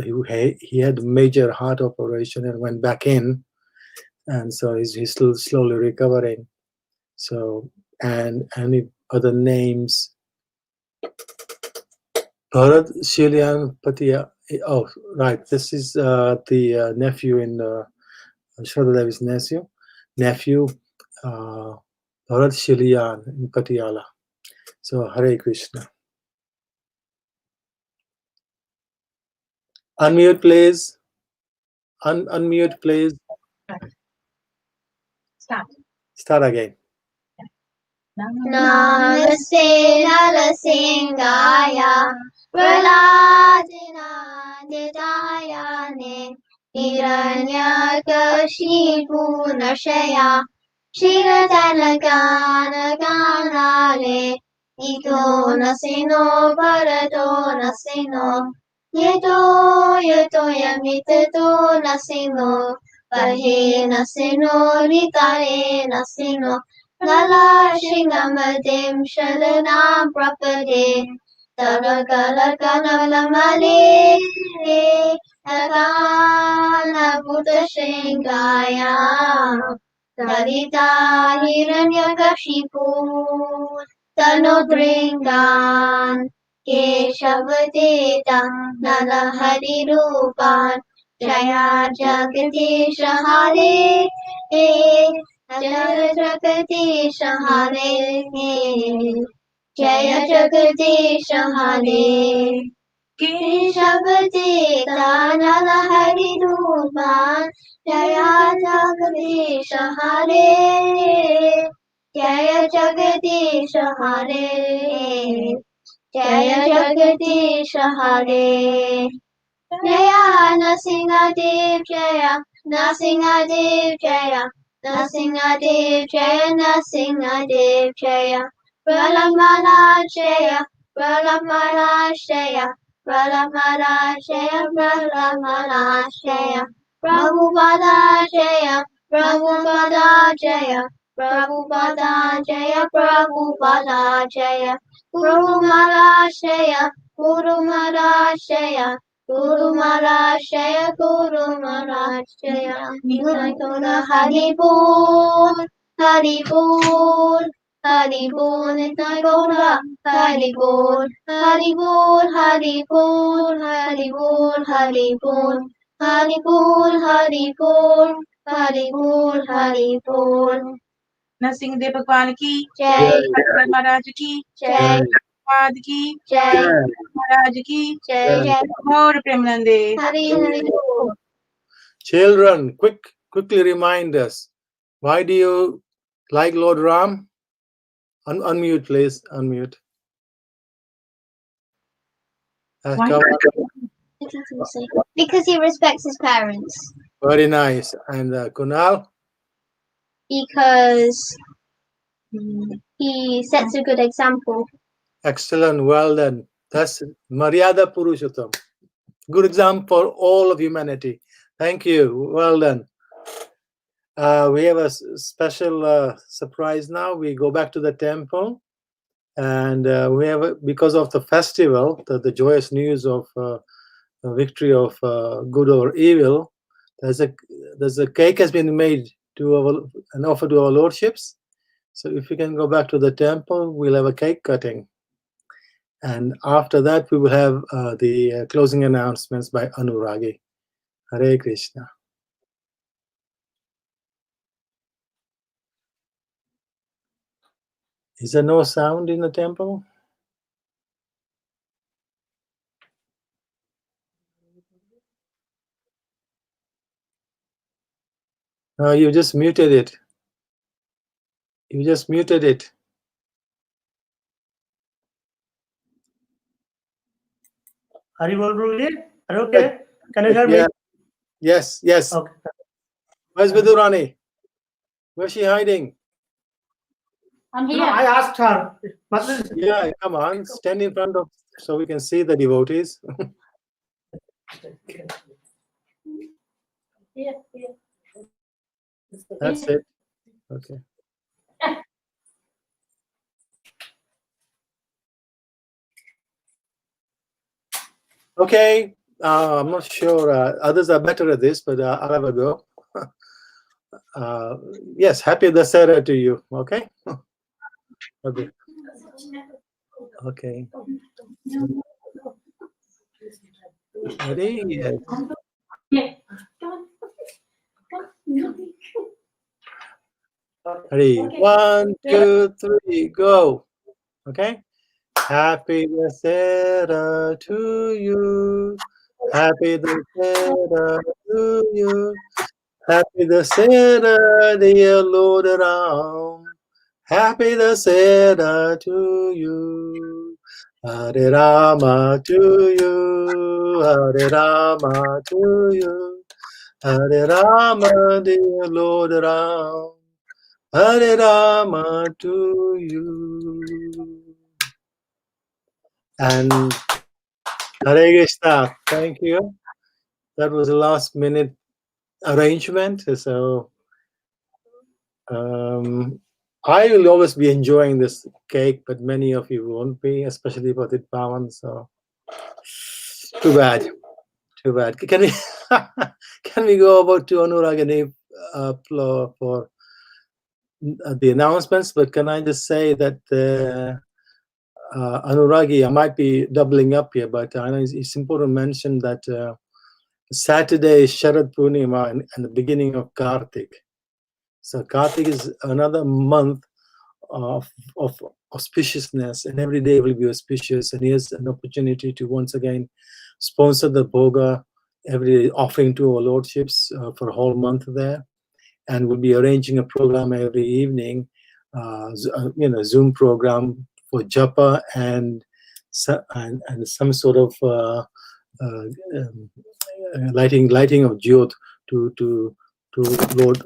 He had major heart operation and went back in, and so he's still slowly recovering. So, and any other names? Bharat Shilyan Patiya. Oh, right. This is the nephew in Shraddha Devi's nephew, Bharat Shilyan in Patiala. So, Hare Krishna. Unmute, please. Unmute, please. Start again.
Namaste Nalasingaya Praladinaditayane Hiranyakashipu Nashaya Shiratanaganagana Ito nasino barato nasino. Yeto yamiteto nasino. Bahe nasino ritare nasino. Lala shingamadim shalanam prapade. Taragala kanalamale. Takana buddha shingaya. Dalita hiranyakashipu. Tanodringan Keshavadeta Nalahari Rupan Jaya Jagadish Hare Jaya Jagadish Hare Jaya Jagadish Hare Keshavadeta Nalahari Rupan Jaya Jagadish Hare Jaya Jagadish Hare Jaya Jagadish Hare Jaya Nasingadev Jaya Nasingadev Jaya Nasingadev Jaya Nasingadev Jaya Pralamana Jaya Pralamana Jaya Pralamana Jaya Pralamana Jaya Prabhupada Jaya Prabhupada Jaya Prabhupada Jaya Prabhupada Jaya Guru Marashaya Guru Marashaya Guru Marashaya Guru Marashaya Nitya Haribol Haribol Haribol Nitya Gaura Haribol Haribol Haribol Haribol Haribol Haribol Haribol Haribol Haribol
Narasimhadeva भगवान की
जय
महाराज की
Jai.
पाद की
जय
महाराज की
जय जय
और प्रेमानंदे
हरि हरि बोल।
Children, quickly remind us, why do you like Lord Ram? Unmute, please. Unmute.
Why?
Because he respects his parents.
Very nice. And Kunal?
Because he sets a good example.
Excellent. Well done. That's Maryada Purushottam. Good example for all of humanity. Thank you. Well done. We have a special surprise now. We go back to the temple, and we have, because of the festival, the joyous news of the victory of good over evil. There's a cake has been made to an offer to our lordships. So if you can go back to the temple, we'll have a cake cutting. And after that, we will have the closing announcements by Anuragi. Hare Krishna. Is there no sound in the temple? No, you just muted it. You just muted it.
Haribol Prabhuji, are you okay? Can you hear me?
Yes.
Okay.
Where's Vidurani? Where's she hiding?
I'm here. No, I asked her.
Yeah, come on, stand in front of so we can see the devotees. That's it. Okay. Okay. I'm not sure. Others are better at this, but I'll have a go. Yes, happy Dusshera to you. Okay. Okay. Okay. Ready? Yes. Ready? 1, 2, 3, go. Okay. Happy Dusshera to you. Happy Dusshera to you. Happy Dusshera, dear Lord Ram. Happy Dusshera to you. Hare Rama to you. Hare Rama to you. Hare Rama, dear Lord Ram. Hare Rama to you. And Hare Krishna, thank you. That was a last minute arrangement. So I will always be enjoying this cake, but many of you won't be, especially for the Pavan. So too bad. Too bad. Can we can we go over to Anuragani for the announcements? But can I just say that Anuragi, I might be doubling up here, but I know it's important to mention that Saturday is Sharad Purnima and the beginning of Kartik. So Kartik is another month of auspiciousness, and every day will be auspicious. And here's an opportunity to once again sponsor the Bhoga, every offering to our lordships for a whole month there. And we'll be arranging a program every evening, Zoom program for japa and some sort of lighting of jyot to Lord,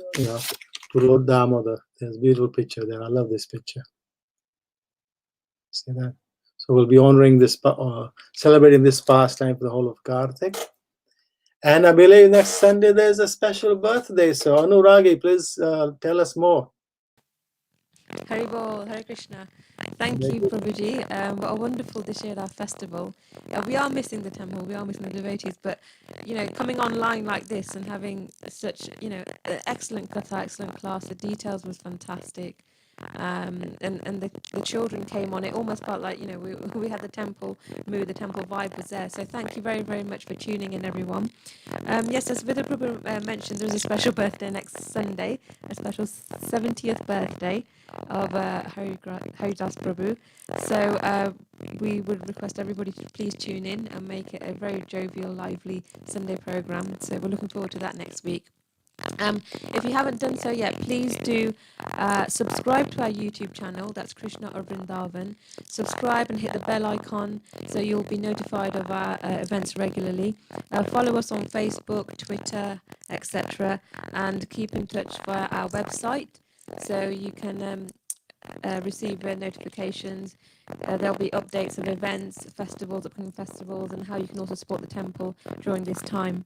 to Lord Damodar. There's a beautiful picture there. I love this picture. See that? So we'll be honoring this, celebrating this pastime for the whole of Kartik. And I believe next Sunday there's a special birthday. So Anuragi, please tell us more.
Haribol, Hare Krishna. Thank you, Prabhuji. What a wonderful Dusshera Festival. We are missing the temple, we are missing the devotees, but coming online like this and having such excellent katha, excellent class. The details was fantastic. And the children came on. It almost felt like we had the temple mood, the temple vibe was there. So thank you very, very much for tuning in, everyone. Yes, as Vidya Prabhu mentioned, there's a special birthday next Sunday, a special 70th birthday of Haridas Prabhu. So we would request everybody to please tune in and make it a very jovial, lively Sunday program. So we're looking forward to that next week. If you haven't done so yet, please do subscribe to our YouTube channel. That's Krishna or Vrindavan. Subscribe and hit the bell icon so you'll be notified of our events regularly. Follow us on Facebook, Twitter, etc. And keep in touch via our website so you can receive notifications. There'll be updates of events, festivals, upcoming festivals, and how you can also support the temple during this time.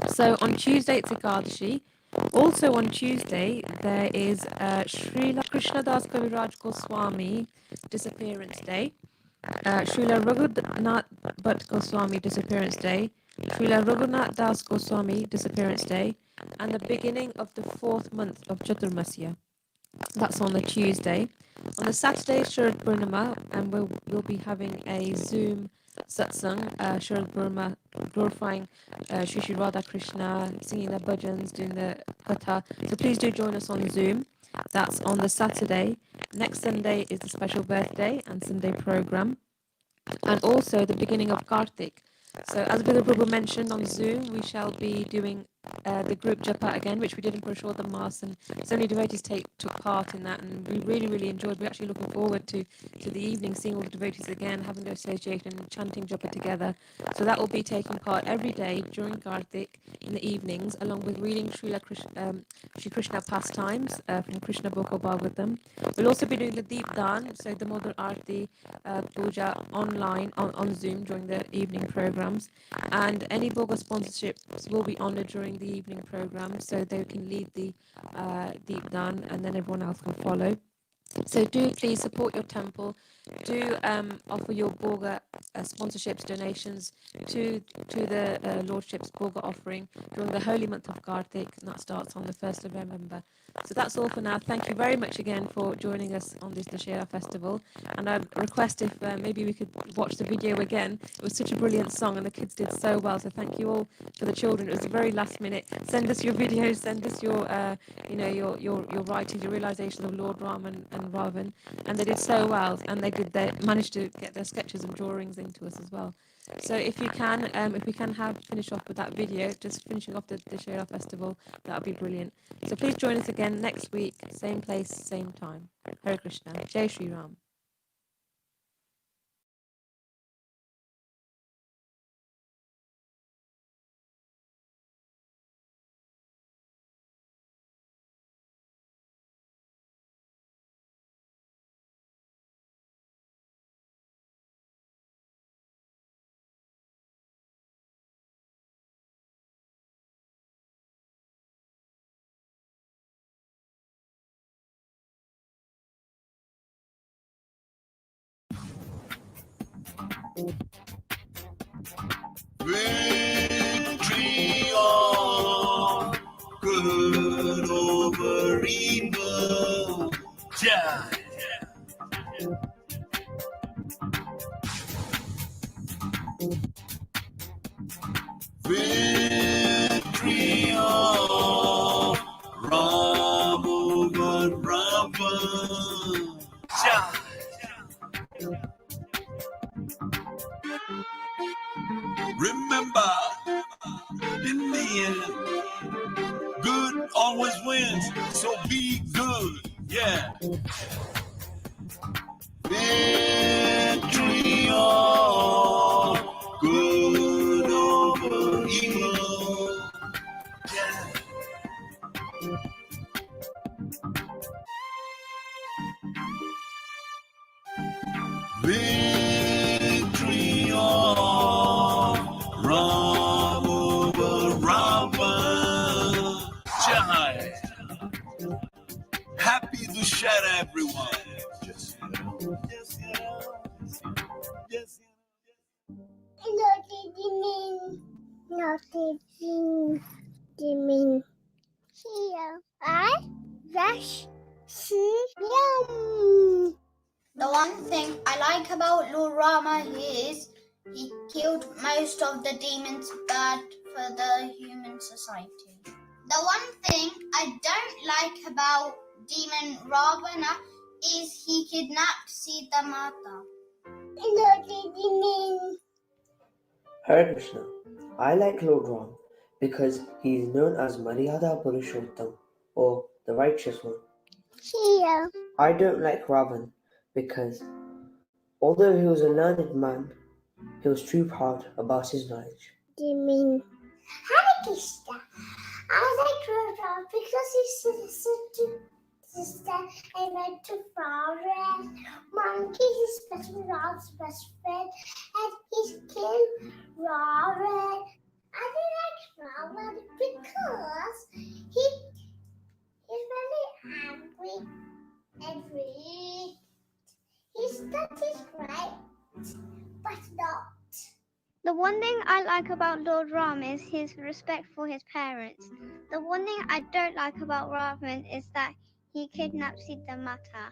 So on Tuesday it's Ekadashi. Also on Tuesday there is Srila Krishnadas Kaviraj Goswami Disappearance Day, Srila Raghunath Bhatt Goswami Disappearance Day, Srila Raghunath Das Goswami Disappearance Day, and the beginning of the 4th month of Chaturmasya. That's on the Tuesday. On the Saturday, Sharad Purnima, and we'll be having a Zoom satsang, Sharad Purnima, glorifying Shri Shri Radha Krishna, singing the bhajans, doing the katha. So please do join us on Zoom. That's on the Saturday. Next Sunday is the special birthday and Sunday program, and also the beginning of Kartik. So as Vidya Prabhu mentioned on Zoom, we shall be doing the group japa again, which we did in Purushottam Mass, and so many devotees took part in that, and we really, really enjoyed. We're actually looking forward to the evening, seeing all the devotees again, having the association and chanting japa together. So that will be taking part every day during Kartik in the evenings, along with reading Sri Krishna pastimes from Krishna Bhakti Bhagavatam. We'll also be doing the Deep Dan, so the Modern Aarti Puja online on Zoom during the evening programs, and any Bhoga sponsorships will be honoured during the evening program, so they can lead the Deep Dan and then everyone else can follow. So do please support your temple. Do offer your Bhoga sponsorships, donations to the Lordship's Bhoga offering during the holy month of Kartik, and that starts on the 1st of November. So that's all for now. Thank you very much again for joining us on this Dusshera Festival. And I request if maybe we could watch the video again. It was such a brilliant song and the kids did so well. So thank you all for the children. It was very last minute. Send us your videos, send us your your writings, your realization of Lord Ram and Ravan. And they did so well, and they managed to get their sketches and drawings into us as well. So if you can, if we can finish off with that video, just finishing off the Dusshera Festival, that would be brilliant. So please join us again next week, same place, same time. Hare Krishna. Jai Shri Ram.
Victory of good over evil. Yeah. Victory of Ram over Ravan. Yeah. Remember, in the end, good always wins, so be good, yeah. Victory of good over evil, yeah. Victory of Ram over Ravan. Jai. Happy Dusshera, everyone.
Here I rush The one thing I like about Lord Rama is he killed most of the demons bad for the human society. The one thing I don't like about demon Ravana is he kidnapped Sita Mata.
Hare Krishna. I like Lord Ram because he is known as Maryada Purushottam, or the righteous one.
Here.
I don't like Ravan because, although he was a learned man, he was too proud about his knowledge.
Demon. Hare Krishna. I like Lord Ram because he's sister and went to forest. Monkey is special Ram's best friend and he's killed Ravan. I don't like Ravan because he's very angry and weak. He's not his right, but not. The one thing I like about Lord Ram is his respect for his parents. The one thing I don't like about Ravan is that he kidnapped Sita Mata.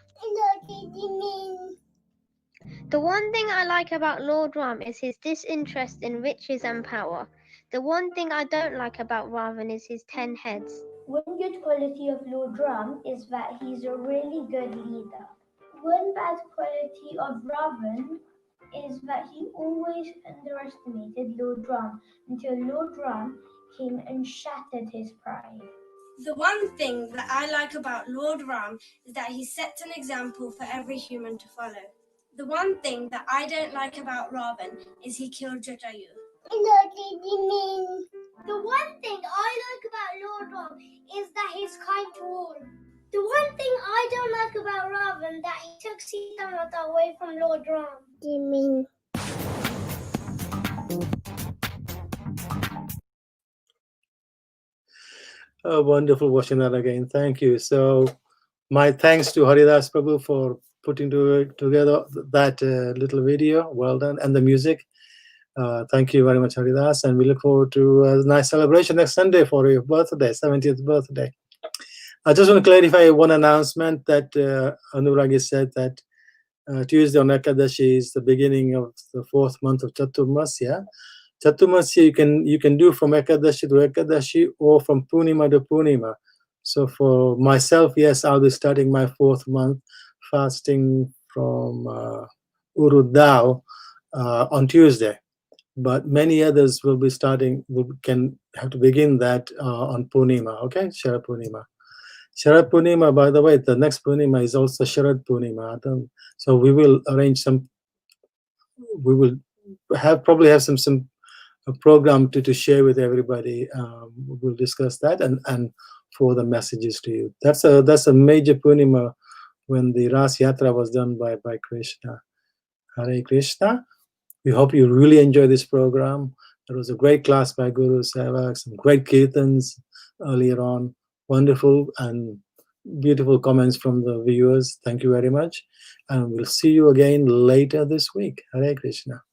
The one thing I like about Lord Ram is his disinterest in riches and power. The one thing I don't like about Ravan is his 10 heads.
One good quality of Lord Ram is that he's a really good leader. One bad quality of Ravan is that he always underestimated Lord Ram until Lord Ram came and shattered his pride.
The one thing that I like about Lord Ram is that he sets an example for every human to follow. The one thing that I don't like about Ravan is he killed Jatayu.
The one thing I like about Lord Ram is that he's kind to all. The one thing I don't like about Ravan that he took Sita Mata away from Lord Ram.
Wonderful watching that again. Thank you. So my thanks to Haridas Prabhu for putting together that little video. Well done. And the music. Thank you very much, Haridas. And we look forward to a nice celebration next Sunday for your birthday, 70th birthday. I just want to clarify one announcement that Anuragi said that Tuesday on Ekadashi is the beginning of the 4th month of Chaturmasya. Chaturmasya you can do from Ekadashi to Ekadashi or from Purnima to Purnima. So for myself, yes, I'll be starting my 4th month fasting from Urudao on Tuesday. But many others will be can have to begin that on Purnima, okay? Sharad Purnima. Sharad Purnima, by the way, the next Purnima is also Sharad Purnima. So we will arrange we will probably have some program to share with everybody. We'll discuss that and for the messages to you. That's a major Purnima when the Ras Yatra was done by Krishna. Hare Krishna. We hope you really enjoy this program. It was a great class by Gurusevak, some great kirtans earlier on. Wonderful and beautiful comments from the viewers. Thank you very much. And we'll see you again later this week. Hare Krishna.